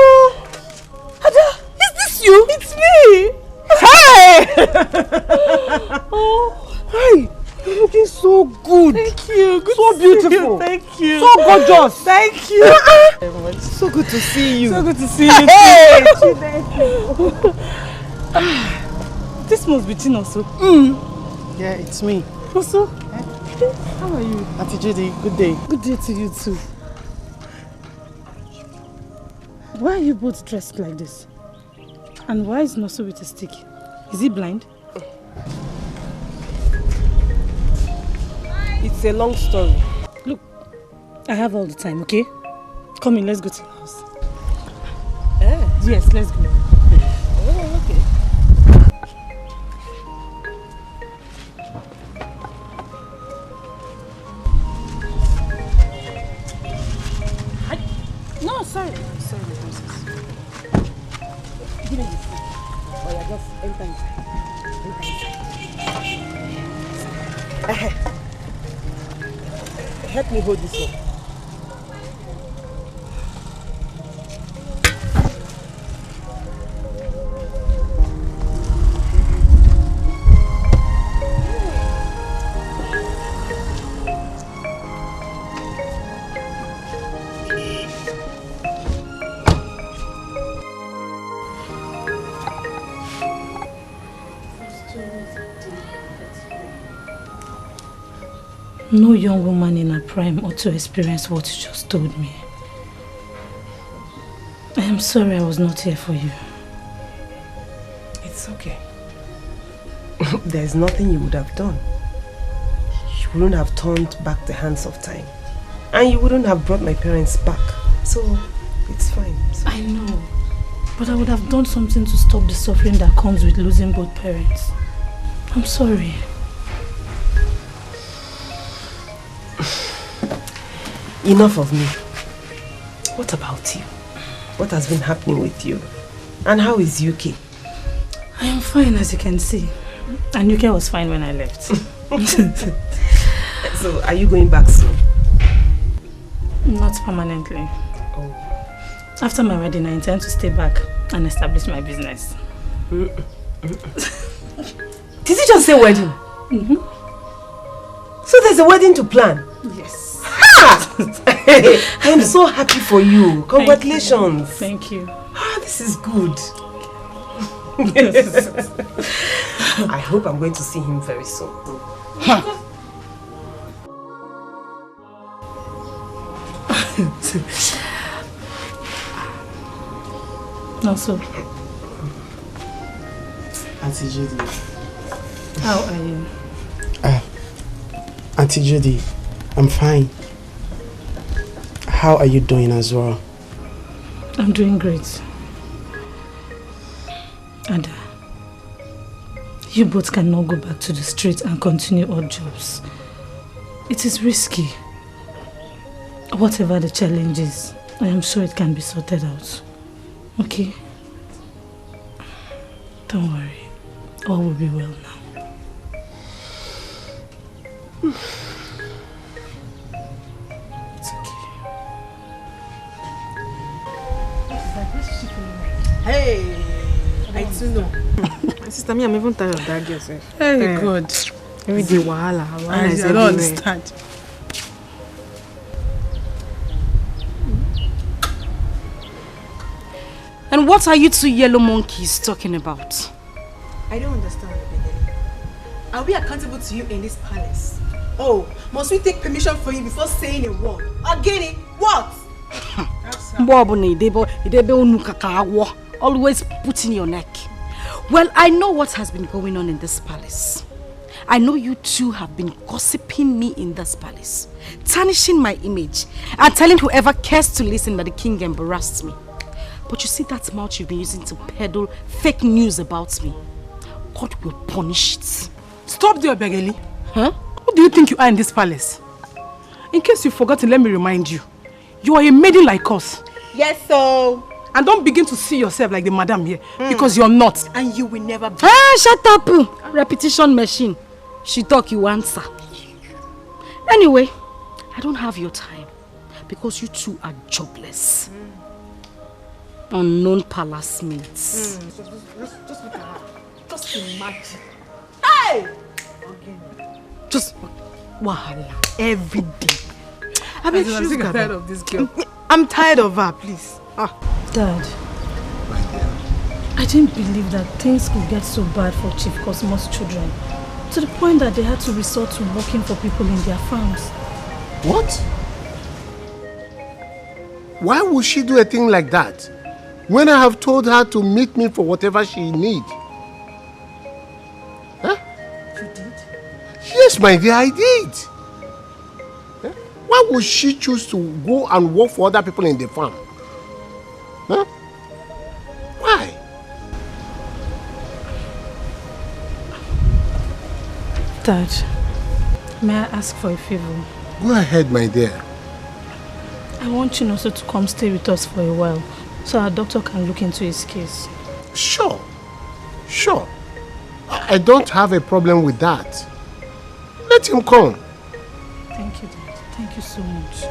Ada, is this you? It's me! Hey! Oh, hey! You're looking so good. Thank you. Good so beautiful. Thank you. So gorgeous. Thank you. So good to see you. So good to see you. Hey! This must be Tin also. Yeah, it's me. Also? How are you? Auntie Judy, good day. Good day to you too. Why are you both dressed like this? And why is Noso with a stick? Is he blind? It's a long story. Look, I have all the time, okay? Come in, let's go to the house. Yes, let's go. Oh, okay. No, sorry. Sorry, my princess. Give me this. Oh, yeah, just enter inside. Help me hold this one. No young woman in her prime ought to experience what you just told me. I am sorry I was not here for you. It's okay. There's nothing you would have done. You wouldn't have turned back the hands of time. And you wouldn't have brought my parents back. So, it's fine. I know. But I would have done something to stop the suffering that comes with losing both parents. I'm sorry. Enough of me. What about you? What has been happening with you? And how is UK? I am fine, as you can see. And UK was fine when I left. So, are you going back soon? Not permanently. Oh. After my wedding, I intend to stay back and establish my business. Did you just say wedding? So there's a wedding to plan? Yes. I am so happy for you. Congratulations. Thank you. This is good. I hope I'm going to see him very soon. Also, Auntie Judy. How are you? Auntie Judy, I'm fine. How are you doing as well? I'm doing great. And you both cannot go back to the street and continue odd jobs. It is risky. Whatever the challenge is, I am sure it can be sorted out. Okay? Don't worry. All will be well now. It's okay. Hey! I too know. Sister, me, I'm even tired of that girl. Very good. Every day, wahala. I don't understand. And what are you two yellow monkeys talking about? I don't understand. Are we accountable to you in this palace? Oh, must we take permission from you before saying a word? Again, what? Always put in your neck. Well, I know what has been going on in this palace. I know you two have been gossiping me in this palace, tarnishing my image, and telling whoever cares to listen that the king embarrassed me. But you see that mouth you've been using to peddle fake news about me? God will punish it. Stop there, Begeli. Huh? Who do you think you are in this palace? In case you forgot, let me remind you. You are a maiden like us. Yes, so. And don't begin to see yourself like the madam here, because you're not. And you will never be. Ah, shut up! Repetition machine. She talk, you answer. Anyway, I don't have your time, because you two are jobless. Unknown palace mates. Just look at her. Just imagine. Hey! Just wahala every day. I mean, I'm sick and tired of this girl. I'm tired of her, please. Dad, I didn't believe that things could get so bad for Chief Cosmo's children, to the point that they had to resort to working for people in their farms. What? Why would she do a thing like that when I have told her to meet me for whatever she needs? Huh? You did? Yes, my dear, I did. Huh? Why would she choose to go and work for other people in the farm? Huh? Why? Dad, may I ask for a favor? Go ahead, my dear. I want Chinoso to come stay with us for a while, so our doctor can look into his case. Sure. I don't have a problem with that. Let him come. Thank you, Dad. Thank you so much.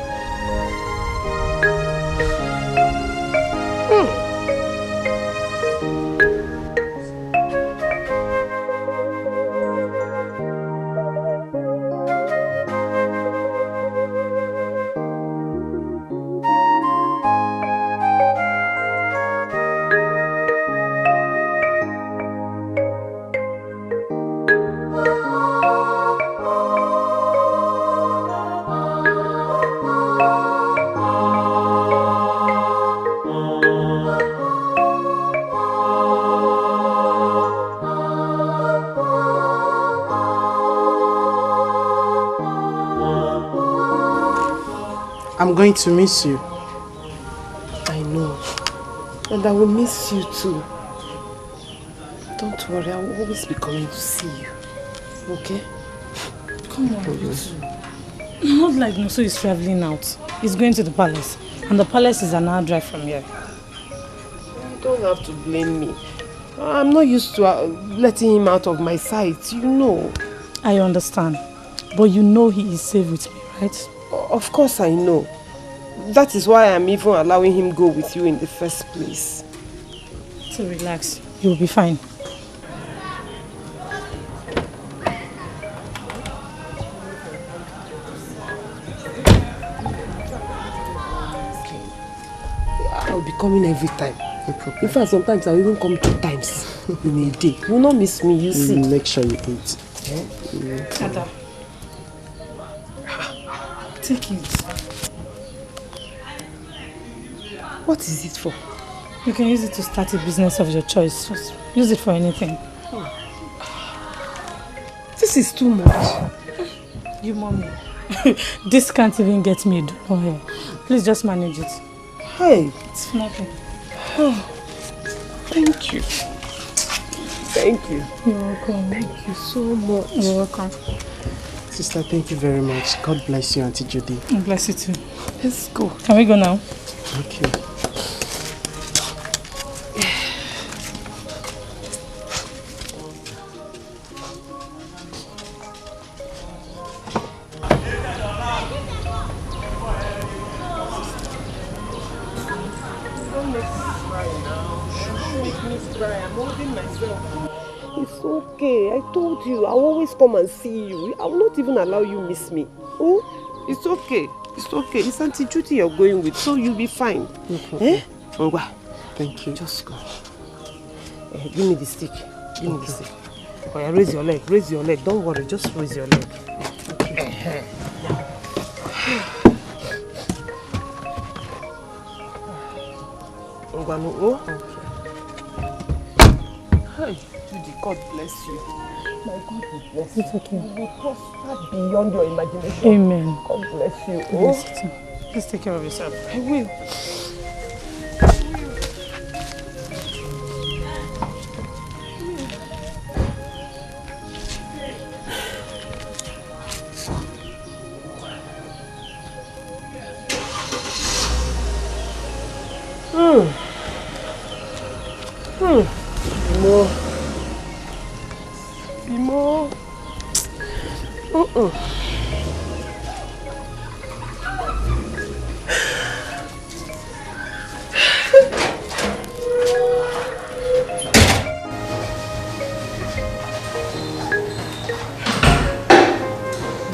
I'm going to miss you. I know. And I will miss you too. Don't worry, I will always be coming to see you. Okay? Come on, you two. Not like Noso is traveling out. He's going to the palace. And the palace is an hour drive from here. You don't have to blame me. I'm not used to letting him out of my sight, you know. I understand. But you know he is safe with me, right? Of course I know. That is why I'm even allowing him go with you in the first place. So relax. You'll be fine. I'll be coming every time. In fact, sometimes I'll even come 2 times in a day. You will not miss me, you see. Make sure you eat. Ada. Take it. What is it for? You can use it to start a business of your choice. Just use it for anything. This is too much. You mommy. This can't even get me a dollar here. Please just manage it. Hey. It's nothing. Thank you. Thank you. You're welcome. Thank you so much. You're welcome. Sister, thank you very much. God bless you, Auntie Judy. Bless you too. Let's go. Can we go now? Okay. It's okay. I told you. I'll always come and see you. I will not even allow you miss me. Oh, it's okay. It's okay. It's Auntie Judy you're going with, so you'll be fine. Eh? Ngwa. Thank you. Just go. Give me the stick. Give me the stick. Oh, yeah, raise your leg. Raise your leg. Don't worry. Just raise your leg. Okay. Ngwa, no. Oh. Okay. Hey, Judy, God bless you. My God will bless It's you. okay. You will prosper beyond your imagination. Amen. God bless you. Bless you too. Please take care of yourself. I will. More. More.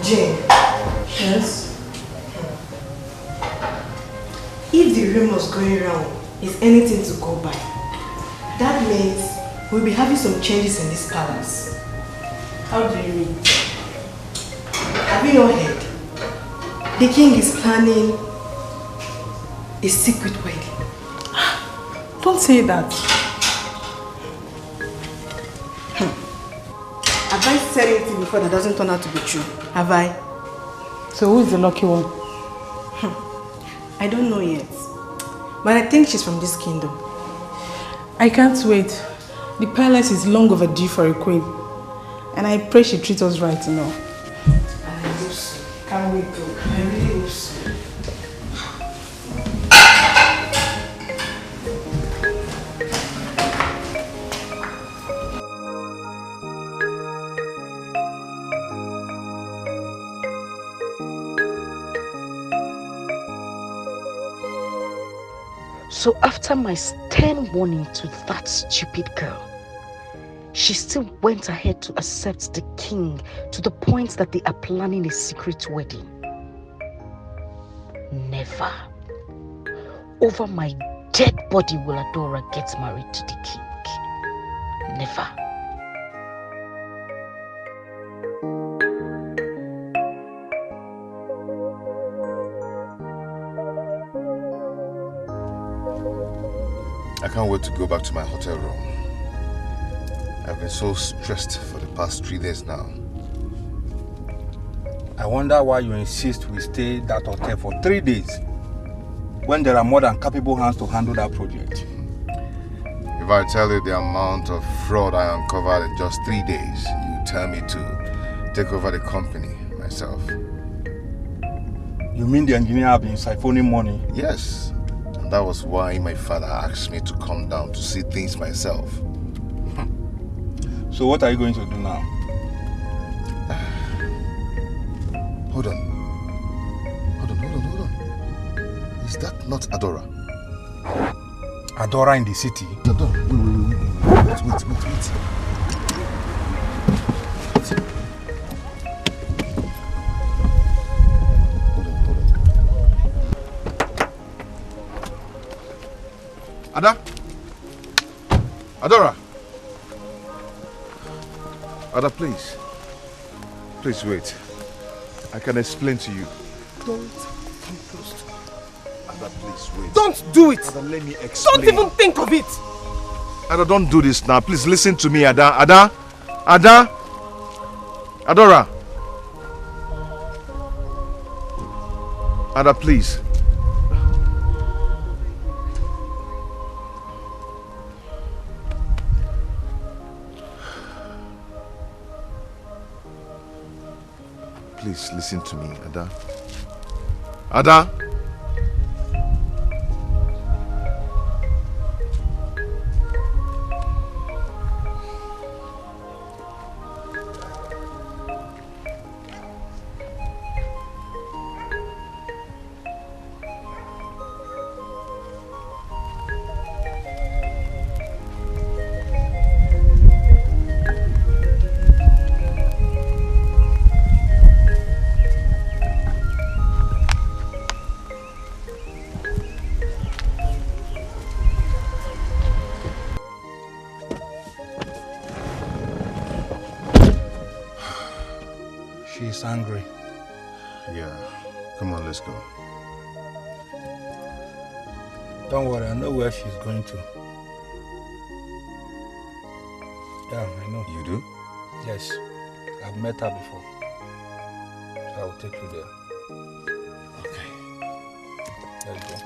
Jane. Yes? If the rumors going around is anything to go by, that means we'll be having some changes in this palace. How do you mean? Have you not heard? The king is planning a secret wedding. Don't say that. Have I said anything before that doesn't turn out to be true? Have I? So who is the lucky one? I don't know yet. But I think she's from this kingdom. I can't wait. The palace is long overdue for a queen. And I pray she treats us right, you know. I hope so. Can't wait though. I really hope so. So after my stern warning to that stupid girl, she still went ahead to accept the king to the point that they are planning a secret wedding. Never. Over my dead body will Adora get married to the king. Never. I can't wait to go back to my hotel room. I've been so stressed for the past 3 days now. I wonder why you insist we stay at that hotel for 3 days when there are more than capable hands to handle that project. If I tell you the amount of fraud I uncovered in just 3 days, you tell me to take over the company myself. You mean the engineer have been siphoning money? Yes. And that was why my father asked me to come down to see things myself. So what are you going to do now? Hold on. Is that not Adora? Adora in the city? Adora, wait. Ada? Adora? Ada, please. Please wait. I can explain to you. Don't come close to me. Ada, please wait. Don't do it! Ada, let me explain. Don't even think of it! Ada, don't do this now. Please listen to me, Ada. Ada? Adora? Ada, please. Please listen to me, Ada. Ada? She's angry. Yeah. Come on, let's go. Don't worry, I know where she's going to. Yeah, I know. You do? Yes, I've met her before. So I will take you there. Okay. Let's go.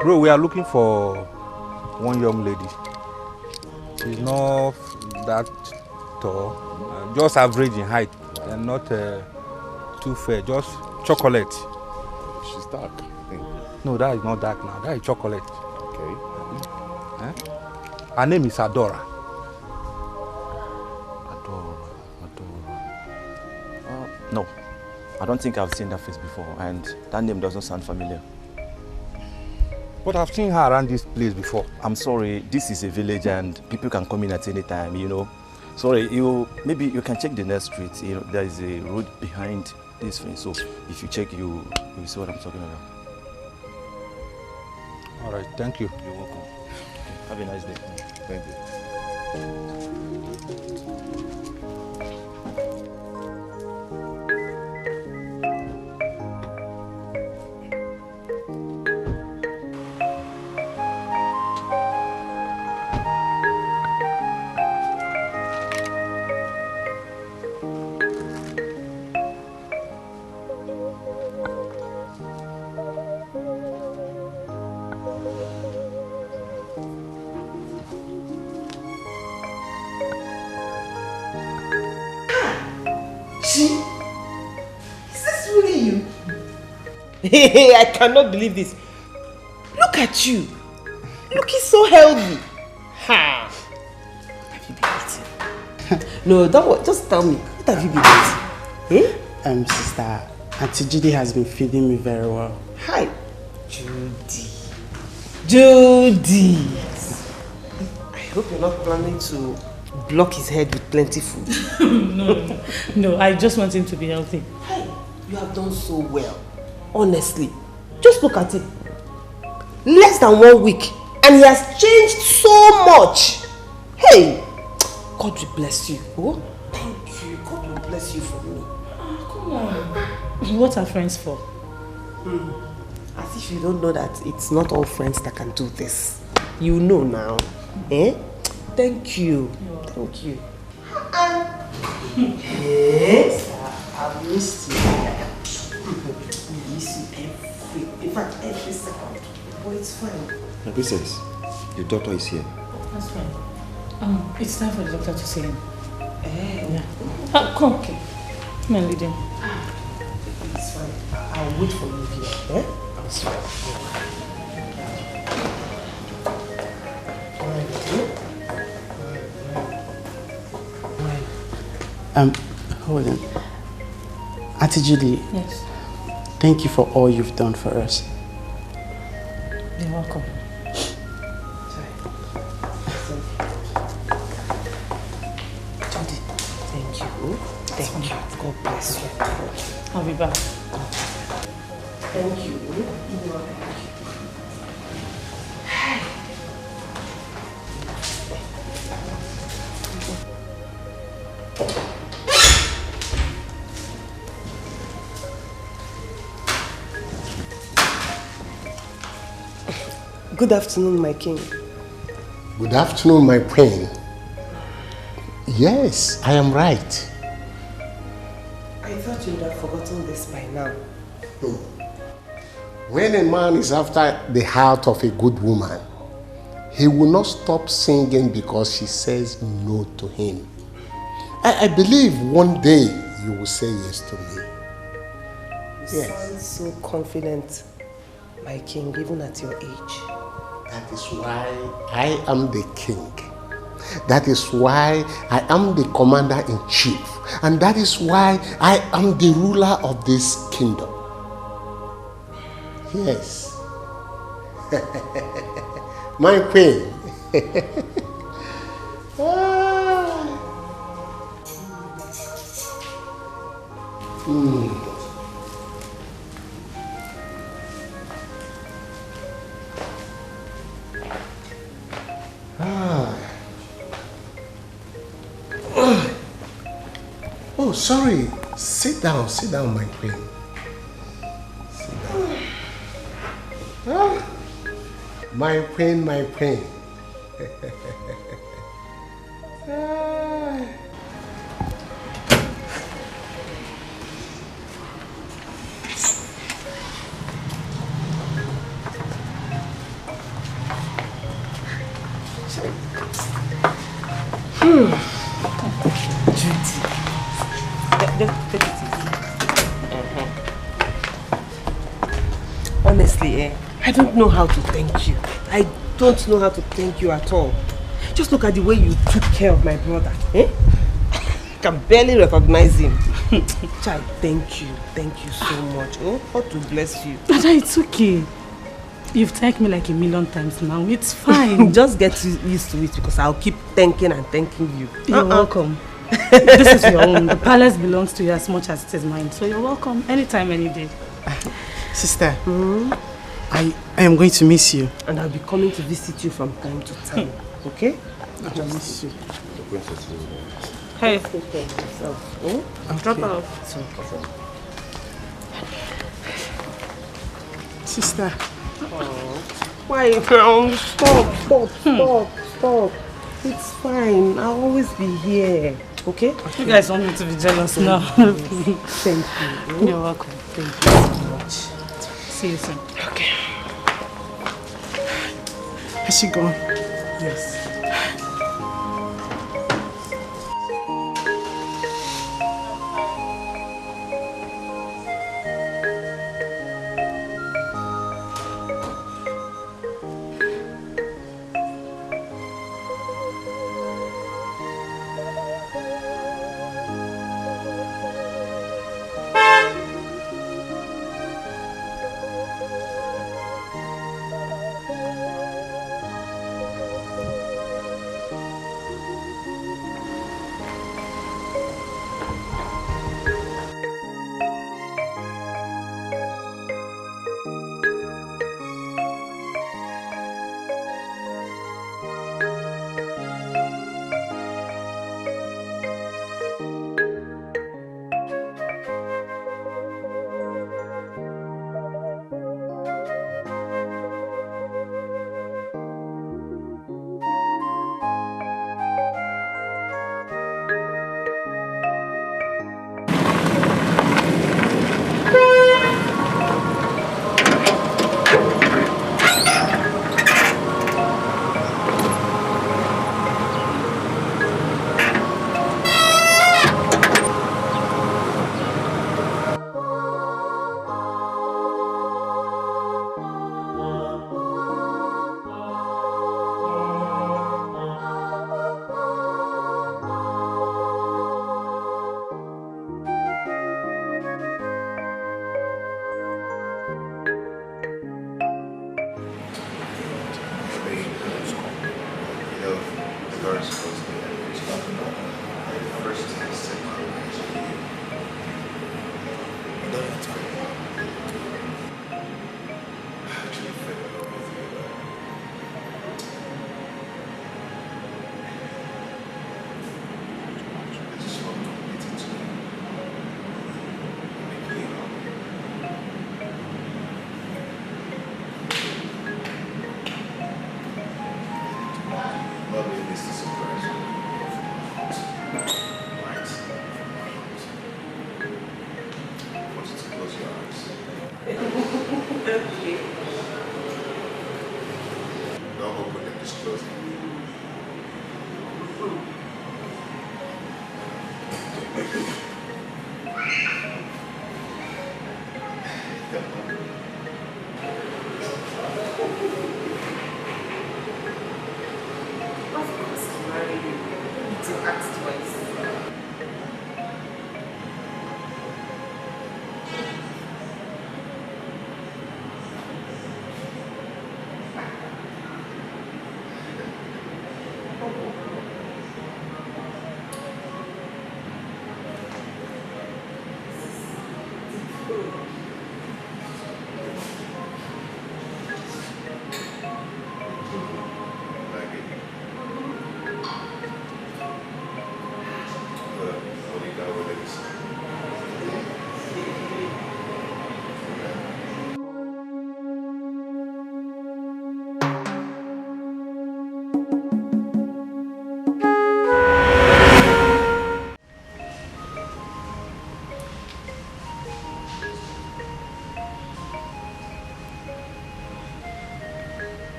Bro, we are looking for one young lady. She's not that tall, just average in height, and not too fair, just chocolate. She's dark, I think. No, that is not dark now, that is chocolate. Okay. Her name is Adora. No, I don't think I've seen that face before, and that name doesn't sound familiar. But I've seen her around this place before. I'm sorry, this is a village and people can come in at any time, you know. Sorry, maybe you can check the next street. You know, there is a road behind this fence, so if you check, you will see what I'm talking about. All right, thank you. You're welcome. Okay, have a nice day. Thank you. Hey, I cannot believe this. Look at you. Looking so healthy. Ha. Have you been eating? No, don't worry. Just tell me. What have you been eating? Sister, Auntie Judy has been feeding me very well. Hi. Judy. I hope you're not planning to block his head with plenty food. No, I just want him to be healthy. Hey, you have done so well. Honestly, just look at him. Less than 1 week, and he has changed so much. Hey, God will bless you. Oh, thank you. God will bless you for me. Come on. What are friends for? As if you don't know that it's not all friends that can do this. You know now. Eh? Thank you. Thank you. Yes, I've missed you. In fact, every second. But it's fine. My princess, your daughter is here. That's fine. It's time for the doctor to see him. Yeah. Come. Okay. Come and lead him. It's fine. I'll wait for you here. Eh? It's fine. Hold on. Auntie Judy. Yes. Thank you for all you've done for us. You're welcome. Judy, thank you. Thank you. God bless you. I'll be back. Thank you. Good afternoon, my king. Good afternoon, my queen. Yes, I am right. I thought you would have forgotten this by now. When a man is after the heart of a good woman, he will not stop singing because she says no to him. I believe one day you will say yes to me. You sound so confident, my king, even at your age. That is why I am the king. That is why I am the commander-in-chief. And that is why I am the ruler of this kingdom. Yes. My queen. Oh, sorry. Sit down, my queen. Sit down. My queen, my queen. Honestly, I don't know how to thank you. I don't know how to thank you at all. Just look at the way you took care of my brother. I can barely recognize him. Child, thank you. Thank you so much. Oh, God to bless you. Dada, it's okay. You've thanked me like 1,000,000 times now. It's fine. Just get used to it because I'll keep thanking and thanking you. You're welcome. This is your own. The palace belongs to you as much as it is mine. So you're welcome anytime, any day. Sister, I am going to miss you. And I'll be coming to visit you from time to time. Okay? I'll miss you. Hey. Take care of yourself. Drop off. So, Sister. Why now? Stop. It's fine. I'll always be here. Okay? You guys want me to be jealous now? Thank you. You're welcome. Thank you so much. See you soon. Okay. Has she gone? Yes.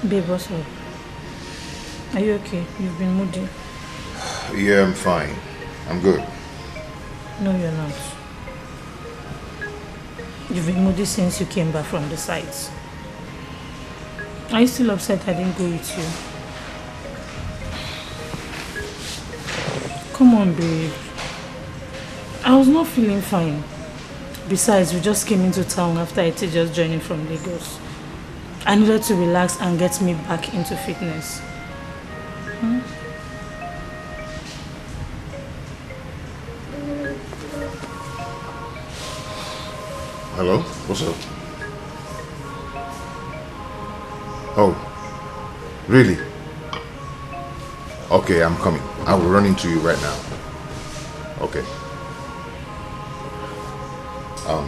Babe, what's up? Are you okay? You've been moody. Yeah, I'm fine. I'm good. No, you're not. You've been moody since you came back from the sites. Are you still upset I didn't go with you? Come on, babe. I was not feeling fine. Besides, we just came into town after I just joining from Lagos. I needed to relax and get me back into fitness. Hello? What's up? Oh, really? Okay, I'm coming. I will run into you right now. Okay.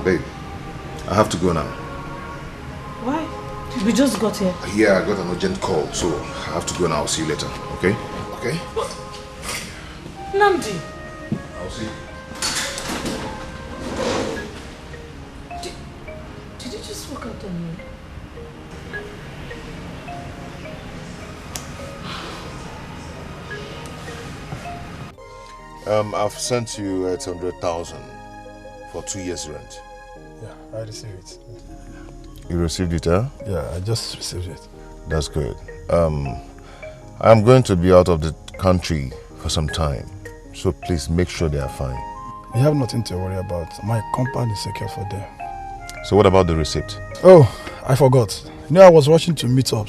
Babe, I have to go now. Why? We just got here. Yeah, I got an urgent call, so I have to go now. I'll see you later, okay? Okay? Namdi! I'll see you. Did you just walk out on me? I've sent you 800,000 for 2 years rent. Yeah, I received it. You received it, huh? Yeah, I just received it. That's good. I'm going to be out of the country for some time, so please make sure they are fine. You have nothing to worry about. My compound is secure for them. So what about the receipt? Oh, I forgot. You know, I was rushing to meet up,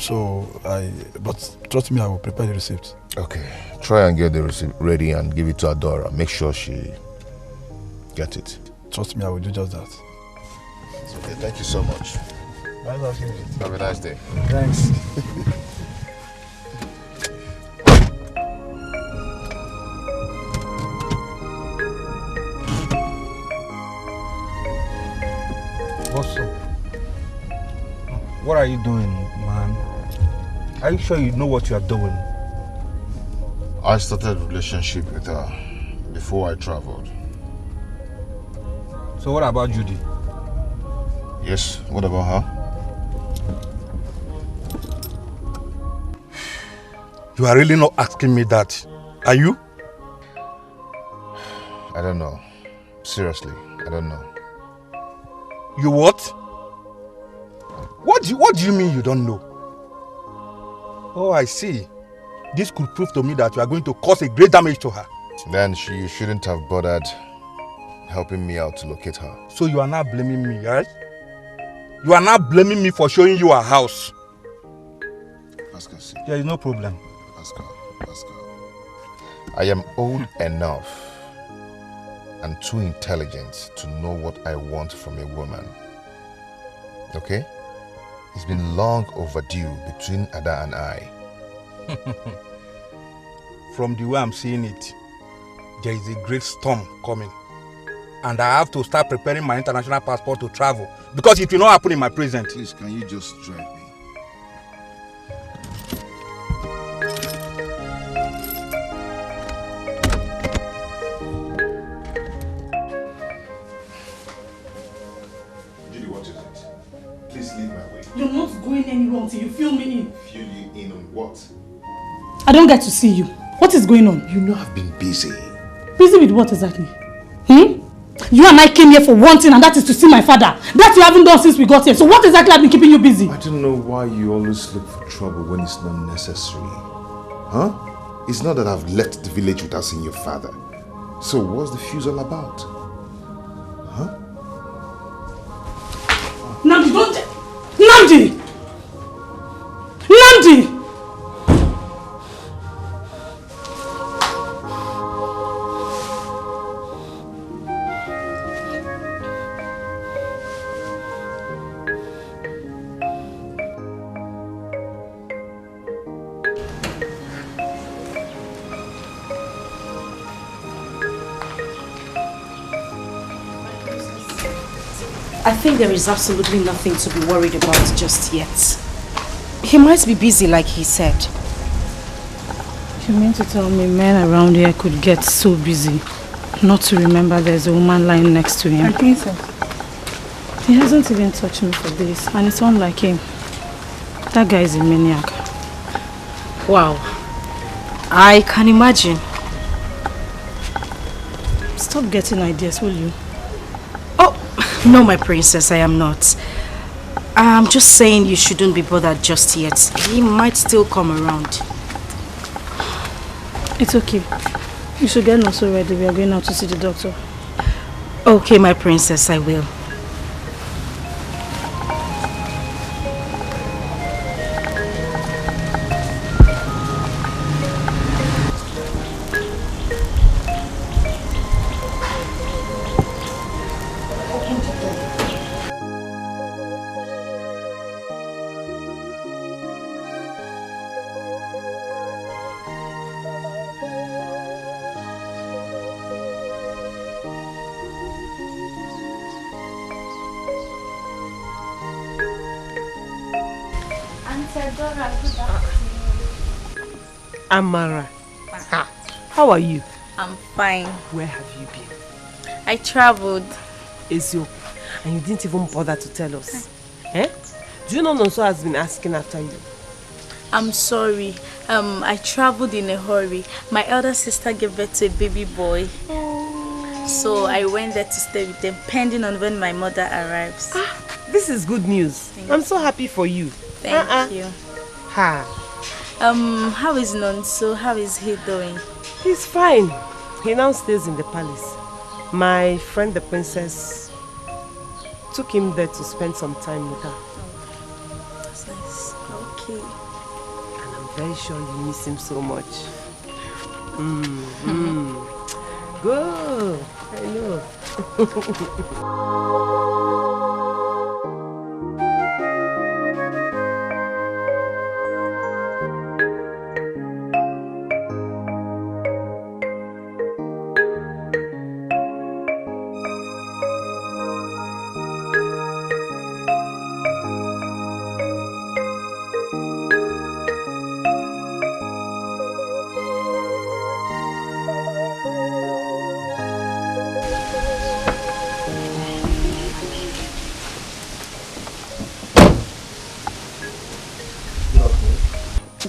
but trust me, I will prepare the receipt. Okay, try and get the receipt ready and give it to Adora. Make sure she gets it. Trust me, I will do just that. Okay, thank you so much. Have a nice day. Thanks. What's up? What are you doing, man? Are you sure you know what you are doing? I started a relationship with her before I traveled. So what about Judy? Yes, what about her? You are really not asking me that, are you? I don't know. Seriously, I don't know. You what? What do you mean you don't know? Oh, I see. This could prove to me that you are going to cause a great damage to her. Then she shouldn't have bothered helping me out to locate her. So you are now blaming me, right? You are now blaming me for showing you her house. Pascal, see. There is no problem. Pascal. I am old enough and too intelligent to know what I want from a woman. Okay? It's been long overdue between Ada and I. From the way I'm seeing it, there is a great storm coming. And I have to start preparing my international passport to travel. Because it will not happen in my present. Please, can you just drive me? Judy, what is it? Please leave my way. You're not going anywhere until you fill me in. Fill you in on what? I don't get to see you. What is going on? You know I've been busy. Busy with what exactly? You and I came here for one thing, and that is to see my father. That you haven't done since we got here. So what exactly has been keeping you busy? I don't know why you always look for trouble when it's not necessary. Huh? It's not that I've left the village without seeing your father. So what's the fuse all about? Huh? Namdi, don't... Namdi! Namdi! I think there is absolutely nothing to be worried about just yet. He might be busy like he said. You mean to tell me men around here could get so busy not to remember there's a woman lying next to him? I think so. He hasn't even touched me for this, and it's unlike him. That guy is a maniac. Wow. I can imagine. Stop getting ideas, will you? Oh, no, my princess, I am not. I'm just saying you shouldn't be bothered just yet. He might still come around. It's okay. You should get also ready. We are going out to see the doctor. Okay, my princess, I will. Amara, how are you? I'm fine. Where have you been? I traveled. Ezio, and you didn't even bother to tell us. Eh? Do you know Nonso has been asking after you? I'm sorry. I traveled in a hurry. My elder sister gave birth to a baby boy. So I went there to stay with them, pending on when my mother arrives. This is good news. I'm so happy for you. Thank you. Ha. How is Nonso? How is he doing? He's fine. He now stays in the palace. My friend the princess took him there to spend some time with her. That's nice. Okay. And I'm very sure you miss him so much. Good. I know.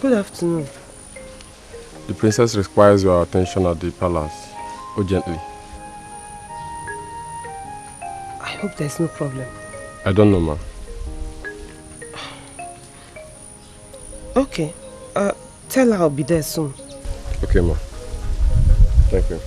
Good afternoon. The princess requires your attention at the palace, urgently. I hope there's no problem. I don't know, ma. Okay. Tell her I'll be there soon. Okay, ma. Thank you.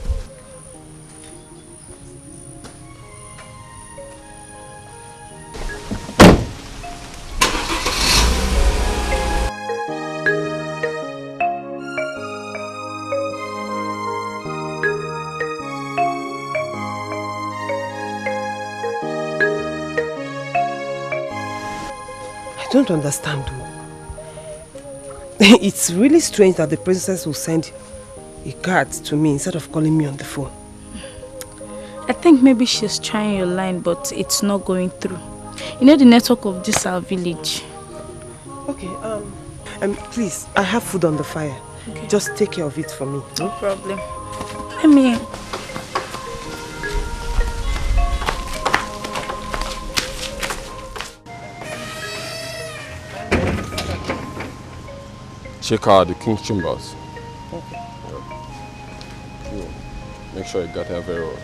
I don't understand. It's really strange that the princess will send a card to me instead of calling me on the phone. I think maybe she's trying your line, but it's not going through. You know the network of this our village. Okay, please, I have food on the fire. Okay. Just take care of it for me. No problem. Let me... Check out the king's chambers. Okay. Yeah. Make sure you got her very well.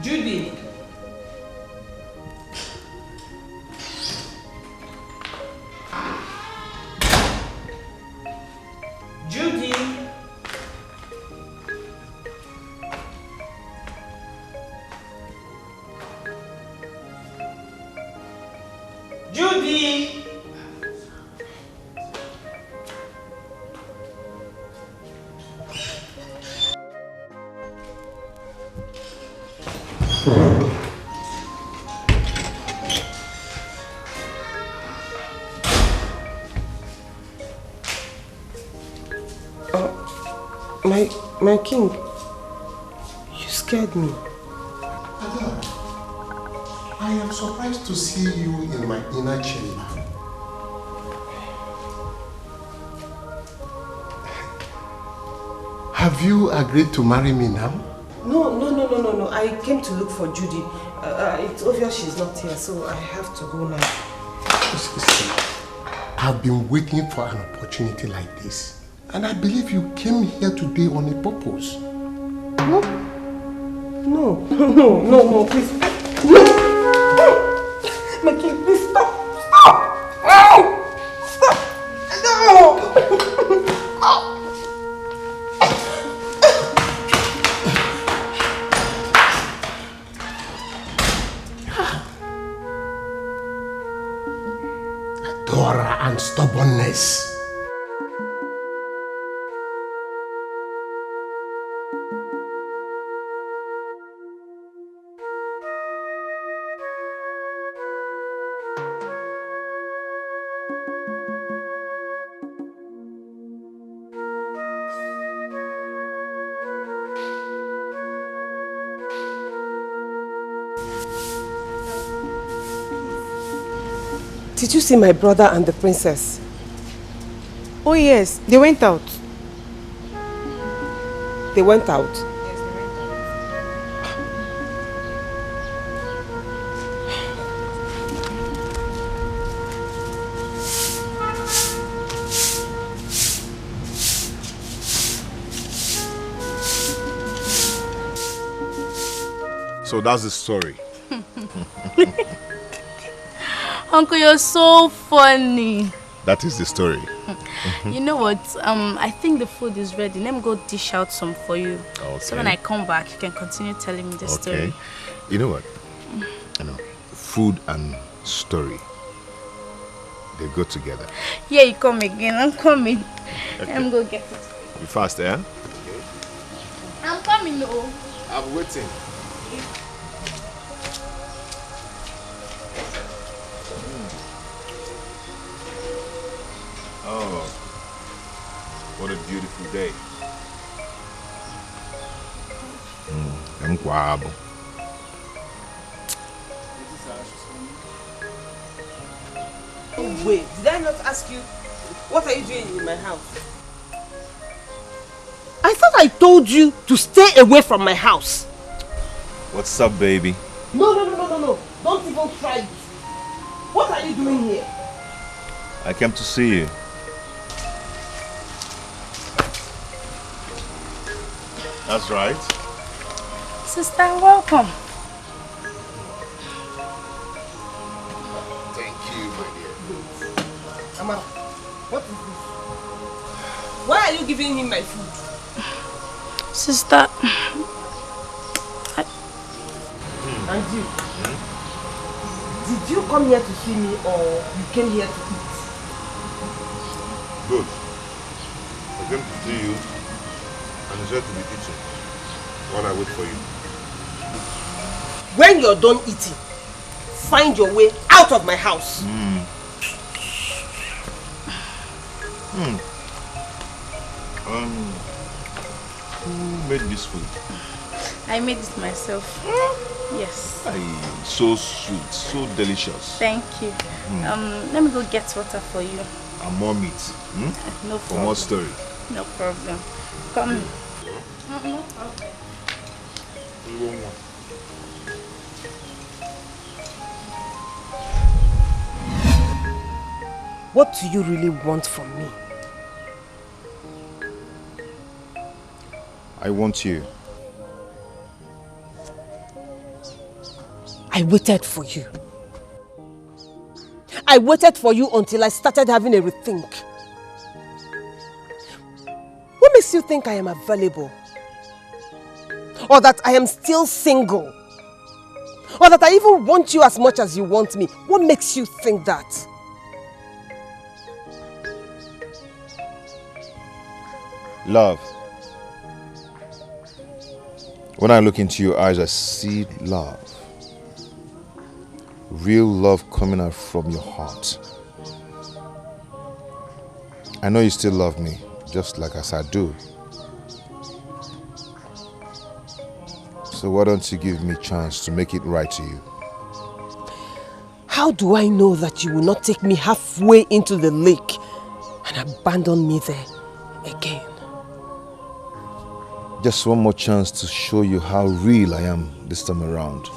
Judy. Judy. Judy. My king, you scared me. I am surprised to see you in my inner chamber. Have you agreed to marry me now? No. I came to look for Judy. It's obvious she's not here, so I have to go now. I've been waiting for an opportunity like this. And I believe you came here today on a purpose. No, please. No! Maki, please stop! Stop! Dora and stubbornness. Did you see my brother and the princess? Oh yes, they went out. They went out? So that's the story. Uncle, you're so funny. That is the story. You know what? I think the food is ready. Let me go dish out some for you. Okay. So when I come back, you can continue telling me the story. You know what? Food and story, they go together. Yeah, you come again. I'm coming. Okay. Let me go get it. Be fast, eh? I'm coming, oh. I'm waiting. Oh, what a beautiful day. Oh, wait, did I not ask you, what are you doing in my house? I thought I told you to stay away from my house. What's up, baby? No. Don't even try it. What are you doing here? I came to see you. That's right. Sister, welcome. Thank you, my dear. Amara, what is this? Why are you giving him my food? Sister, And you? Did you come here to see me or you came here to eat? Good. I came to see you and decided to be eating while I wait for you. When you're done eating, find your way out of my house. Who made this food? I made it myself. Yes. So sweet, so delicious. Thank you. Let me go get water for you. And more meat. No For problem. more story. No problem. Come. No problem. What do you really want from me? I want you. I waited for you. I waited for you until I started having a rethink. What makes you think I am available? Or that I am still single? Or that I even want you as much as you want me? What makes you think that? Love. When I look into your eyes, I see love. Real love coming out from your heart. I know you still love me, just like as I do. So why don't you give me a chance to make it right to you? How do I know that you will not take me halfway into the lake and abandon me there again? Just one more chance to show you how real I am this time around.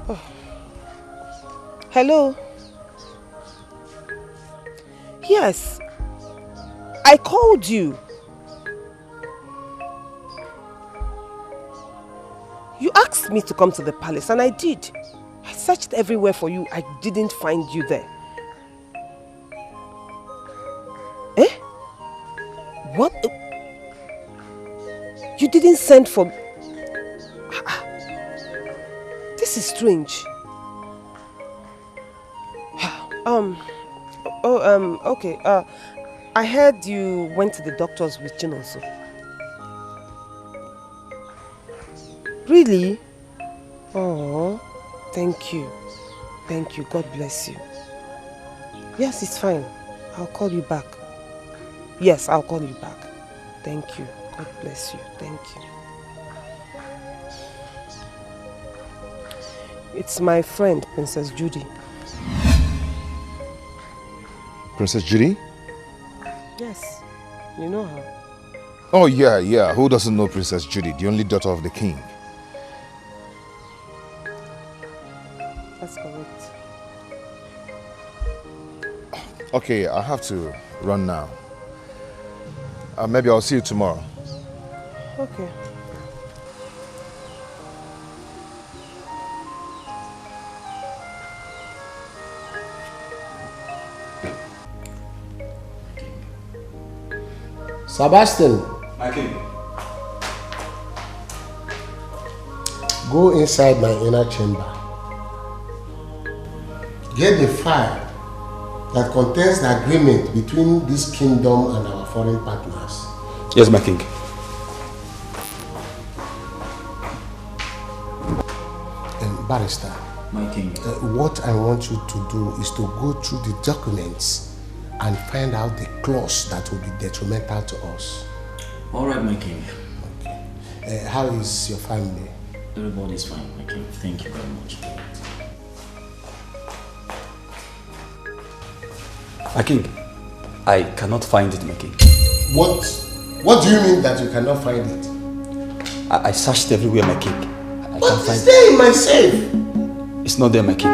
Oh. Hello? Yes, I called you. You asked me to come to the palace and I did. I searched everywhere for you. I didn't find you there. Eh? What? You didn't send for... This is strange. Okay. I heard you went to the doctors with Chinonso. Really? Oh, thank you. Thank you. God bless you. Yes, it's fine. I'll call you back. Yes, I'll call you back. Thank you. God bless you. Thank you. It's my friend, Princess Judy. Princess Judy? Yes, you know her. Oh yeah. Who doesn't know Princess Judy, the only daughter of the king? That's correct. Okay, I have to run now. Maybe I'll see you tomorrow. Okay. Sebastian. My king. Go inside my inner chamber. Get the file that contains the agreement between this kingdom and our foreign partners. Yes, my king. And barrister, my king. What I want you to do is to go through the documents and find out the clause that will be detrimental to us. All right, my king. Okay. How is your family? Everybody's fine, my king. Thank you very much. My king, I cannot find it, my king. What do you mean that you cannot find it? I searched everywhere, my king. I can't find it. It's there in my safe. It's not there, my king.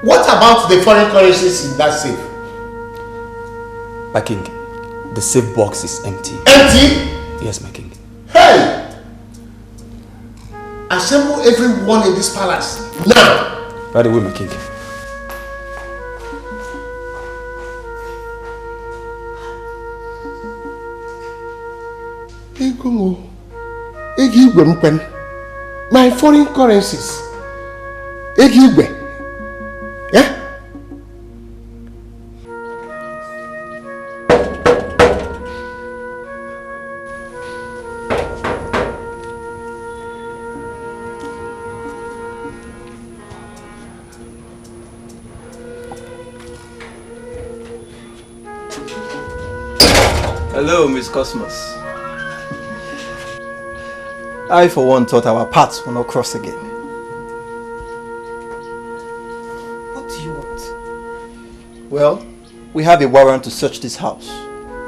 What about the foreign currencies in that safe? My king, the safe box is empty. Empty? Yes, my king. Hey! Assemble everyone in this palace, now! Right away, my king. My foreign currencies. Yeah? Hello, Miss Cosmos. I, for one, thought our paths will not cross again. What do you want? Well, we have a warrant to search this house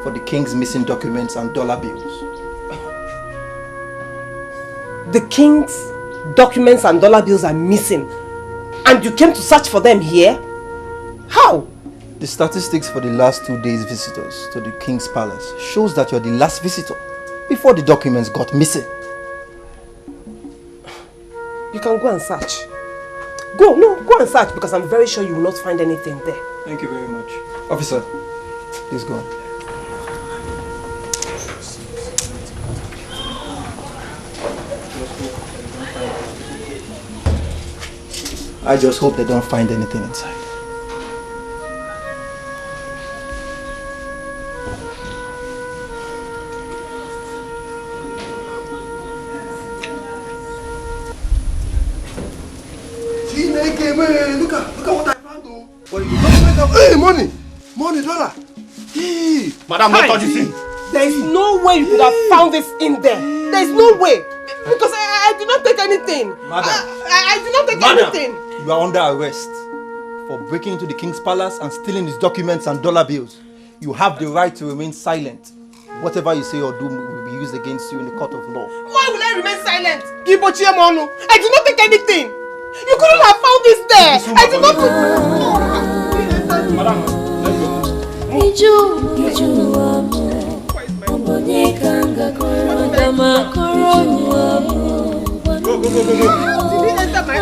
for the king's missing documents and dollar bills. The king's documents and dollar bills are missing, and you came to search for them here? How? The statistics for the last 2 days' visitors to the king's palace shows that you're the last visitor before the documents got missing. You can go and search. Go and search, because I'm very sure you will not find anything there. Thank you very much. Officer, please go on. I just hope they don't find anything inside. Look at what I found. What did you do? Hey, money, dollar. Madam, what touch this thing? There is no way you could have found this in there. There is no way. Because I did not take anything. Madam. I did not take anything. You are under arrest for breaking into the king's palace and stealing his documents and dollar bills. You have the right to remain silent. Whatever you say or do will be used against you in the court of law. Why will I remain silent? Gibochiemonu, I did not take anything. You couldn't have found this there. I did not. Madam, let's go. Go. Did he enter my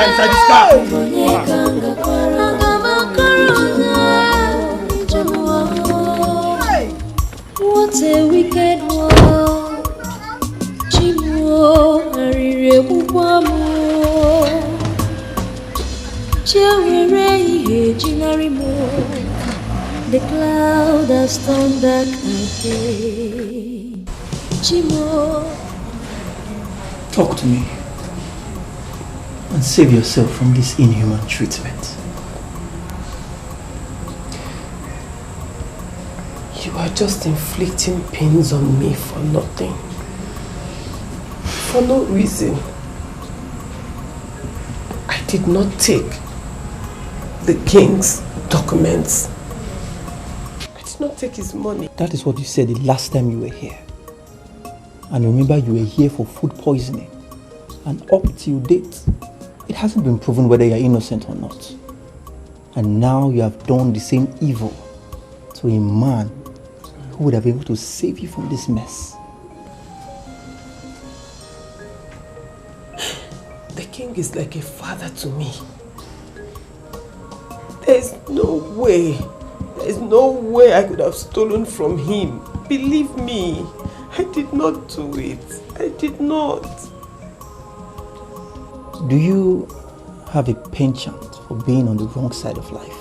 Inside this car. What a wicked world. Chimo arire bubamo. Chewere jinari mo. The cloud has turned dark again. Chimo. Talk to me and save yourself from this inhuman treatment. You are just inflicting pains on me for nothing. For no reason. I did not take the king's documents. I did not take his money. That is what you said the last time you were here. And remember, you were here for food poisoning. And up till date, it hasn't been proven whether you're innocent or not. And now you have done the same evil to a man who would have been able to save you from this mess. The king is like a father to me. There is no way I could have stolen from him. Believe me, I did not do it. I did not. Do you have a penchant for being on the wrong side of life?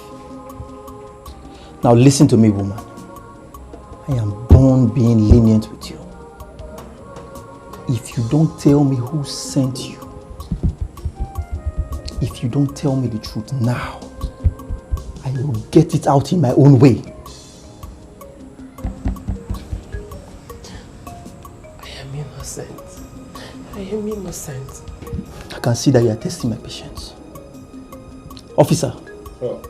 Now listen to me, woman. I am born being lenient with you. If you don't tell me who sent you, if you don't tell me the truth now, I will get it out in my own way. I am innocent. I am innocent. I can see that you are testing my patience. Officer, Oh.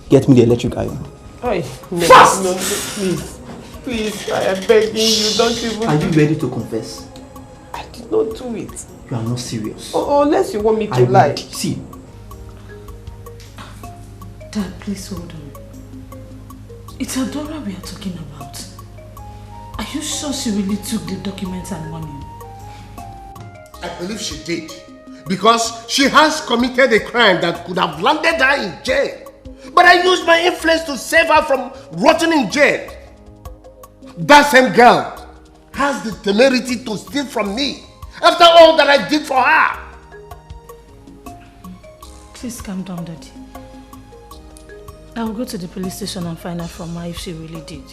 get me the electric iron. No, please. Please, I am begging you, don't even... Are you ready to confess? I did not do it. You are not serious. Unless you want me to lie. See. Dad, please hold on. It's Adora we are talking about. Are you sure she really took the documents and money? I believe she did. Because she has committed a crime that could have landed her in jail. But I used my influence to save her from rotting in jail. That same girl has the temerity to steal from me after all that I did for her. Please calm down, Daddy. I will go to the police station and find out from her if she really did.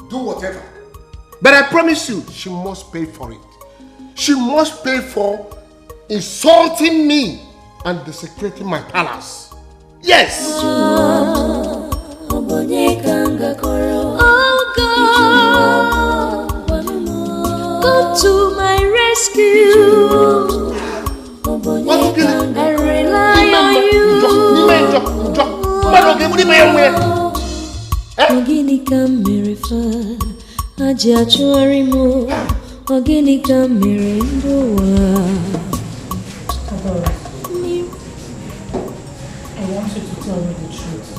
Do whatever. But I promise you, she must pay for it. She must pay for insulting me and desecrating my palace. Yes! Oh God, come to my rescue. I rely on you. Ogini kamere fa aje achuari mo. Ogini kamere ndoa. I want you to tell me the truth.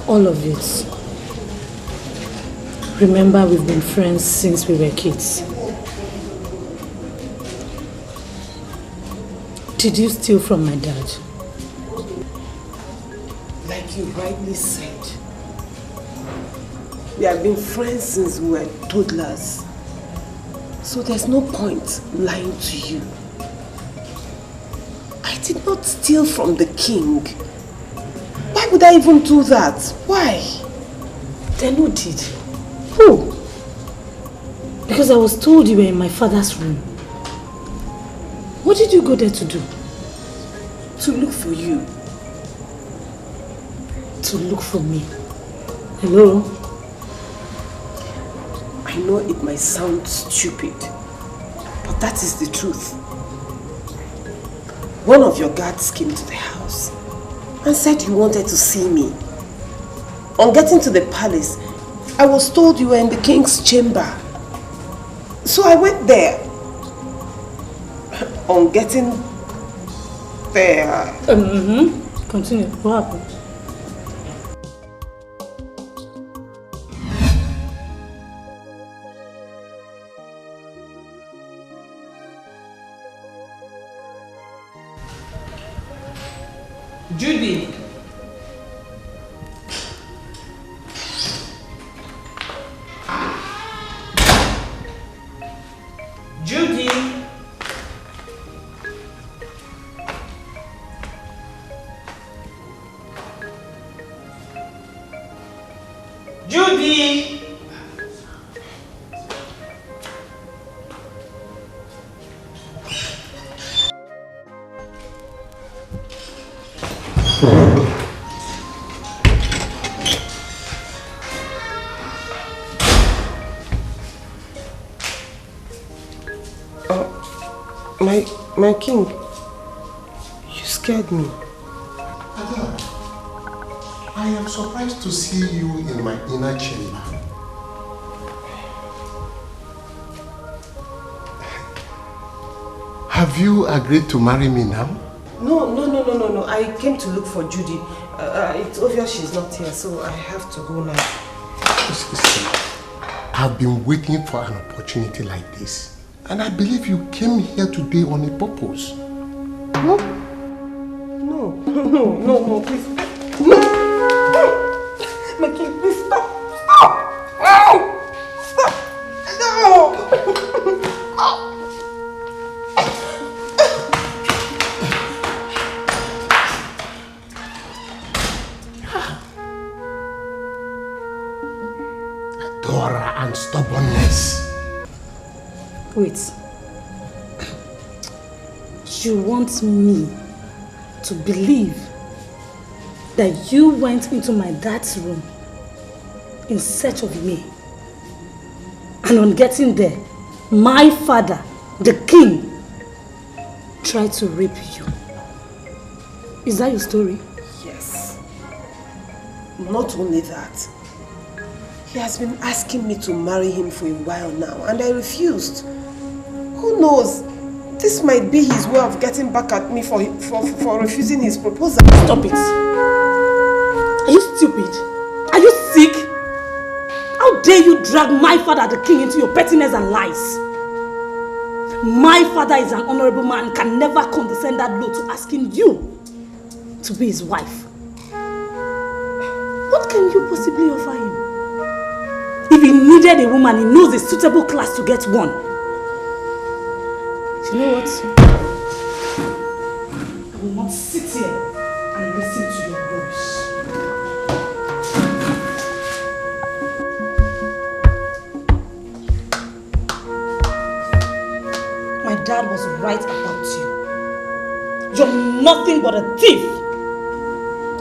All of it. Remember, we've been friends since we were kids. Did you steal from my dad? Like you rightly said, we have been friends since we were toddlers. So there's no point lying to you. I did not steal from the king. Why would I even do that? Why? Then who did? Who? Because I was told you were in my father's room. What did you go there to do? To look for you. to look for me. Hello? I know it might sound stupid, but that is the truth. One of your guards came to the house and said you wanted to see me. On getting to the palace, I was told you were in the king's chamber. So I went there. On getting there... Continue. What happened? Judy. Judy. Judy. My king, you scared me. Ada, I am surprised to see you in my inner chamber. Have you agreed to marry me now? No. I came to look for Judy. It's obvious she's not here, so I have to go now. Listen, I've been waiting for an opportunity like this. And I believe you came here today on a purpose. No, please. No! My king, please stop! Stop! No! Adora and stubbornness. Wait. You want me to believe that you went into my dad's room in search of me, and on getting there, my father, the king, tried to rape you? Is that your story? Yes. Not only that, he has been asking me to marry him for a while now, and I refused. Who knows? This might be his way of getting back at me for refusing his proposal. Stop it! Are you stupid? Are you sick? How dare you drag my father, the king, into your pettiness and lies? My father is an honorable man and can never condescend that low to asking you to be his wife. What can you possibly offer him? If he needed a woman, he knows a suitable class to get one. You know what? I will not sit here and listen to your words. My dad was right about you. You're nothing but a thief.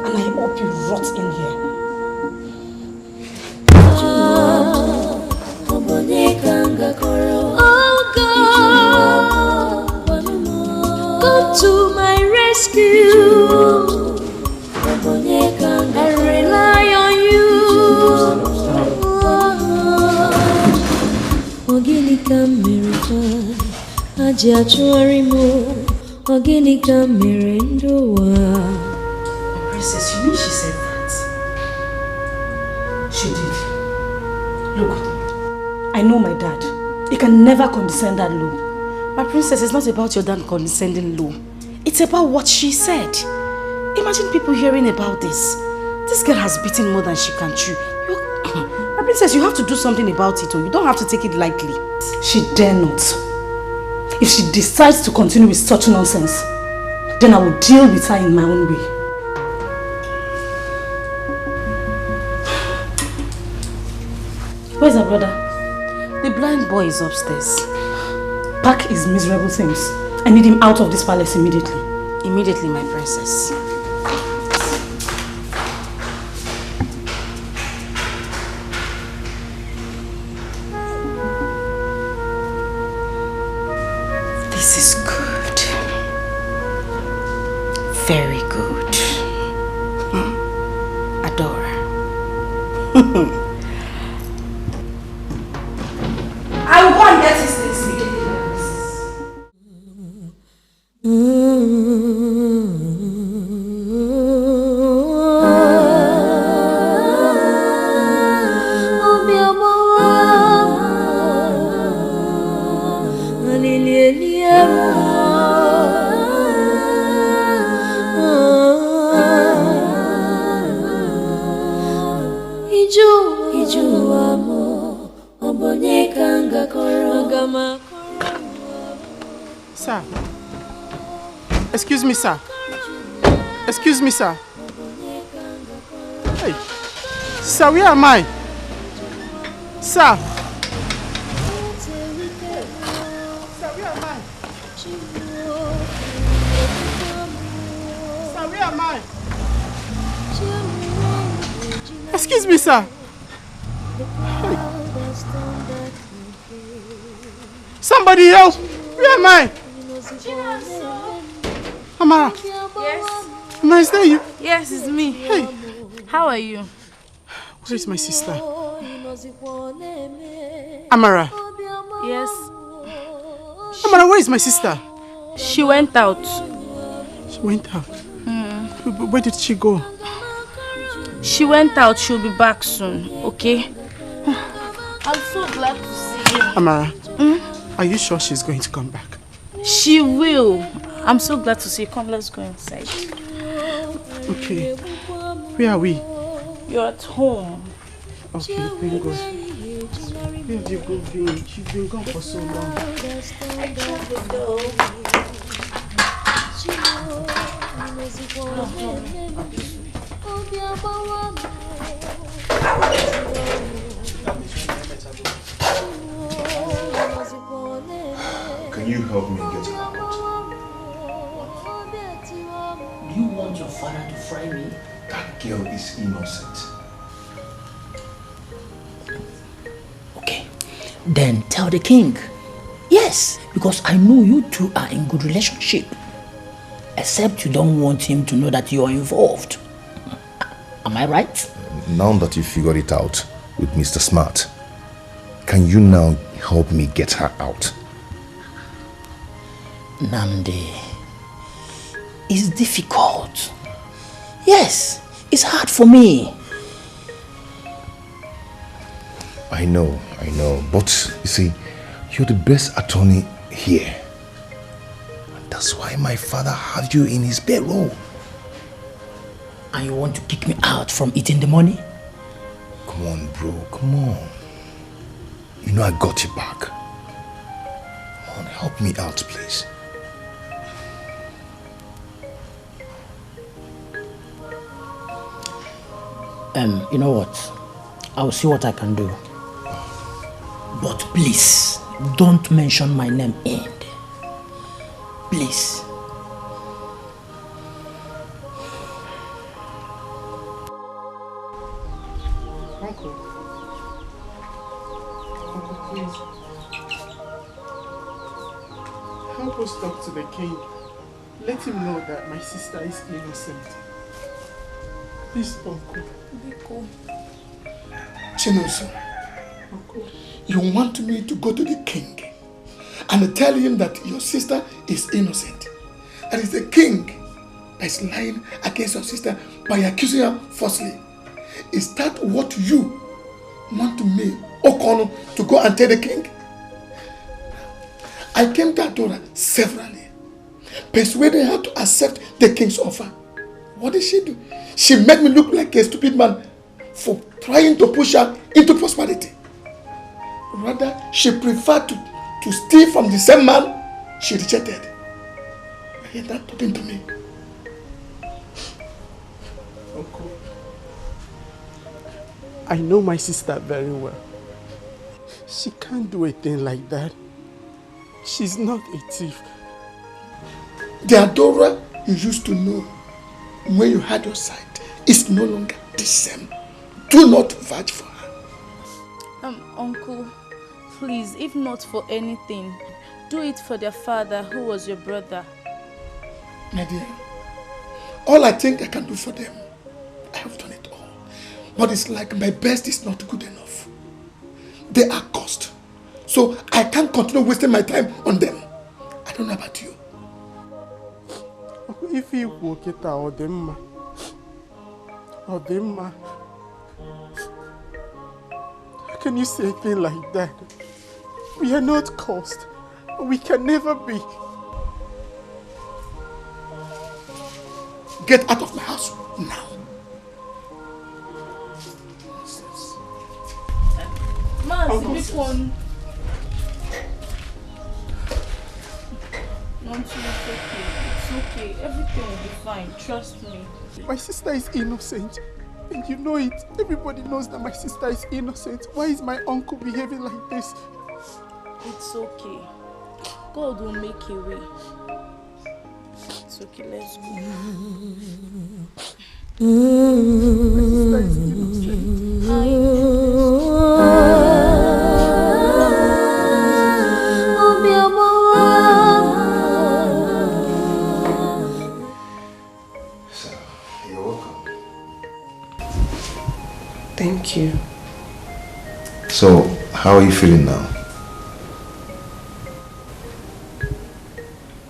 And I hope you rot in here. To my rescue, I rely on you. Oginika miracle, ajiachuarimo. Oginika mirendoa. Princess, you mean she said that? She did. Look, I know my dad. He can never condescend that low. My princess, it's not about your dad condescending low. It's about what she said. Imagine people hearing about this. This girl has beaten more than she can chew. My princess, you have to do something about it, or you don't have to take it lightly. She dare not. If she decides to continue with such nonsense, then I will deal with her in my own way. Where's her brother? The blind boy is upstairs. Pack his miserable things. I need him out of this palace immediately. Immediately, my princess. Very good. Adora. I will go and get his things immediately. Sir. Excuse me, sir. Excuse me, sir. Hey. Sir, where am I? Sir. Sir, where am I? Sir, where am I? Excuse me, sir. Hey. Somebody else. Where am I? Amara. Yes? Amara, is that you? Yes, it's me. Hey. How are you? Where is my sister? Amara. Yes. Amara, where is my sister? She went out. She went out? Where did she go? She went out. She'll be back soon, okay? I'm so glad to see you. Amara, are you sure she's going to come back? She will. I'm so glad to see you. Come, let's go inside. Okay. Where are we? You're at home. Okay, thank God. Where have you been? You've been gone for so long. I traveled though. Can you help me get her out? Do you want your father to fry me? That girl is innocent. Okay, then tell the king. Yes, because I know you two are in good relationship. Except you don't want him to know that you are involved. Am I right? Now that you figured it out with Mr. Smart, can you now help me get her out? Namdi, it's difficult. Yes, it's hard for me. I know, but you see, you're the best attorney here. And that's why my father had you in his payroll. And you want to kick me out from eating the money? Come on, bro, come on. You know I got you back. Come on, help me out, please. You know what? I'll see what I can do. But please, don't mention my name in. Please. Uncle, please. Help us talk to the king. Let him know that my sister is innocent. Please, Uncle. Chinoso, you want me to go to the king and tell him that your sister is innocent? And it's the king that is lying against your sister by accusing her falsely. Is that what you want me, Okono, to go and tell the king? I came to Adora severally, persuading her to accept the king's offer. What did she do? She made me look like a stupid man for trying to push her into prosperity. Rather, she preferred to steal from the same man she rejected. And that happened to me. Uncle, I know my sister very well. She can't do a thing like that. She's not a thief. The Adora you used to know when you had your sight is no longer the same. Do not vouch for her. Uncle, please, if not for anything, do it for their father who was your brother. My dear, All I think I can do for them, I have done it all. But it's like my best is not good enough. They are cursed. So I can't continue wasting my time on them. I don't know about you. If you walk it out, them, how can you say a thing like that? We are not cursed. We can never be. Get out of my house now. This one. It's okay. Everything will be fine. Trust me. My sister is innocent. And you know it. Everybody knows that my sister is innocent. Why is my uncle behaving like this? It's okay. God will make a way. It's okay, let's go. My sister is innocent. Thank you. So, how are you feeling now?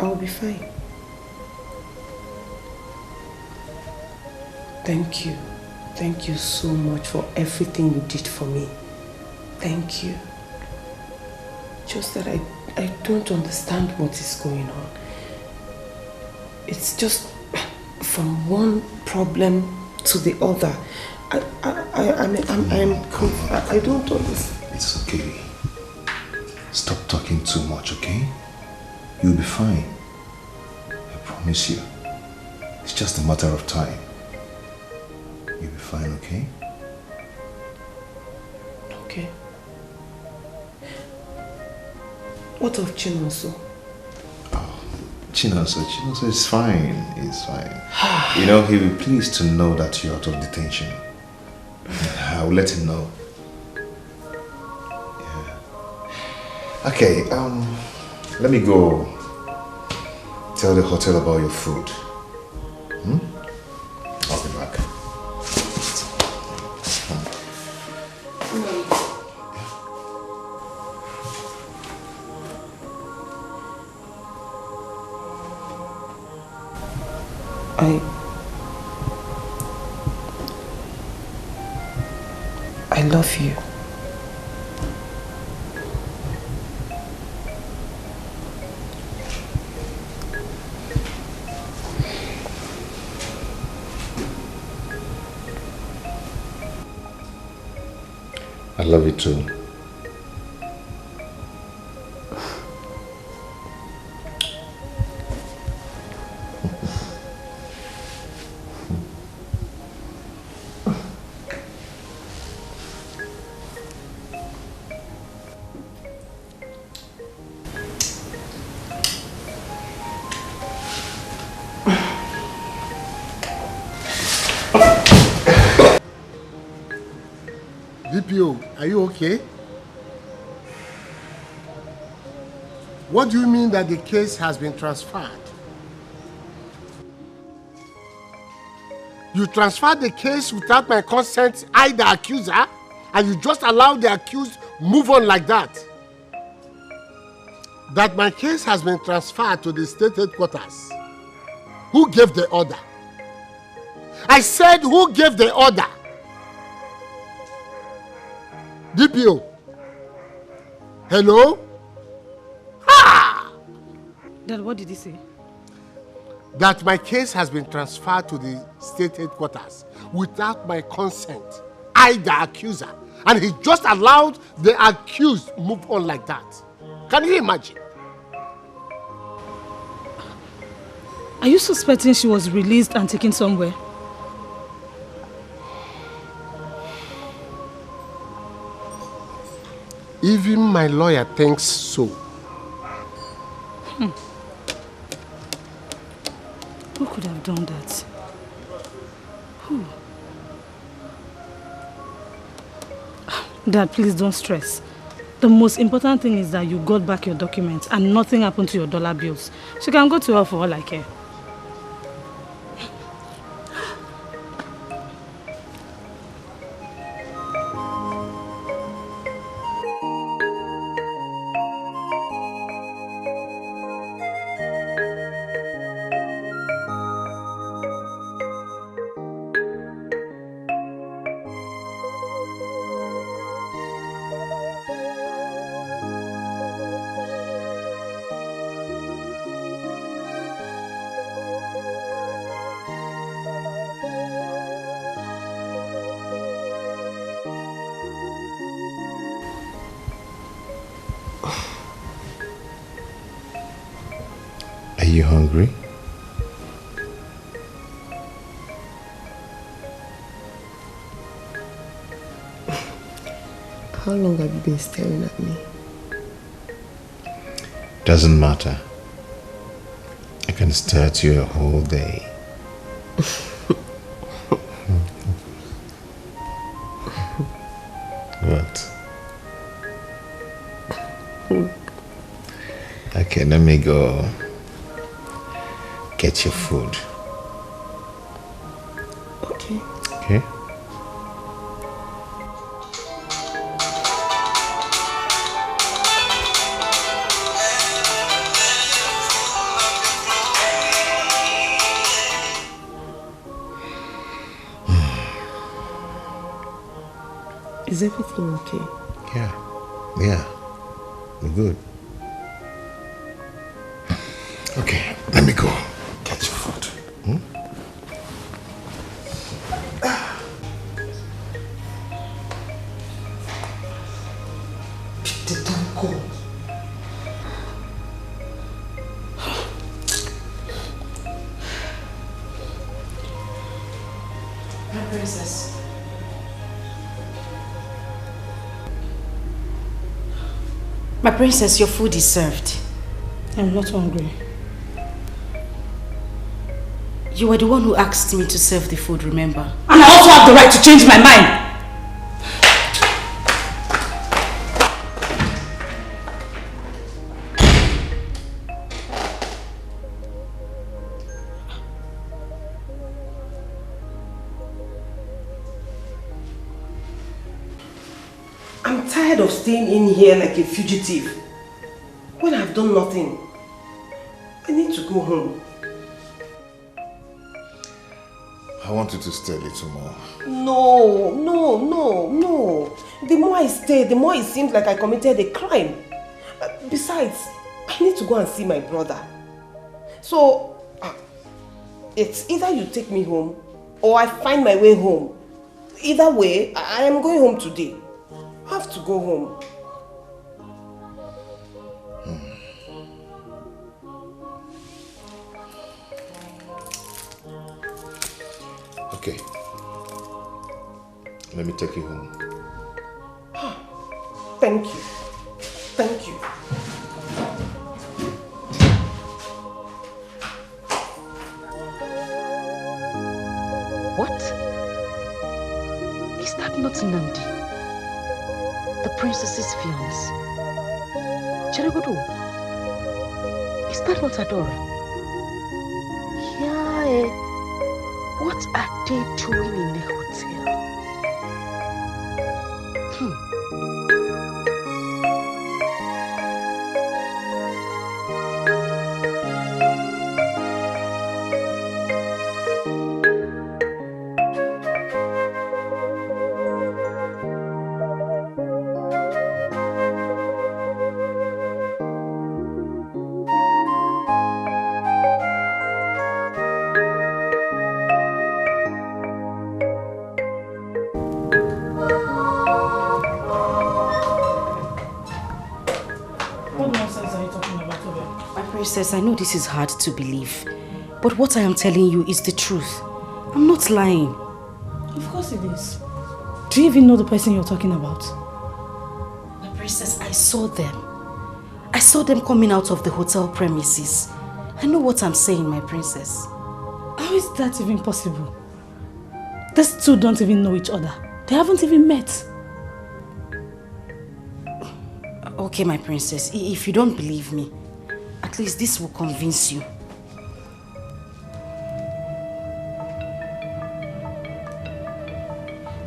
I'll be fine. Thank you. Thank you so much for everything you did for me. Thank you. Just that I don't understand what is going on. It's just from one problem to the other. I don't understand. It's okay. Stop talking too much, okay? You'll be fine. I promise you. It's just a matter of time. You'll be fine, okay? Okay. What of Chinonso? Chinonso is fine. It's fine. You know, he'll be pleased to know that you're out of detention. I'll let him know. Yeah. Okay, let me go tell the hotel about your food. I'll be back. I love you. I love you too. DPO, are you okay? What do you mean that the case has been transferred? You transferred the case without my consent, I the accuser, and you just allowed the accused move on like that? That my case has been transferred to the state headquarters. Who gave the order? I said, who gave the order? DPO. Hello? Ha! Dad, what did he say? That my case has been transferred to the state headquarters without my consent. I, the accuser. And he just allowed the accused move on like that. Can you imagine? Are you suspecting she was released and taken somewhere? Even my lawyer thinks so. Who could have done that? Who? Dad, please don't stress. The most important thing is that you got back your documents and nothing happened to your dollar bills. She can go to her for all I care. you hungry? How long have you been staring at me? Doesn't matter. I can stare at you a whole day. What? Okay, let me go get your food. Okay. Okay? Is everything okay? Yeah, we're good. Okay, let me go get your food. Don't go. My princess. My princess, your food is served. I'm not hungry. You were the one who asked me to serve the food, remember? And I also have the right to change my mind. I'm tired of staying in here like a fugitive when I've done nothing. I need to go home. I want you to stay a little more. No. The more I stay, the more it seems like I committed a crime. Besides, I need to go and see my brother. So, it's either you take me home or I find my way home. Either way, I am going home today. I have to go home. Okay. Let me take you home. Thank you. Thank you. What? Is that not Nnamdi? The princess's fiance? Cheregodo? Is that not Adora? Yeah. What are they doing in the hotel? Princess, I know this is hard to believe, but what I am telling you is the truth. I'm not lying. Of course it is. Do you even know the person you're talking about? My princess, I saw them. I saw them coming out of the hotel premises. I know what I'm saying, my princess. How is that even possible? These two don't even know each other. They haven't even met. Okay, my princess, if you don't believe me, at least this will convince you.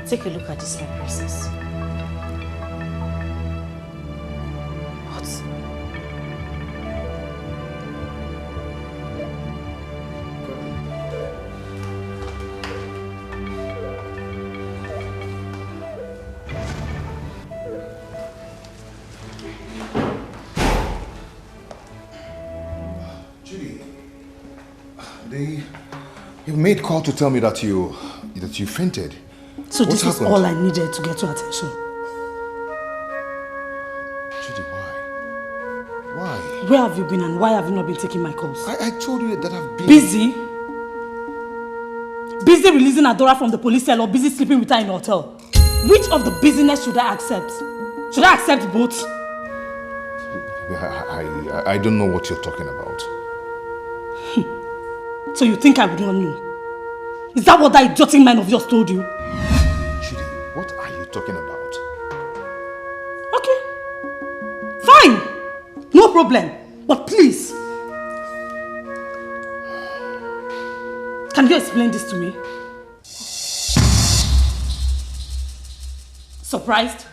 Take a look at this, my princess. What? You made call to tell me that you fainted. So this is all I needed to get your attention. Judy, why? Where have you been and why have you not been taking my calls? I told you that I've been... Busy? Busy releasing Adora from the police cell or busy sleeping with her in a hotel? Which of the busyness should I accept? Should I accept both? I don't know what you're talking about. So you think I would not know? Is that what that idiotic man of yours told you? Judy, what are you talking about? Okay. Fine. No problem. But please. Can you explain this to me? Surprised?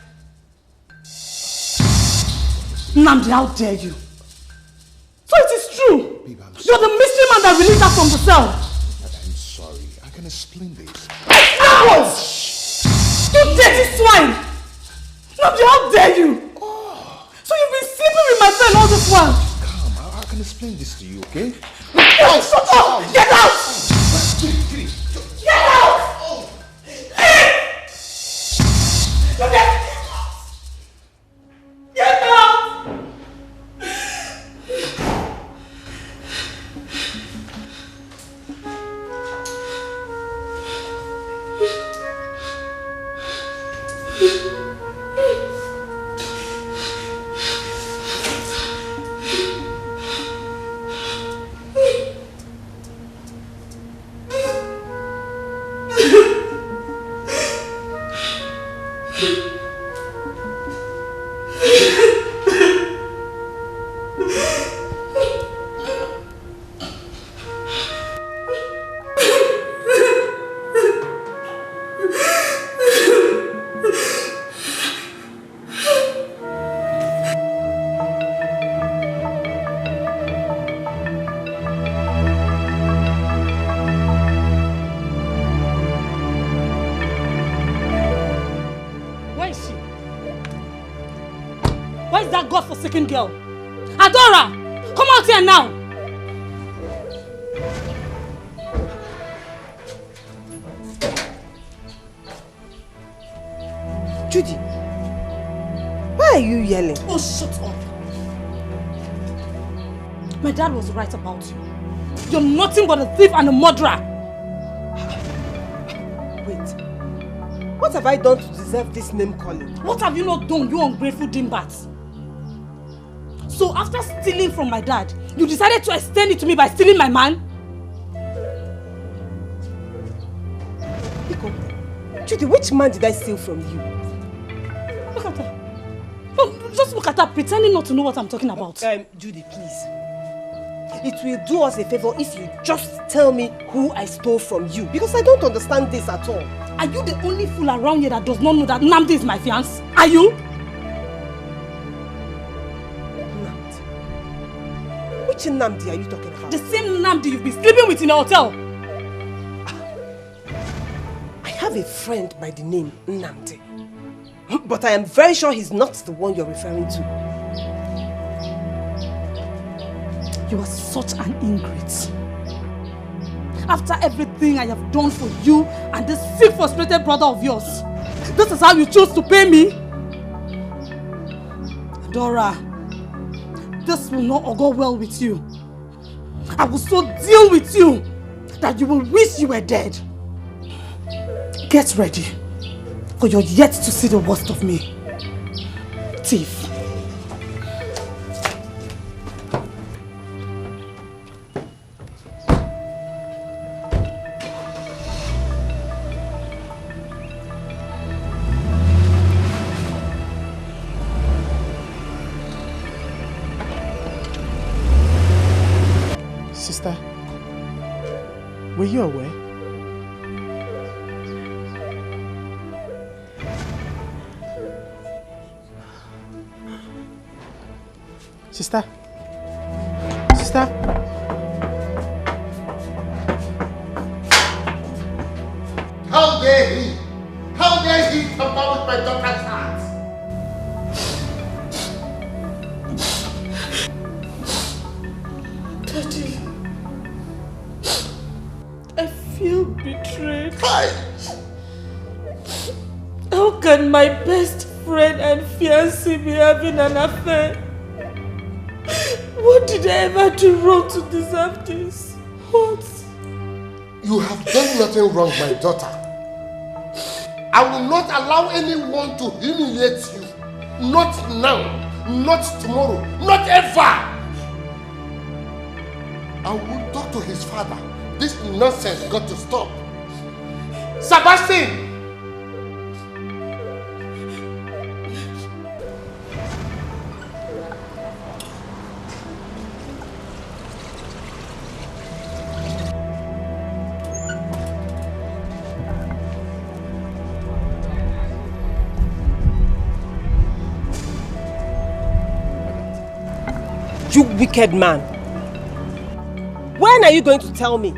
Nnamdi, how dare you? So it is true. Babe, you're the mystery man that released her from the cell. I'm sorry. I can explain this. Out! You dirty swine! Nnamdi, how dare you? So you've been sleeping with my friend all this while? Calm. I can explain this to you, okay? Hey, shut up! Get out! Get out! Get out! Godforsaken girl. Adora! Come out here now! Judy, why are you yelling? Oh, shut up. My dad was right about you. You're nothing but a thief and a murderer. Wait. What have I done to deserve this name calling? What have you not done, you ungrateful dimbat? So after stealing from my dad, you decided to extend it to me by stealing my man? Pico, Judy, which man did I steal from you? Look at her. No, just look at her, pretending not to know what I'm talking about. Judy, please. It will do us a favor if you just tell me who I stole from you. Because I don't understand this at all. Are you the only fool around here that does not know that Nnamdi is my fiancé? Are you? Which Nnamdi are you talking about? The same Nnamdi you've been sleeping with in a hotel. I have a friend by the name Nnamdi. But I am very sure he's not the one you're referring to. You are such an ingrate. After everything I have done for you and this sick, frustrated brother of yours, this is how you chose to pay me? Adora, this will not go well with you. I will so deal with you that you will wish you were dead. Get ready, for you're yet to see the worst of me. Thief. Sister, were you aware? Sister? Sister? How dare he? How dare he tamper with my daughter's heart? Daddy, I feel betrayed. How can my best friend and fiancé be having an affair What did I ever do wrong to deserve this? What? You have done nothing wrong, my daughter. I will not allow anyone to humiliate you. Not now, not tomorrow, not ever. I will talk to his father. This nonsense got to stop. Sebastian! You wicked man. When are you going to tell me?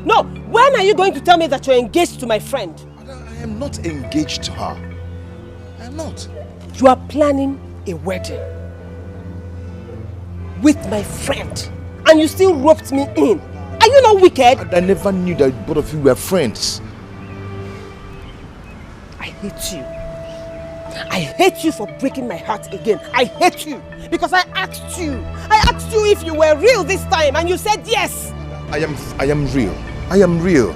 No, when are you going to tell me that you're engaged to my friend? I am not engaged to her. I am not. You are planning a wedding with my friend, and you still roped me in. Are you not wicked? I never knew that both of you were friends. I hate you. I hate you for breaking my heart again. I hate you because I asked you. I asked you if you were real this time and you said yes. I am real. I am real.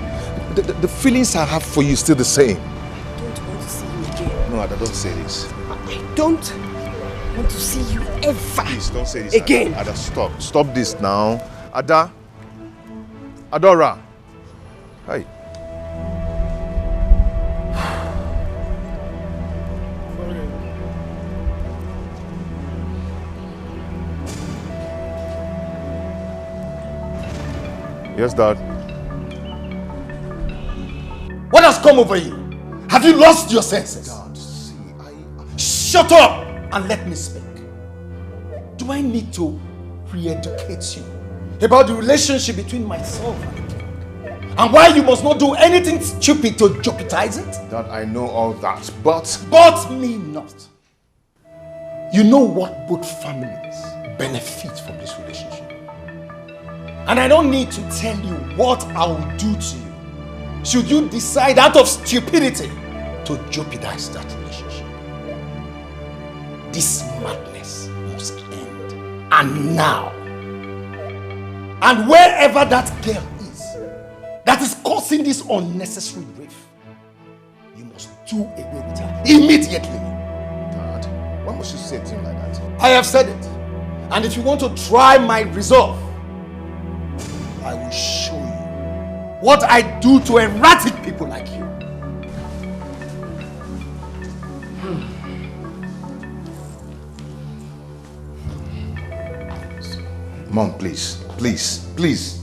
The feelings I have for you is still the same. I don't want to see you again. No, Ada, don't say this. I don't want to see you ever. Please don't say this again. Ada, stop. Stop this now. Ada. Adora. Hey. Yes, Dad. What has come over you? Have you lost your senses? Dad, see, Shut up and let me speak. Do I need to re-educate you about the relationship between myself and the king? And why you must not do anything stupid to jeopardize it? Dad, I know all that, but... But me not. You know what both families benefit from this relationship. And I don't need to tell you what I will do to you should you decide out of stupidity to jeopardize that relationship. This madness must end. And now. And wherever that girl is that is causing this unnecessary grief, you must do away with her immediately. Dad, why must you say things like that? I have said it. And if you want to try my resolve, I will show you what I do to erratic people like you. Mom, please, please, please.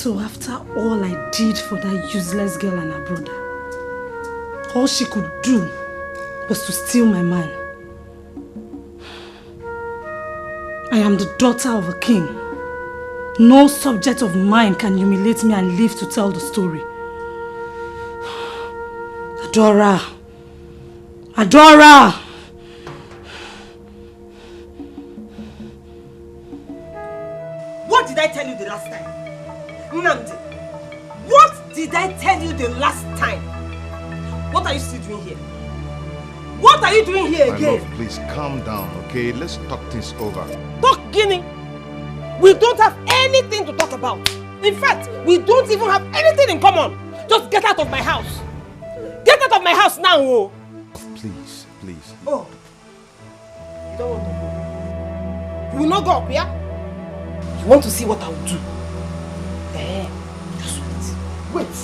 So after all I did for that useless girl and her brother, all she could do was to steal my man. I am the daughter of a king. No subject of mine can humiliate me and live to tell the story. Adora! Adora! What did I tell you the last time? time. What are you still doing here? What are you doing here again? My love, please calm down, okay? Let's talk things over. Talk, Guinea. We don't have anything to talk about. In fact, we don't even have anything in common. Just get out of my house. Get out of my house now, oh. Please, please. Oh. You don't want to go. You will not go up, yeah? You want to see what I will do? Eh, just wait. Wait.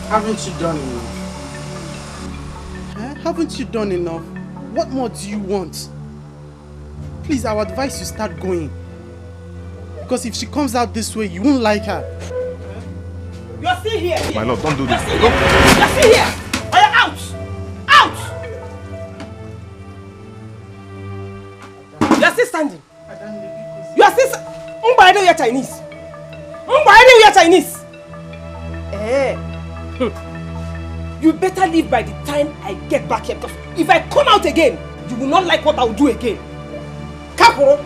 Haven't you done enough? Haven't you done enough? What more do you want? Please, I would advise you start going. Because if she comes out this way, you won't like her. You're still here. My love, don't do this. You're still here. Are you out? Out! You're still standing. You're still I know you're Chinese. I know you're Chinese. Eh. You better leave by the time I get back here, because if I come out again, you will not like what I will do again. Capo.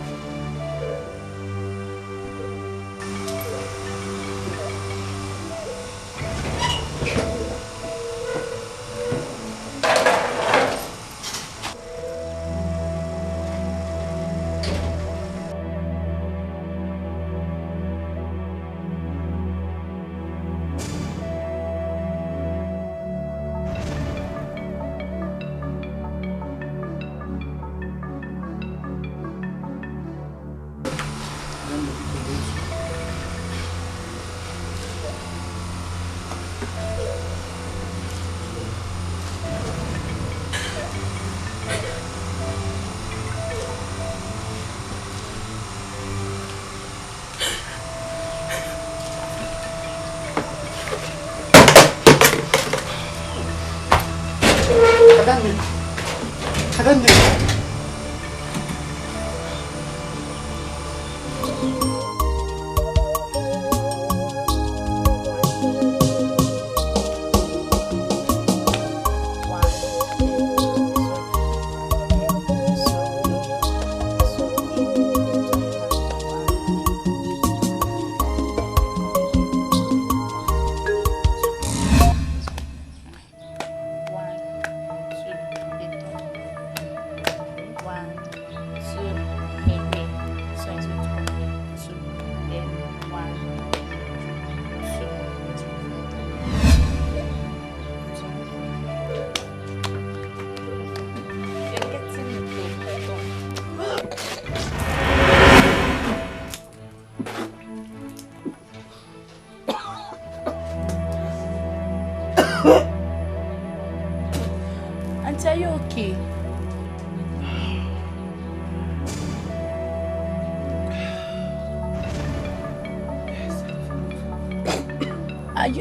Auntie, are you okay?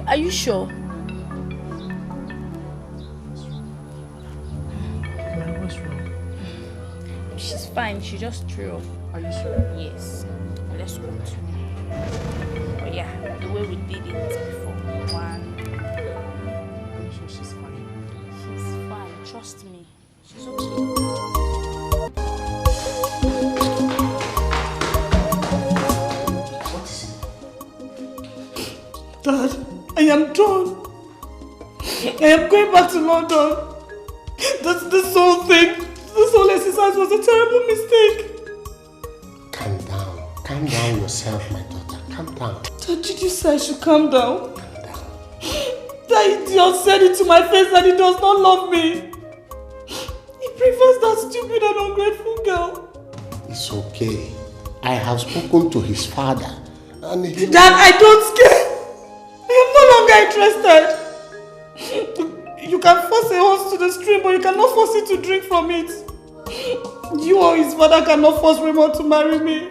Are you sure? What's wrong? She's fine. She just threw up. Are you sure? Yes. Let's go to. Oh yeah, the way we did it before. One. Are you sure she's fine? She's fine. Trust me. She's okay. Dad, I am done. I am going back to London. This whole thing, this whole exercise was a terrible mistake. Calm down. Calm down yourself, my daughter. Calm down. Dad, did you say I should calm down? That idiot said it to my face that he does not love me. He prefers that stupid and ungrateful girl. It's okay. I have spoken to his father. And he... Dad, I don't care. I am no longer interested. You can force a horse to the stream, but you cannot force it to drink from it. You or his father cannot force Raymond to marry me.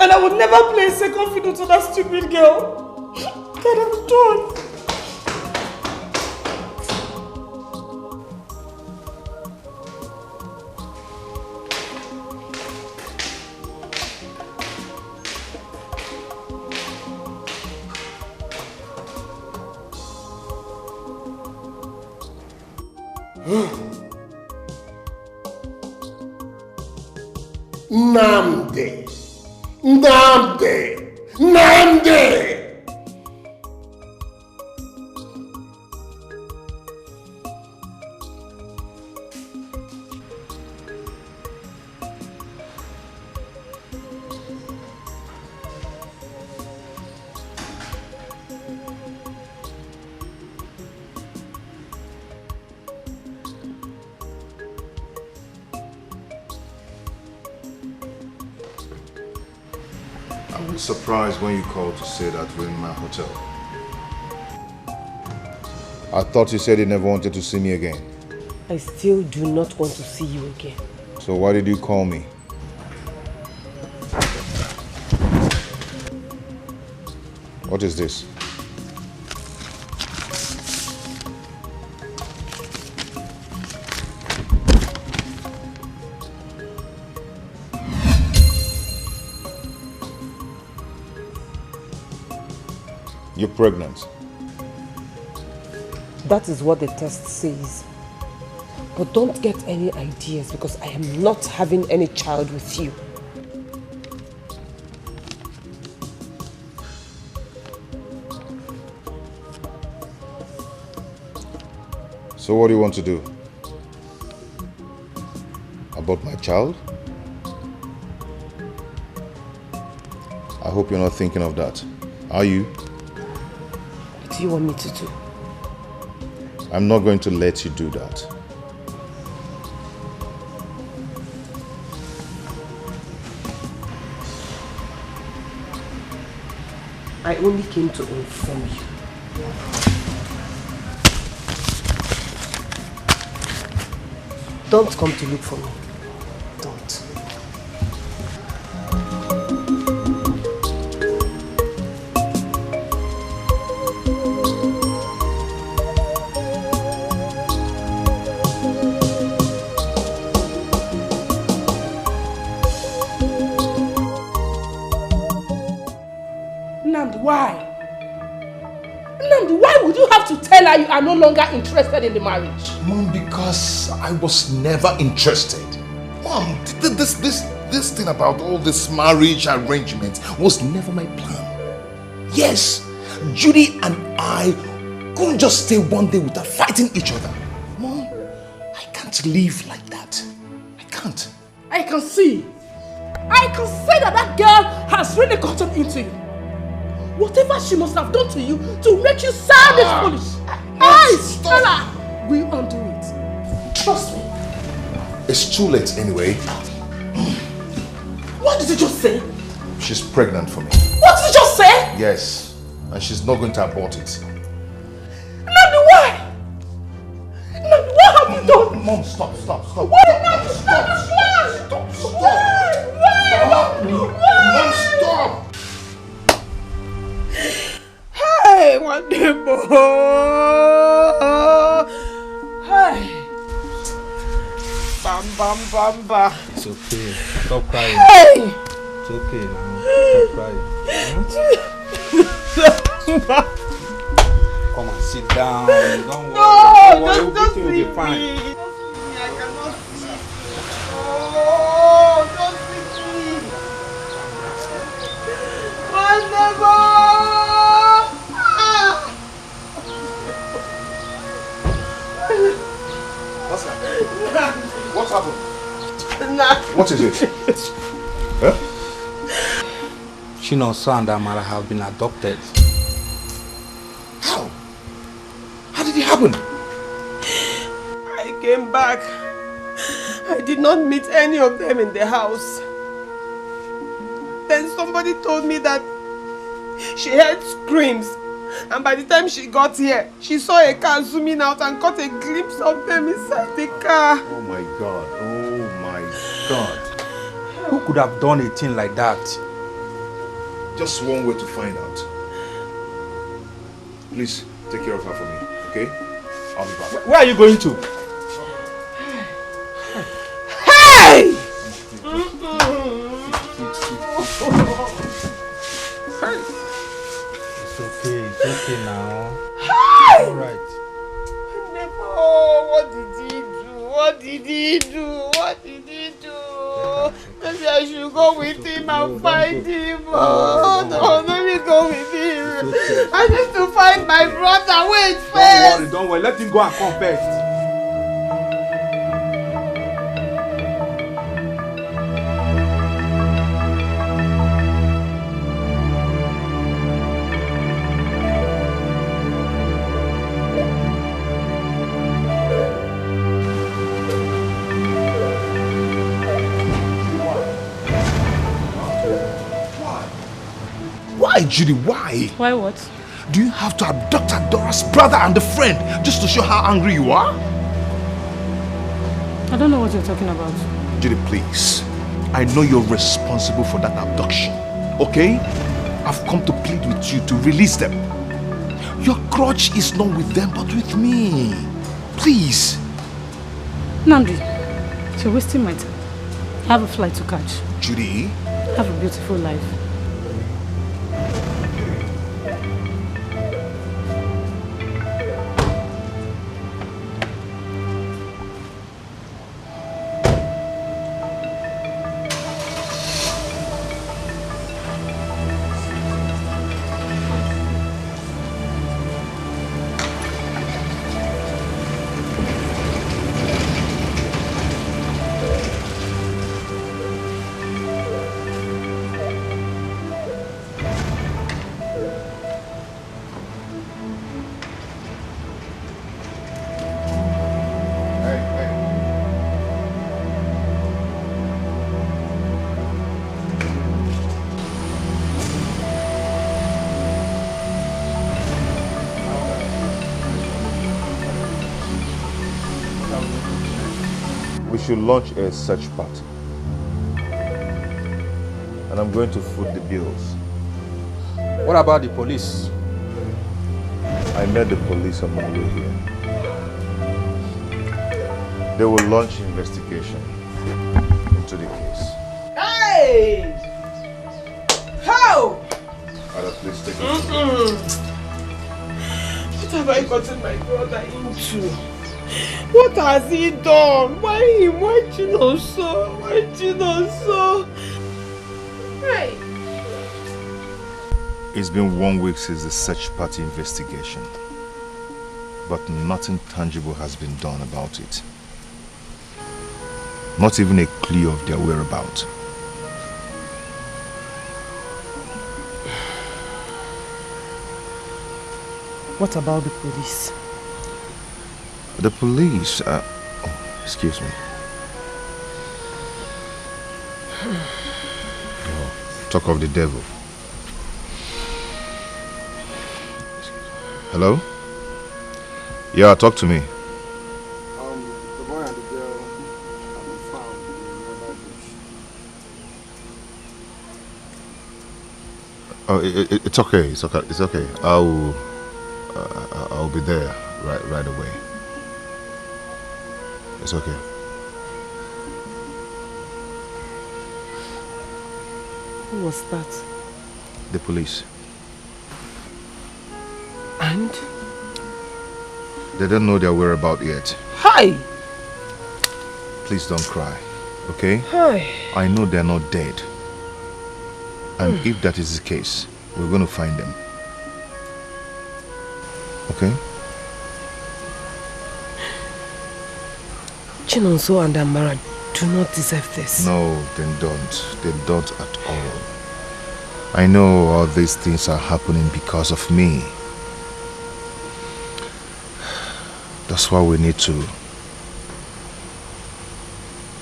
And I would never play a second fiddle to that stupid girl. Dad, I'm done. Nnamdi! Nande! I was surprised when you called to say that we're in my hotel. I thought you said you never wanted to see me again. I still do not want to see you again. So why did you call me? What is this? You're pregnant. That is what the test says. But don't get any ideas because I am not having any child with you. So what do you want to do? About my child? I hope you're not thinking of that. Are you? What do you want me to do? I'm not going to let you do that. I only came to inform you. Don't come to look for me. Don't. Nnamdi, why? Nnamdi, why would you have to tell her you are no longer interested in the marriage? Mom, because I was never interested. Mom, this thing about all this marriage arrangement was never my plan. Yes, Judy and I couldn't just stay one day without fighting each other. Mom, I can't live like that. I can't. I can see that that girl has really gotten into you. Whatever she must have done to you to make you sound this foolish. I, Stella, will undo it. Trust me. It's too late anyway. What did you just say? She's pregnant for me. What did you just say? Yes, and she's not going to abort it. Nnamdi, why? Nnamdi, what have you done? Mom, stop. Why, Nnamdi? Stop. Why? Mom, stop. Hey, one day more. Hey. Bam. It's okay. Stop crying. Hey. It's okay now. Stop crying. Come on, sit down. Don't worry. Everything will be fine. I cannot see. Oh, don't see me. One day more. What's that? What's happened? What is it? Huh? Chino's son and Amara have been adopted. How? How did it happen? I came back. I did not meet any of them in the house. Then somebody told me that she heard screams, and by the time she got here, she saw a car zooming out and caught a glimpse of them inside the car. Oh my God. Who could have done a thing like that? Just one way to find out. Please take care of her for me, okay? I'll be back. Where are you going to? Hey! It's okay now. Hey! All right. Oh, what did he do? What did he do? Oh, maybe I should go with him and find him. Oh, no, let me go with him. I need to find my brother. Wait first. Don't worry. Let him go and come first. Why, Judy? Why? Why what? Do you have to abduct Adora's brother and a friend just to show how angry you are? I don't know what you're talking about. Judy, please. I know you're responsible for that abduction, okay? I've come to plead with you to release them. Your grudge is not with them, but with me. Please. Nandi, you're wasting my time. I have a flight to catch. Judy? Have a beautiful life. We should launch a search party. And I'm going to foot the bills. What about the police? I met the police on my way here. They will launch investigation into the case. Hey! How? Ada, please take it. What have I gotten my brother into? What has he done? Why him? Why Chinoso? Why Chinoso? Hey! It's been 1 week since the search party investigation, but nothing tangible has been done about it. Not even a clue of their whereabouts. What about the police? The police, oh, excuse me. Oh, talk of the devil. Hello? Yeah, talk to me. The boy and the girl have been found in another bush. Oh, it's okay. It's okay. It's okay. I'll be there right away. It's okay. Who was that? The police. And? They don't know their whereabouts yet. Hi! Please don't cry, okay? Hi. I know they're not dead. And if that is the case, we're going to find them. Okay? Chinonso and Amara do not deserve this. No, they don't. They don't at all. I know all these things are happening because of me. That's why we need to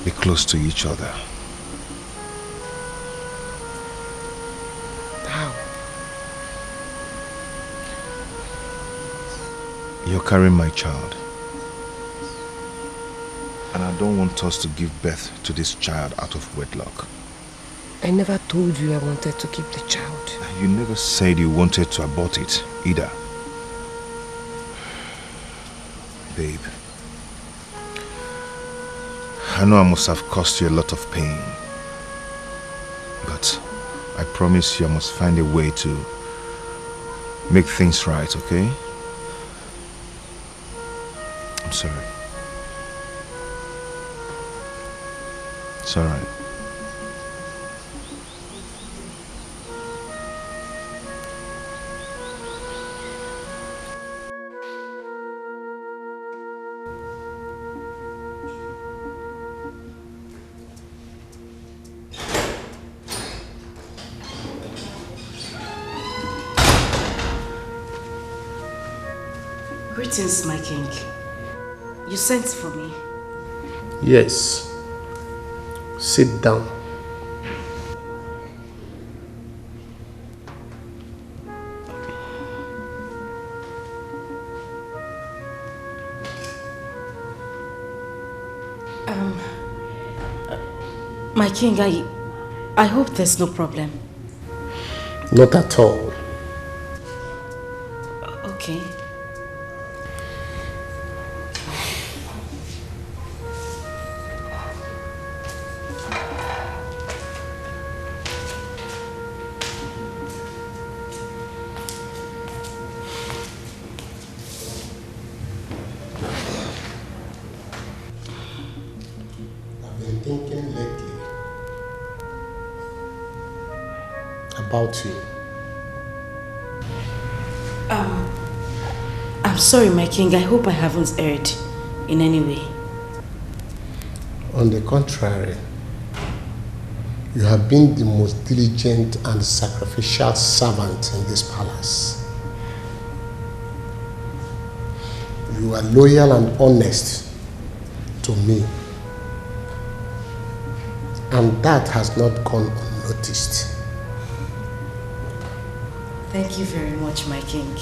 be close to each other. How? You're carrying my child. And I don't want us to give birth to this child out of wedlock. I never told you I wanted to keep the child. You never said you wanted to abort it either. Babe, I know I must have caused you a lot of pain. But I promise you I must find a way to make things right, okay? I'm sorry. It's alright. Greetings, my king. You sent for me. Yes. Sit down. My king, I hope there's no problem. Not at all. Okay. I've been thinking lately about you. I'm sorry, my king. I hope I haven't erred in any way. On the contrary, you have been the most diligent and sacrificial servant in this palace. You are loyal and honest to me, and that has not gone unnoticed. Thank you very much, my king.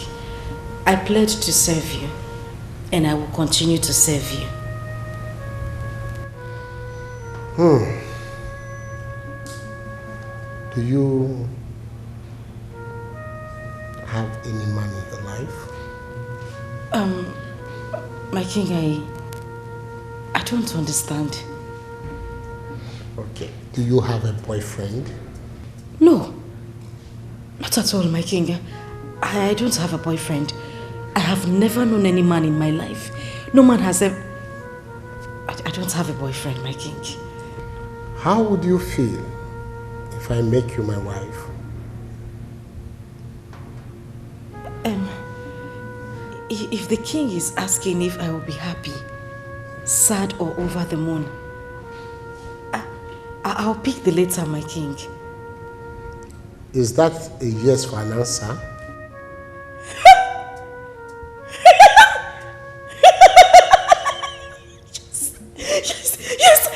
I pledge to serve you, and I will continue to serve you. Do you have any man in your life? My king, I don't understand. Okay. Do you have a boyfriend? No, not at all, my king. I don't have a boyfriend. I have never known any man in my life. No man has ever... I don't have a boyfriend, my king. How would you feel if I make you my wife? If the king is asking if I will be happy, sad or over the moon, I'll pick the latter, my king. Is that a yes for an answer? Yes.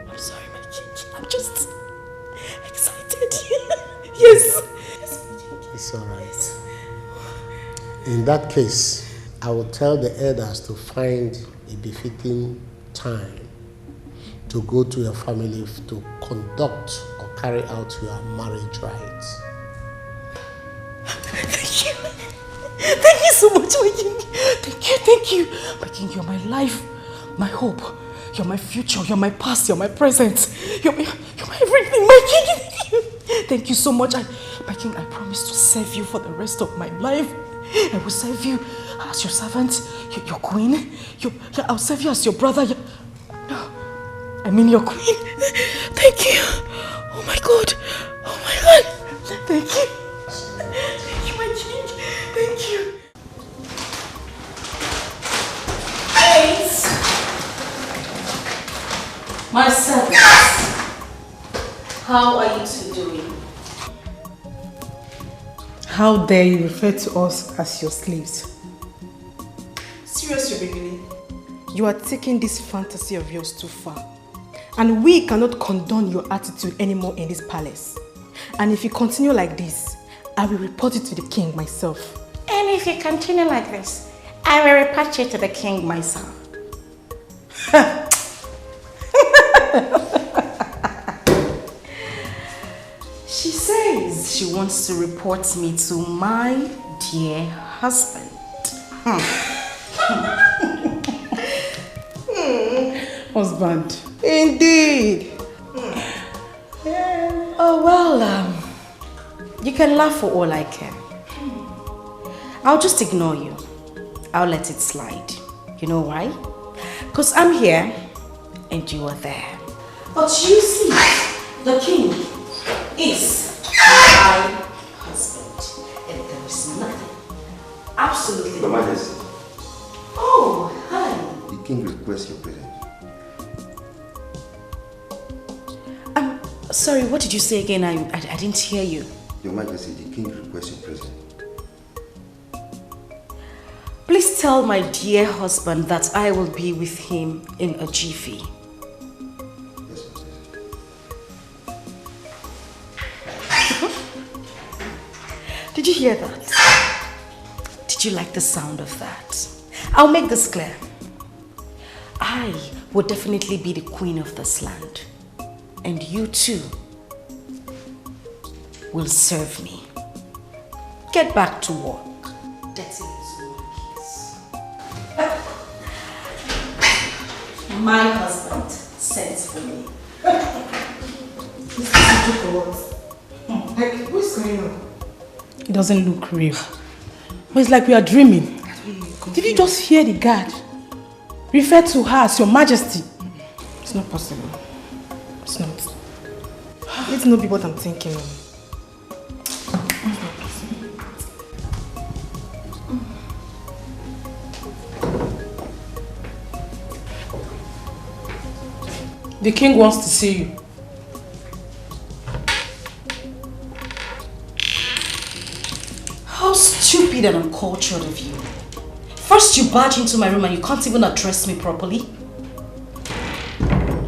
I'm sorry, my king. I'm just excited. Yes. It's all right. In that case, I will tell the elders to find a befitting time to go to your family to conduct or carry out your marriage rites. Thank you. Thank you so much, my king. Thank you. My king, you're my life, my hope. You're my future, you're my past, you're my present. You're my everything, my king. Thank you so much. My king, I promise to serve you for the rest of my life. I will serve you as your servant, your queen. I'll serve you as your brother. Your queen. Thank you. Oh my God. Thank you. Thank you, my king. Thank you. Eight. My servants. How are you two doing? How dare you refer to us as your slaves? Seriously, Bigini? You are taking this fantasy of yours too far. And we cannot condone your attitude anymore in this palace. And if you continue like this, I will report it to the king myself. And if you continue like this, I will report you to the king myself. She says she wants to report me to my dear husband. Husband. Indeed. Oh, well, you can laugh for all I care. I'll just ignore you. I'll let it slide. You know why? Because I'm here and you are there. But you see, the king is my husband. And there is nothing, absolutely Your Majesty. Oh, hi. The king requests your presence. Sorry, what did you say again? I didn't hear you. Your Majesty, the king requests your presence. Please tell my dear husband that I will be with him in a jiffy. Did you hear that? Did you like the sound of that? I'll make this clear. I will definitely be the queen of this land. And you too will serve me. Get back to work. That's it. My husband sends for me. Like, what's going on? It doesn't look real. But it's like we are dreaming. Did you just hear the guard refer to her as Your Majesty? It's not possible. It's not. Let's not be what I'm thinking of. The king wants to see you. How stupid and uncultured of you. First you barge into my room and you can't even address me properly.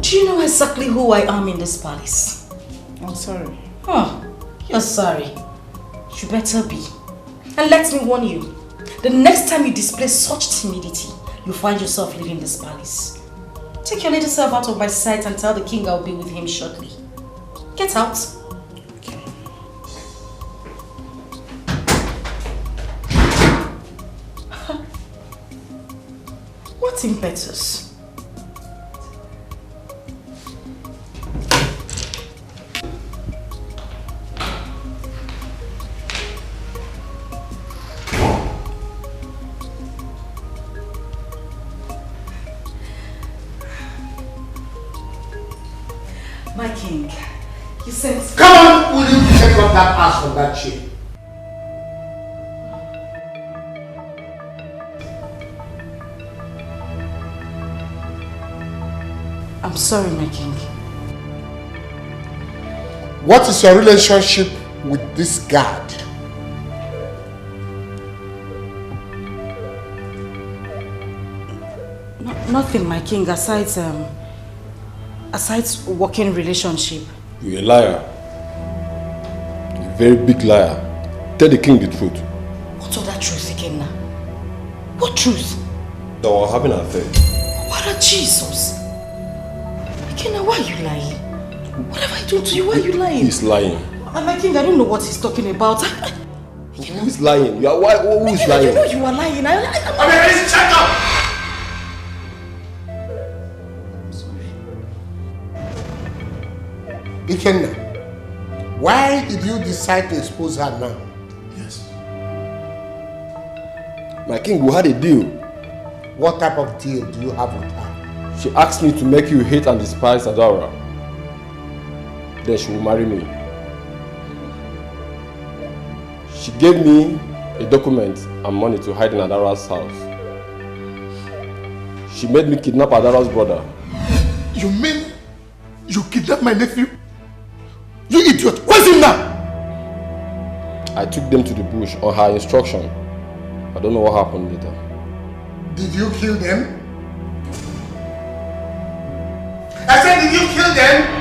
Do you know exactly who I am in this palace? I'm sorry. Huh, you're sorry. You better be. And let me warn you, the next time you display such timidity, you find yourself leaving this palace. Take your little self out of my sight and tell the king I'll be with him shortly. Get out. Okay. What impetus? My king, you said... Come on, will you take up that ass from that chair? I'm sorry, my king. What is your relationship with this guard? Nothing, my king, aside working relationship. You're a liar. You're a very big liar. Tell the king the truth. What other truth, Ikenna? What truth? That we're having an affair. What a Jesus! Ikenna, why are you lying? What have I done to you? Why are you lying? He's lying. My king, I don't know what he's talking about. Who is lying? You are, who is lying? You know you are lying. Please check up! Ikenna, why did you decide to expose her now? Yes. My king, we had a deal. What type of deal do you have with her? She asked me to make you hate and despise Adara. Then she will marry me. She gave me a document and money to hide in Adara's house. She made me kidnap Adara's brother. You mean you kidnapped my nephew? You idiot! Where's him now? I took them to the bush on her instruction. I don't know what happened later. Did you kill them? I said, did you kill them?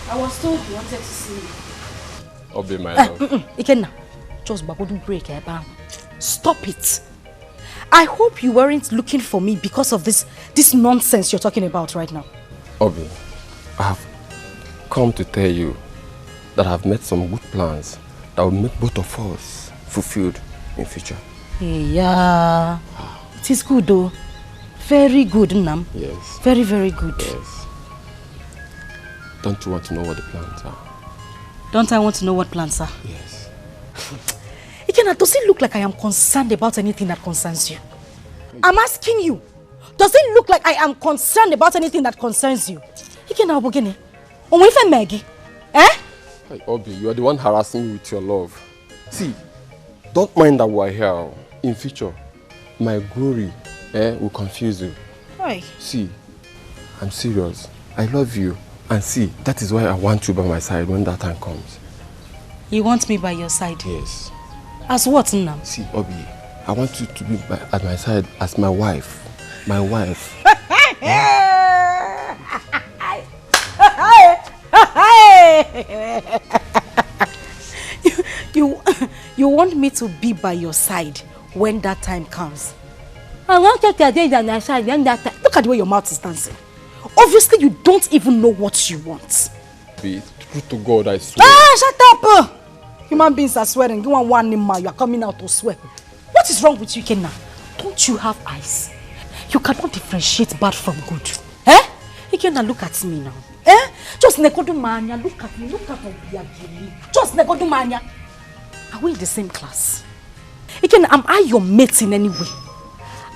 I was told you wanted to see me. Obey my love. Ikenna, just babodu break, stop it. I hope you weren't looking for me because of this nonsense you're talking about right now. Obi, I have come to tell you that I've made some good plans that will make both of us fulfilled in future. Yeah, it is good though. Very good, Nam. Yes. Very, very good. Yes. Don't you want to know what the plans are? Don't I want to know what plans are? Yes. Ikenna, does it look like I am concerned about anything that concerns you? I'm asking you. Does it look like I am concerned about anything that concerns you? Ikenna, Obogene, Hey, Obi, you are the one harassing me with your love. See, Don't mind that we're here. In future, my glory will confuse you. Why? See, I'm serious. I love you. And see, that is why I want you by my side when that time comes. You want me by your side? Yes. As what now? See, Obi, I want you to be at my side as my wife. My wife. You want me to be by your side when that time comes? I want you to be by my side when that time. Look at the way your mouth is dancing. Obviously, you don't even know what you want. Be true to God, I swear. Shut up! Human beings are swearing. You want one name, you are coming out to swear. What is wrong with you, Kenna? Don't you have eyes? You cannot differentiate bad from good. Eh? Kenna, look at me now. Eh? Just Nekodumania, look at me, look at my Biagili. Just Nekodumania. Are we in the same class? Kenna, am I your mate in any way?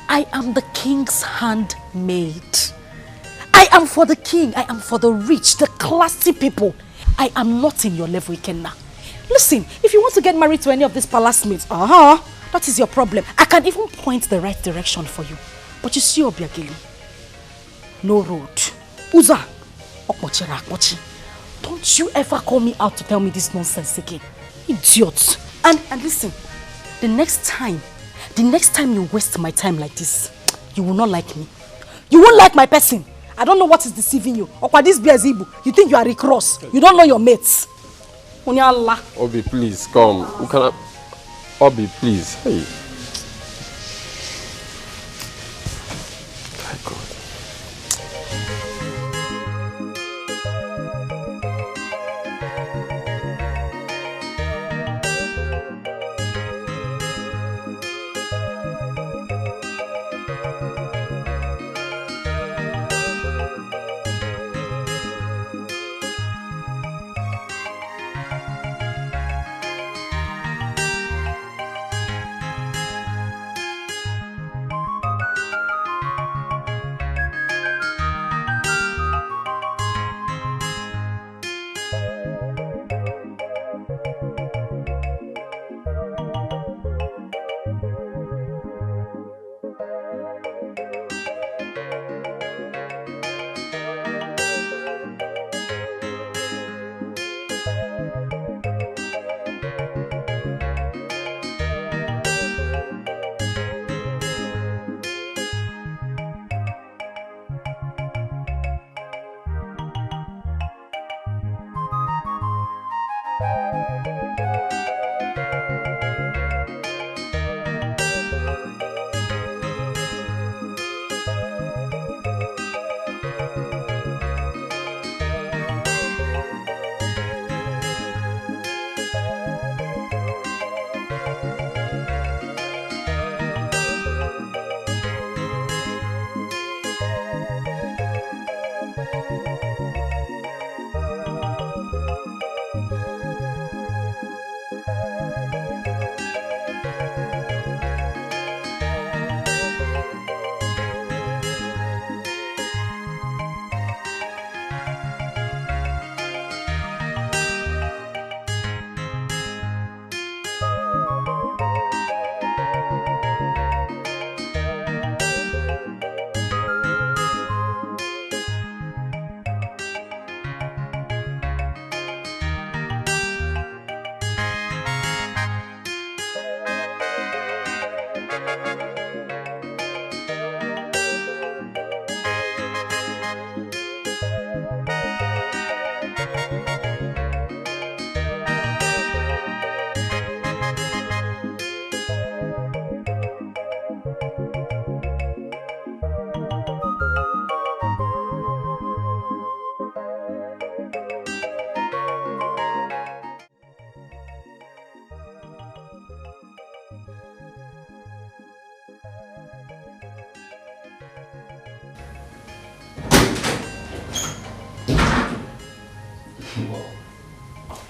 I am the king's handmaid. I am for the king. I am for the rich, the classy people. I am not in your level, Kenna. Listen, if you want to get married to any of these palace mates, that is your problem. I can even point the right direction for you. But you see, Obiageli, no road. Uza, Okmochira Akmochi. Don't you ever call me out to tell me this nonsense again. Idiot. And listen, the next time you waste my time like this, you will not like me. You won't like my person. I don't know what is deceiving you. Okwa this Beazibu, you think you are Rick Ross. You don't know your mates. Obi, please, come. Obi, please. Hey. My God.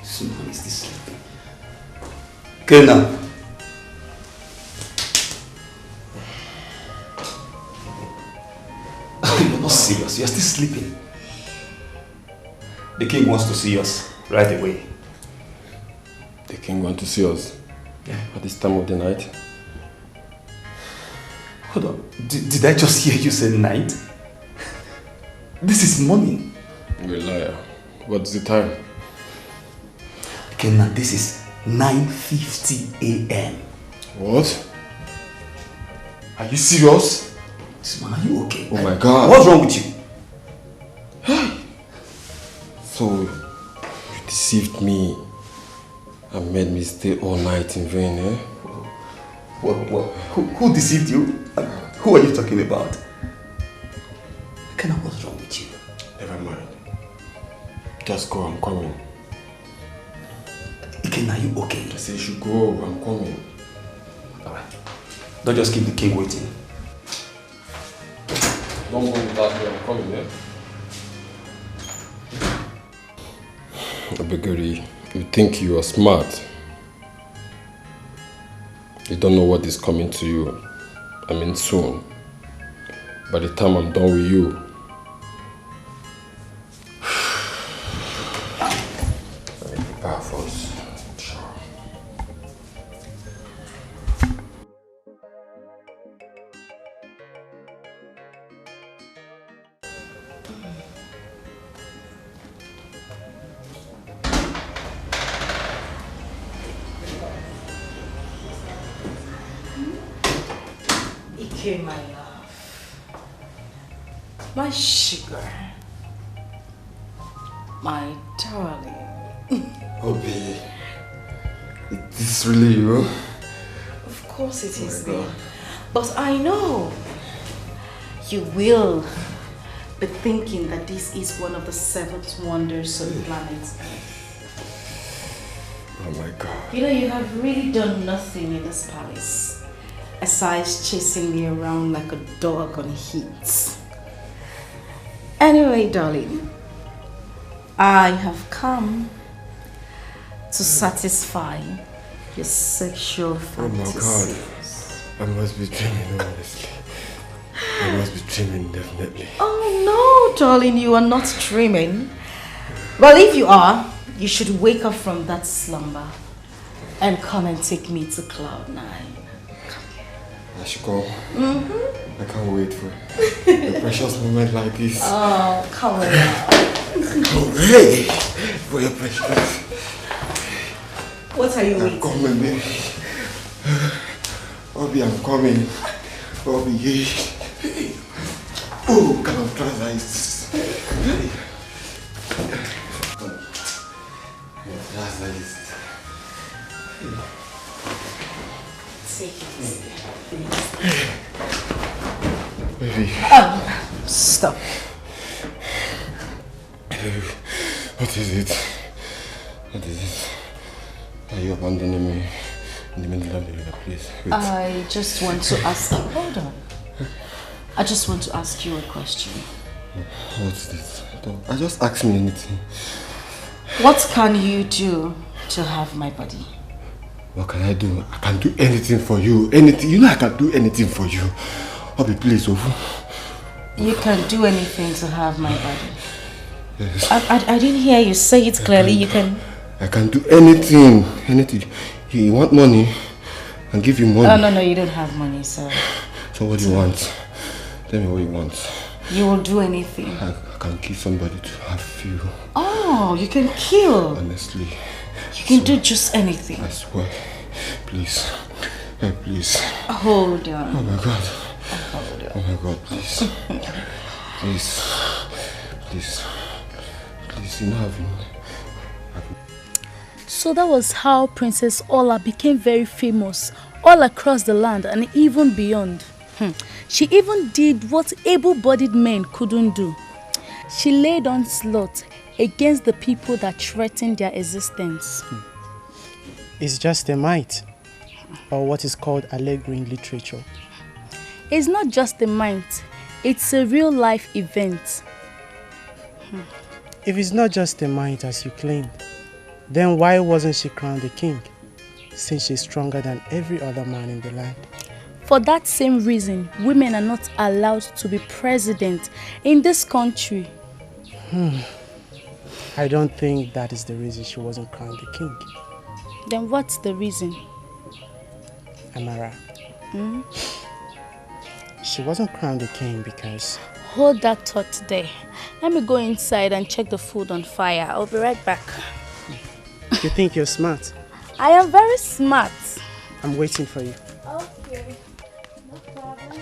Someone is still sleeping. Go now. You're not serious. You're still sleeping. The king wants to see us right away. The king wants to see us? At this time of the night. Hold on. Did I just hear you say night? This is morning. You're a liar. What's the time? Okay, now this is 9:50 a.m. What? Are you serious? This man, are you okay? Oh my God. What's wrong with you? So, you deceived me and made me stay all night in vain, eh? What? Who deceived you? Who are you talking about? Kenna, what's wrong with you? Never mind. Just go, I'm coming. Kenna, are you okay? I say you should go, I'm coming. Alright. Don't just keep the king waiting. Don't go without me, I'm coming, eh? Abegari, you think you are smart. You don't know what is coming to you. I mean soon. By the time I'm done with you, I need prepare for us. Ike, my love. My sugar. My darling. Obi, is this really you? Of course it is me. But I know you will be thinking that this is one of the 7 wonders of the planet. Oh my God. You know, you have really done nothing in this palace aside chasing me around like a dog on heat. Anyway, darling, I have come to satisfy your sexual fantasies. Oh my God. I must be dreaming, honestly. I must be dreaming, definitely. Oh no, darling, you are not dreaming. Well, if you are, you should wake up from that slumber and come and take me to Cloud 9. I should go. I can't wait for a precious moment like this. Oh, come on. I can't wait for your precious. What are you I'm waiting? coming, baby. Obi, I'm coming. Obi, oh, come on, try this. That's nice. Take it easy. Baby. Stop. What is it? What is it? Are you abandoning me in the middle of the river, please? Wait. I just want to ask you. Hold on. I just want to ask you a question. What's this? I just asked me anything. What can you do to have my body? What can I do? I can do anything for you. Anything. You know I can do anything for you. Obi, please, Ofu. You can do anything to have my body. Yes. I didn't hear you say it clearly. You can. I can do anything. Anything. You want money? I'll give you money. Oh, no, you don't have money, so. So what do you want? Tell me what you want. You will do anything. I can kill somebody to have you. Oh, you can kill. Honestly. You can do just anything. I swear. Please. Hey, please. Hold on. Oh my God. Hold on. Oh my God, please. Please. Please. Please, you know I've been... So that was how Princess Ola became very famous all across the land and even beyond. She even did what able-bodied men couldn't do. She laid onslaught against the people that threatened their existence. It's just a might, or what is called allegory in literature. It's not just a might, it's a real-life event. If it's not just a might as you claimed, then why wasn't she crowned the king, since she's stronger than every other man in the land? For that same reason, women are not allowed to be president in this country. I don't think that is the reason she wasn't crowned the king. Then what's the reason? Amara. Hmm? She wasn't crowned a king because... Hold that thought today. Let me go inside and check the food on fire. I'll be right back. You think you're smart? I am very smart. I'm waiting for you. Okay. No problem.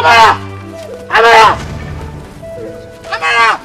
Amara! Amara! Amara!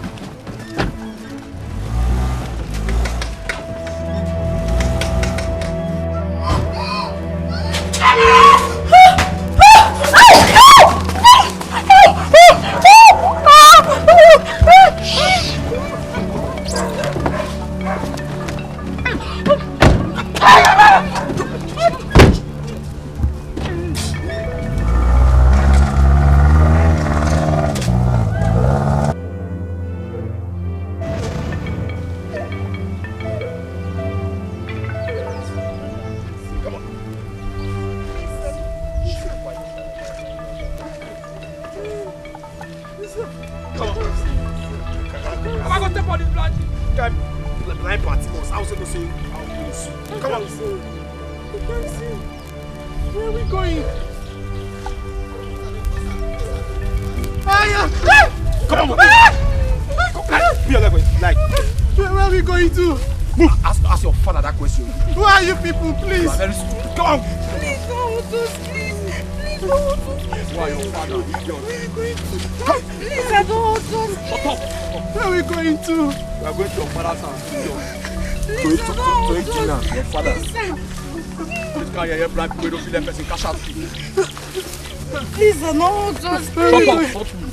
Lisa, no, just please. Shut up, hot food.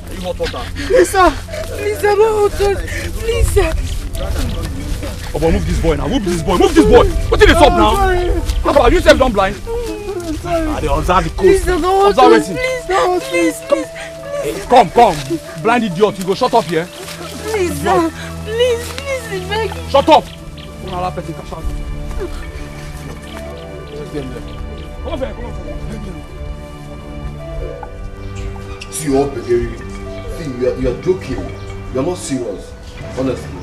Are you hot water? Lisa, Lisa, no, just Lisa. Oh boy, move this boy now. Move this boy. Move this boy. What is up now? How about you self don't blind? They observe the coast. Lisa, no, observe just please, no, please, please. Come. Blind idiot. You go shut up here. Lisa, please, beg. Shut up. Come on, person, cash out. Come over here. See, you're you're joking. You're not serious. Honestly.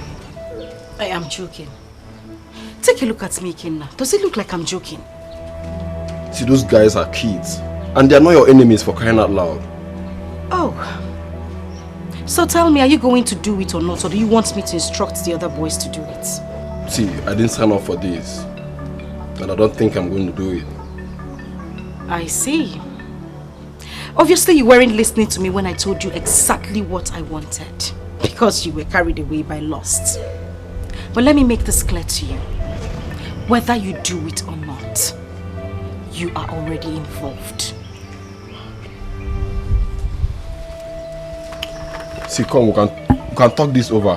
I am joking. Take a look at me, Kenna. Does it look like I'm joking? See, those guys are kids. And they're not your enemies, for crying out loud. Oh. So tell me, are you going to do it or not? Or do you want me to instruct the other boys to do it? See, I didn't sign up for this. And I don't think I'm going to do it. I see. Obviously, you weren't listening to me when I told you exactly what I wanted. Because you were carried away by lust. But let me make this clear to you. Whether you do it or not, you are already involved. See, come, we can talk this over.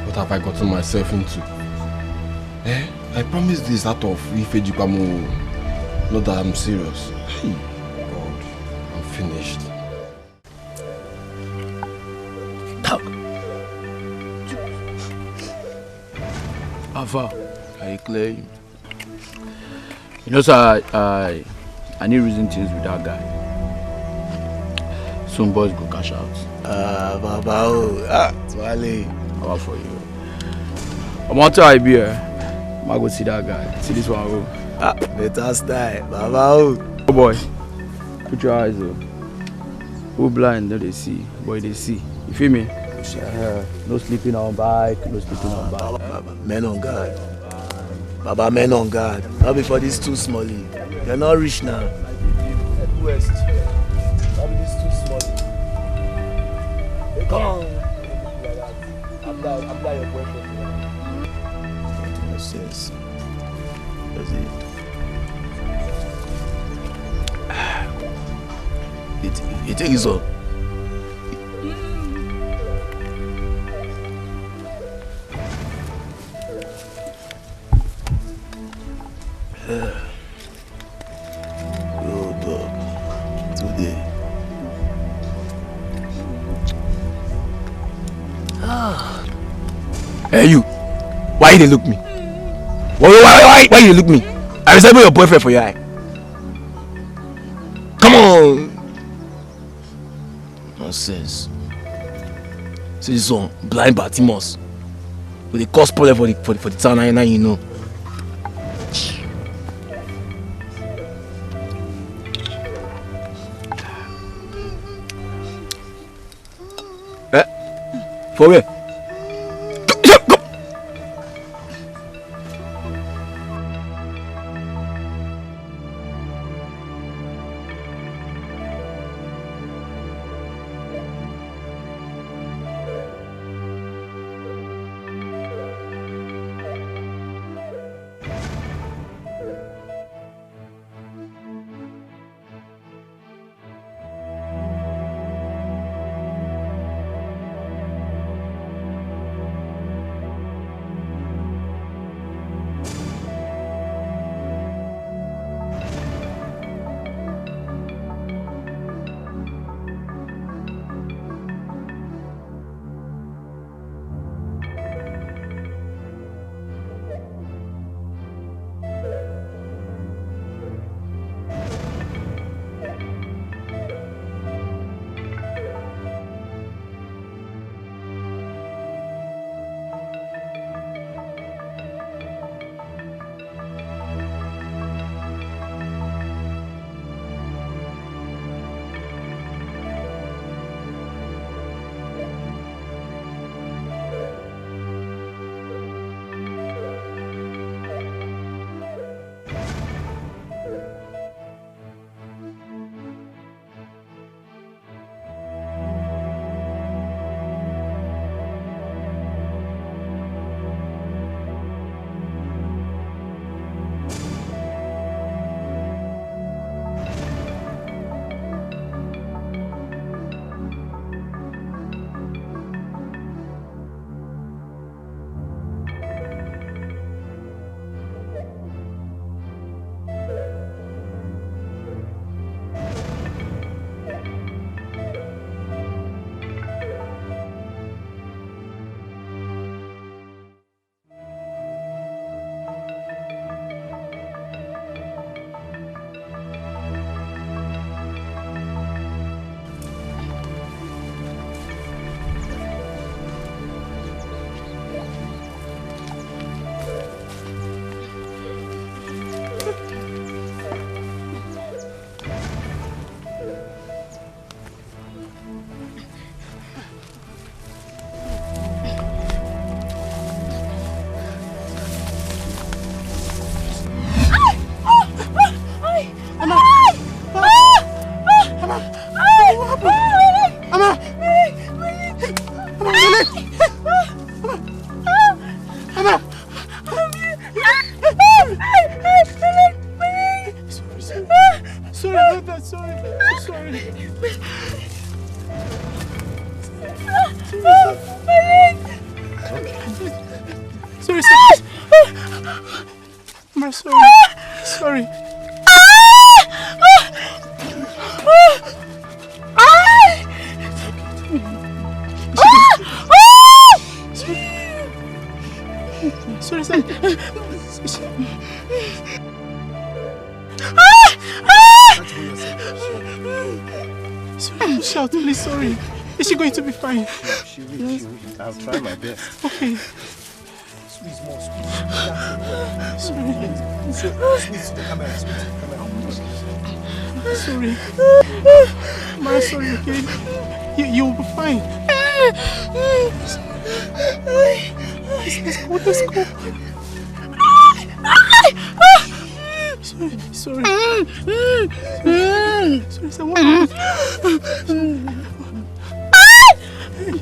What have I gotten myself into? I promised this out of Ifejikamu. Not that I'm serious. Hey, God, I'm finished. Alpha, I claim. You know, sir, I need reason things with that guy. Some boys go cash out. Baba, Twale. How for you? I'm out to IB. I go see that guy. See this one. Better style, Baba. Oh boy, put your eyes up. Who blind? No, they see. Boy, they see. You feel me? No sleeping on bike. No sleeping on bike. Baba, men on guard. Baba, men on guard. Not before this too smally. You're not rich now. Head west. Not this too smally. Come on. Apply your boyfriend. No sense. Does it? You think it's all? Hey you, why you dey look me? Why you look me? I resemble your boyfriend for your eye. Come on. Nonsense. See this one, blind Bartimaeus. With the cause problem for the town, now you know. For where? Shout, please, sorry. Is she going to be fine? She will. I'll try my best. Okay. Squeeze more. Sorry. Squeeze to the camera. Sorry. Mara, sorry, okay? You'll be fine. Let's go. Sorry. Sorry, sir. What happened?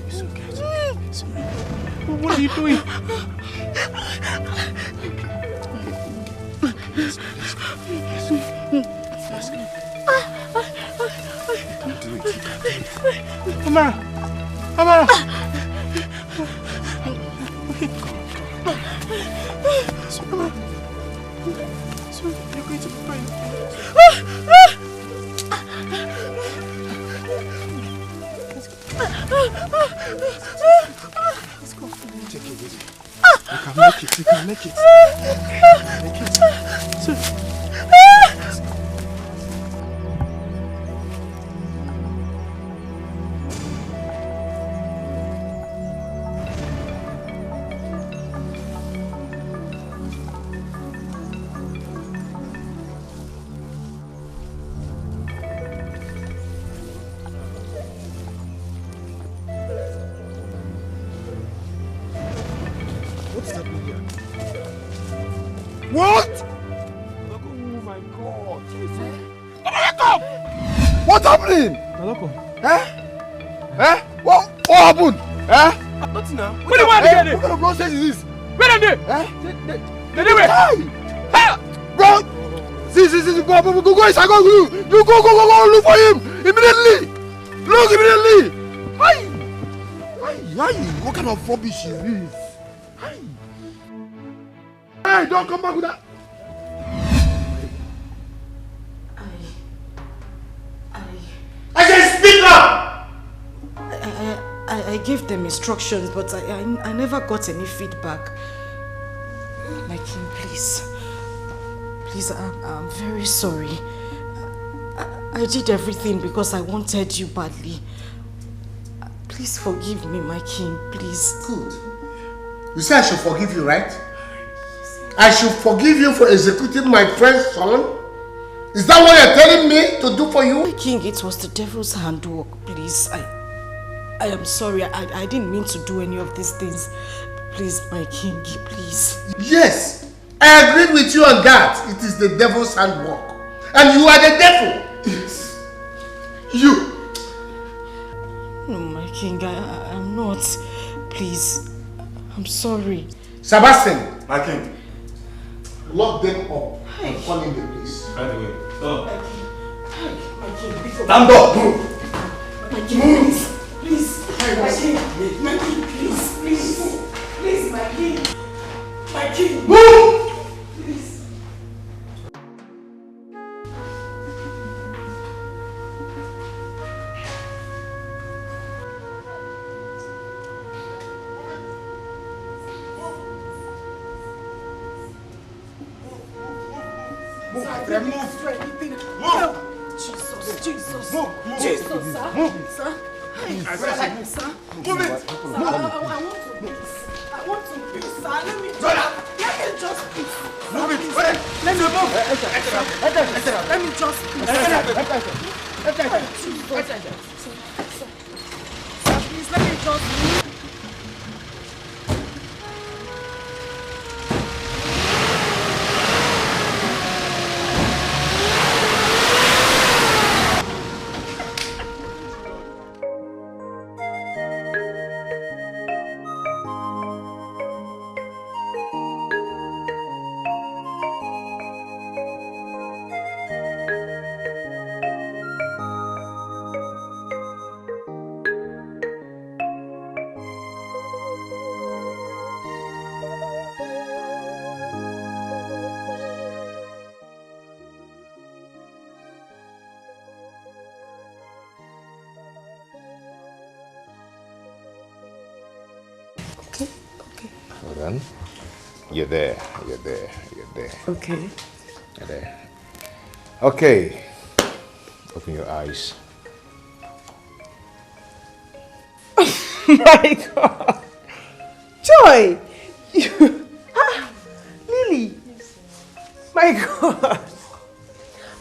It's okay. Sorry. What are you doing? Amara! Sorry, you're going to be fine. Let's go. Take it easy. You can make it. You can make it. Make it. What's happening here? What? Oh my God! Malako! What's happening? Malako. Eh? Eh? What happened? Eh? Nothing now. What kind of nonsense is this? Where are they? Eh? They were. Hey! Bro! See, go inside, go, look for him! Immediately! Look immediately! Hey! What kind of rubbish is this? Hey, don't come back with that! I said speak up! I gave them instructions, but I never got any feedback. My king, please. Please, I'm very sorry. I did everything because I wanted you badly. Please forgive me, my king, please. Good. You say I should forgive you, right? I should forgive you for executing my friend's son? Is that what you're telling me to do for you? My king, it was the devil's handwork, please. I am sorry. I didn't mean to do any of these things. Please, my king, please. Yes, I agreed with you on that. It is the devil's handwork. And you are the devil. Yes. You. No, my king, I'm not. Please, I'm sorry. Sebastian. My king. Lock them up and call in the police. Right away. Stop. My king, before. Stand up. Move. My king, please. Please. My king. My king, please. Please, my king. My king. Move! Please. Jesus, sir. Sir. I want to be, sir. Let me just be. Move it. Let me move. Let me just be. Sir, please, let me just be. Well done. You're there. Okay. You're there. Okay. Open your eyes. My God. Joy! Lily! My God!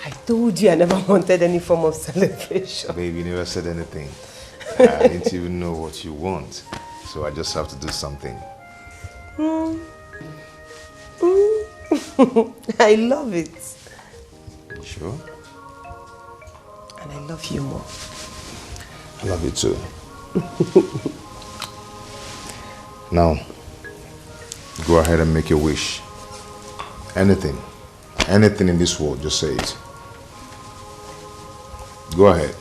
I told you I never wanted any form of celebration. Baby, you never said anything. I didn't even know what you want. So I just have to do something. I love it. You sure? And I love you more. I love you too. Now, go ahead and make your wish. Anything in this world, just say it. Go ahead.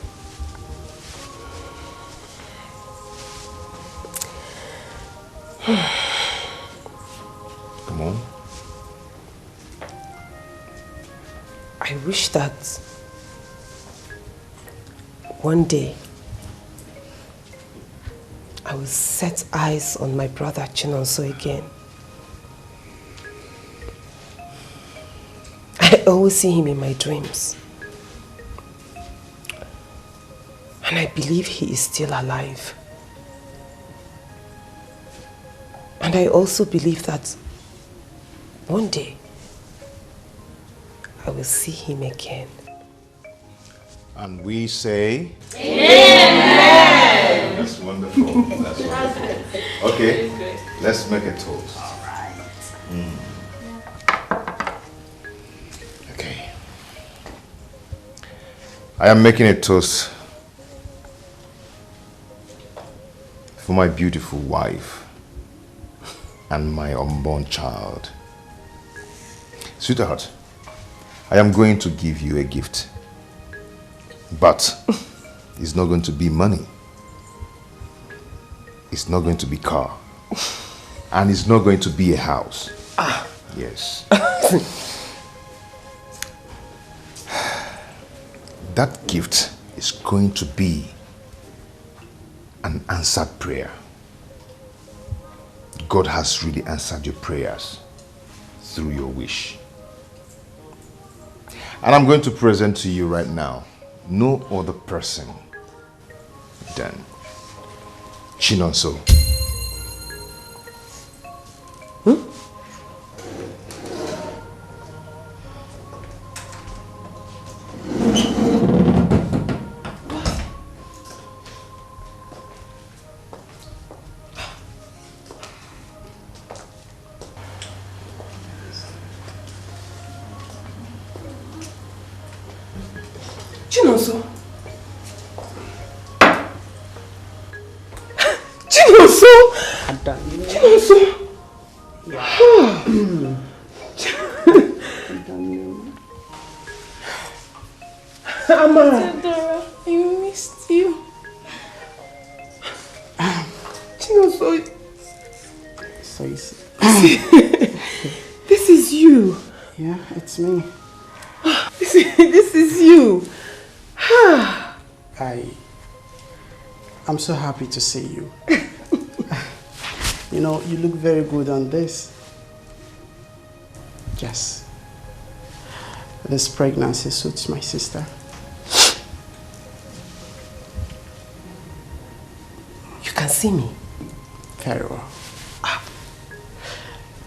Come on. I wish that one day I will set eyes on my brother Chinonso again always see him in my dreams. And I believe he is still alive. And I also believe that one day I will see him again. And we say... Amen! That's wonderful. That's wonderful. Okay, let's make a toast. All right. Okay. I am making a toast for my beautiful wife and my unborn child. Sweetheart, I am going to give you a gift. But it's not going to be money. It's not going to be car. And it's not going to be a house. Ah. Yes. That gift is going to be an answered prayer. God has really answered your prayers through your wish. And I'm going to present to you right now no other person than Chinonso. Chinonso. Chinonso. Chinonso. Amara. Theodora, I missed you. Chinonso. So you see. This is you. Yeah, it's me. This is you. I'm so happy to see you. You know, you look very good on this. Yes. This pregnancy suits my sister. You can see me. Very well.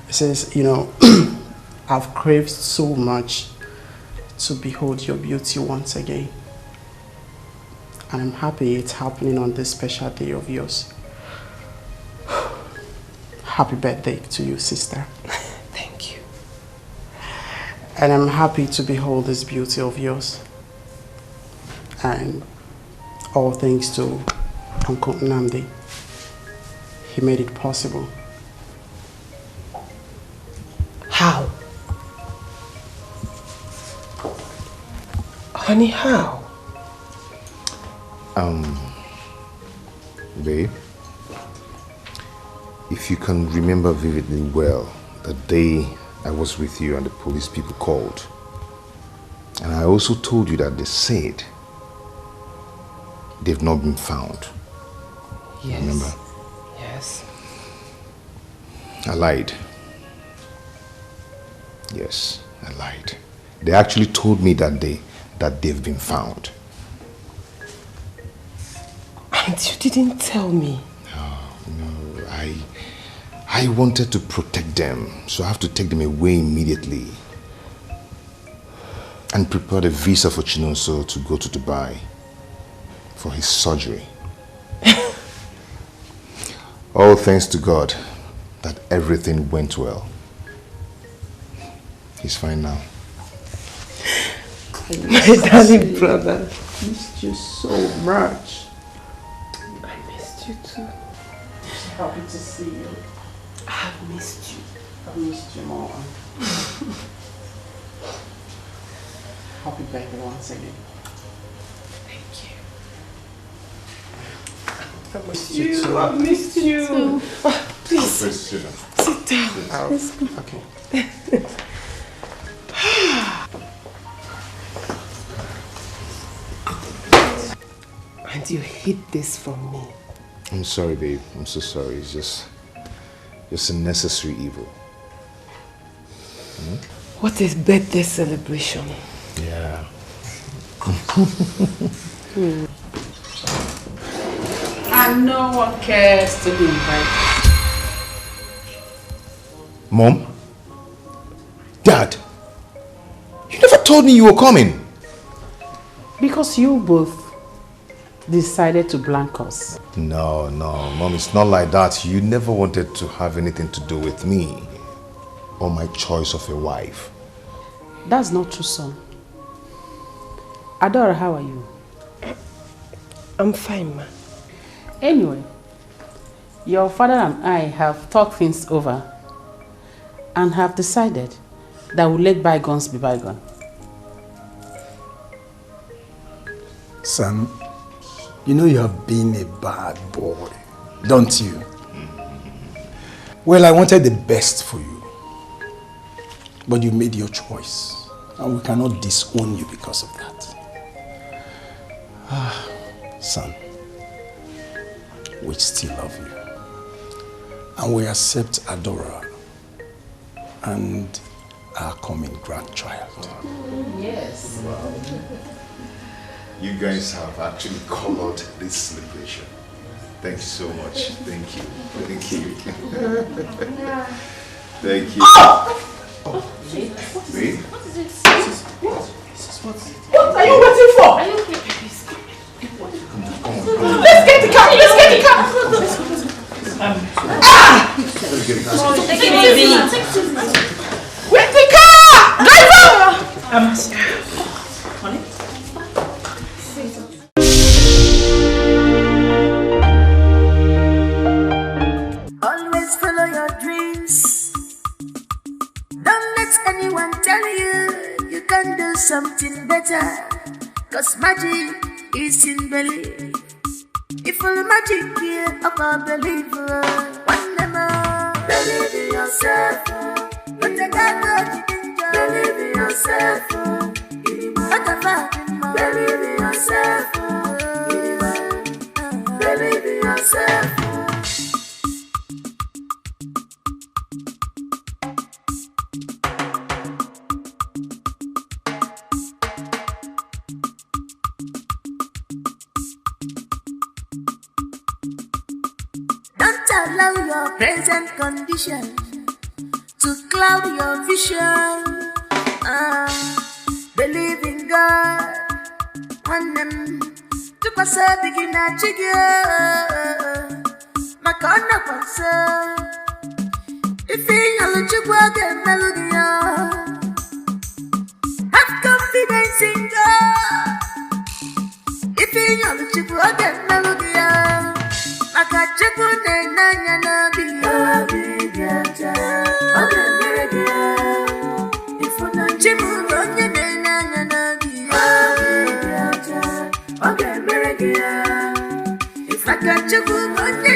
It says, you know, I've craved so much to behold your beauty once again. And I'm happy it's happening on this special day of yours. Happy birthday to you, sister. Thank you. And I'm happy to behold this beauty of yours. And all thanks to Uncle Nnamdi. He made it possible. How? Honey, how? Babe, if you can remember vividly well, the day I was with you and the police people called, and I also told you that they said they've not been found. Yes. Remember? Yes. I lied. Yes, I lied. They actually told me that day that they've been found. And you didn't tell me. No, I wanted to protect them, so I have to take them away immediately and prepare a visa for Chinonso to go to Dubai for his surgery. All thanks to God that everything went well. He's fine now. My darling brother. I missed you so much. I missed you too. I'm so happy to see you. I have missed you. I've missed you more. Happy birthday once again. Thank you. I missed you too. I've missed you. Oh, please. Please sit down. Sit down. Let's go. Okay. And you hid this from me. I'm sorry, babe. I'm so sorry. It's just a necessary evil. What a birthday celebration. Yeah. And no one cares to be invited. Mom? Dad? You never told me you were coming. Because you both decided to blank us. No, Mom, it's not like that. You never wanted to have anything to do with me or my choice of a wife. That's not true, son. Adora, how are you? I'm fine, ma. Anyway, your father and I have talked things over and have decided that we'll let bygones be bygones. Son, you know you have been a bad boy, don't you? Well, I wanted the best for you, but you made your choice, and we cannot disown you because of that. Son, we still love you, and we accept Adora and our coming grandchild. Yes. Wow. You guys have actually colored this celebration. Thank you so much. Thank you. Thank you. Thank you. Oh! Babe? What is it? What are you waiting for? Are you okay? Let's get the car! Let's get the car! Let's get the car. Take it easy. Where's the car? Driver! Honey? Always follow your dreams. Don't let anyone tell you you can do something better. Cause magic is in belief. If all magic here, I can't believe one more. Believe in yourself. But the God believe in yourself. Believe in yourself. Believe in yourself. Don't allow your present condition to cloud your vision. Believe in God. One them to pass a beginner jigger. Makana pasa. If you look to work and melody, have confidence in God. If you look to work and melody, Makachukune nanya nabiya. Ifuna chimu onye nanya nabiya. Makachukune onye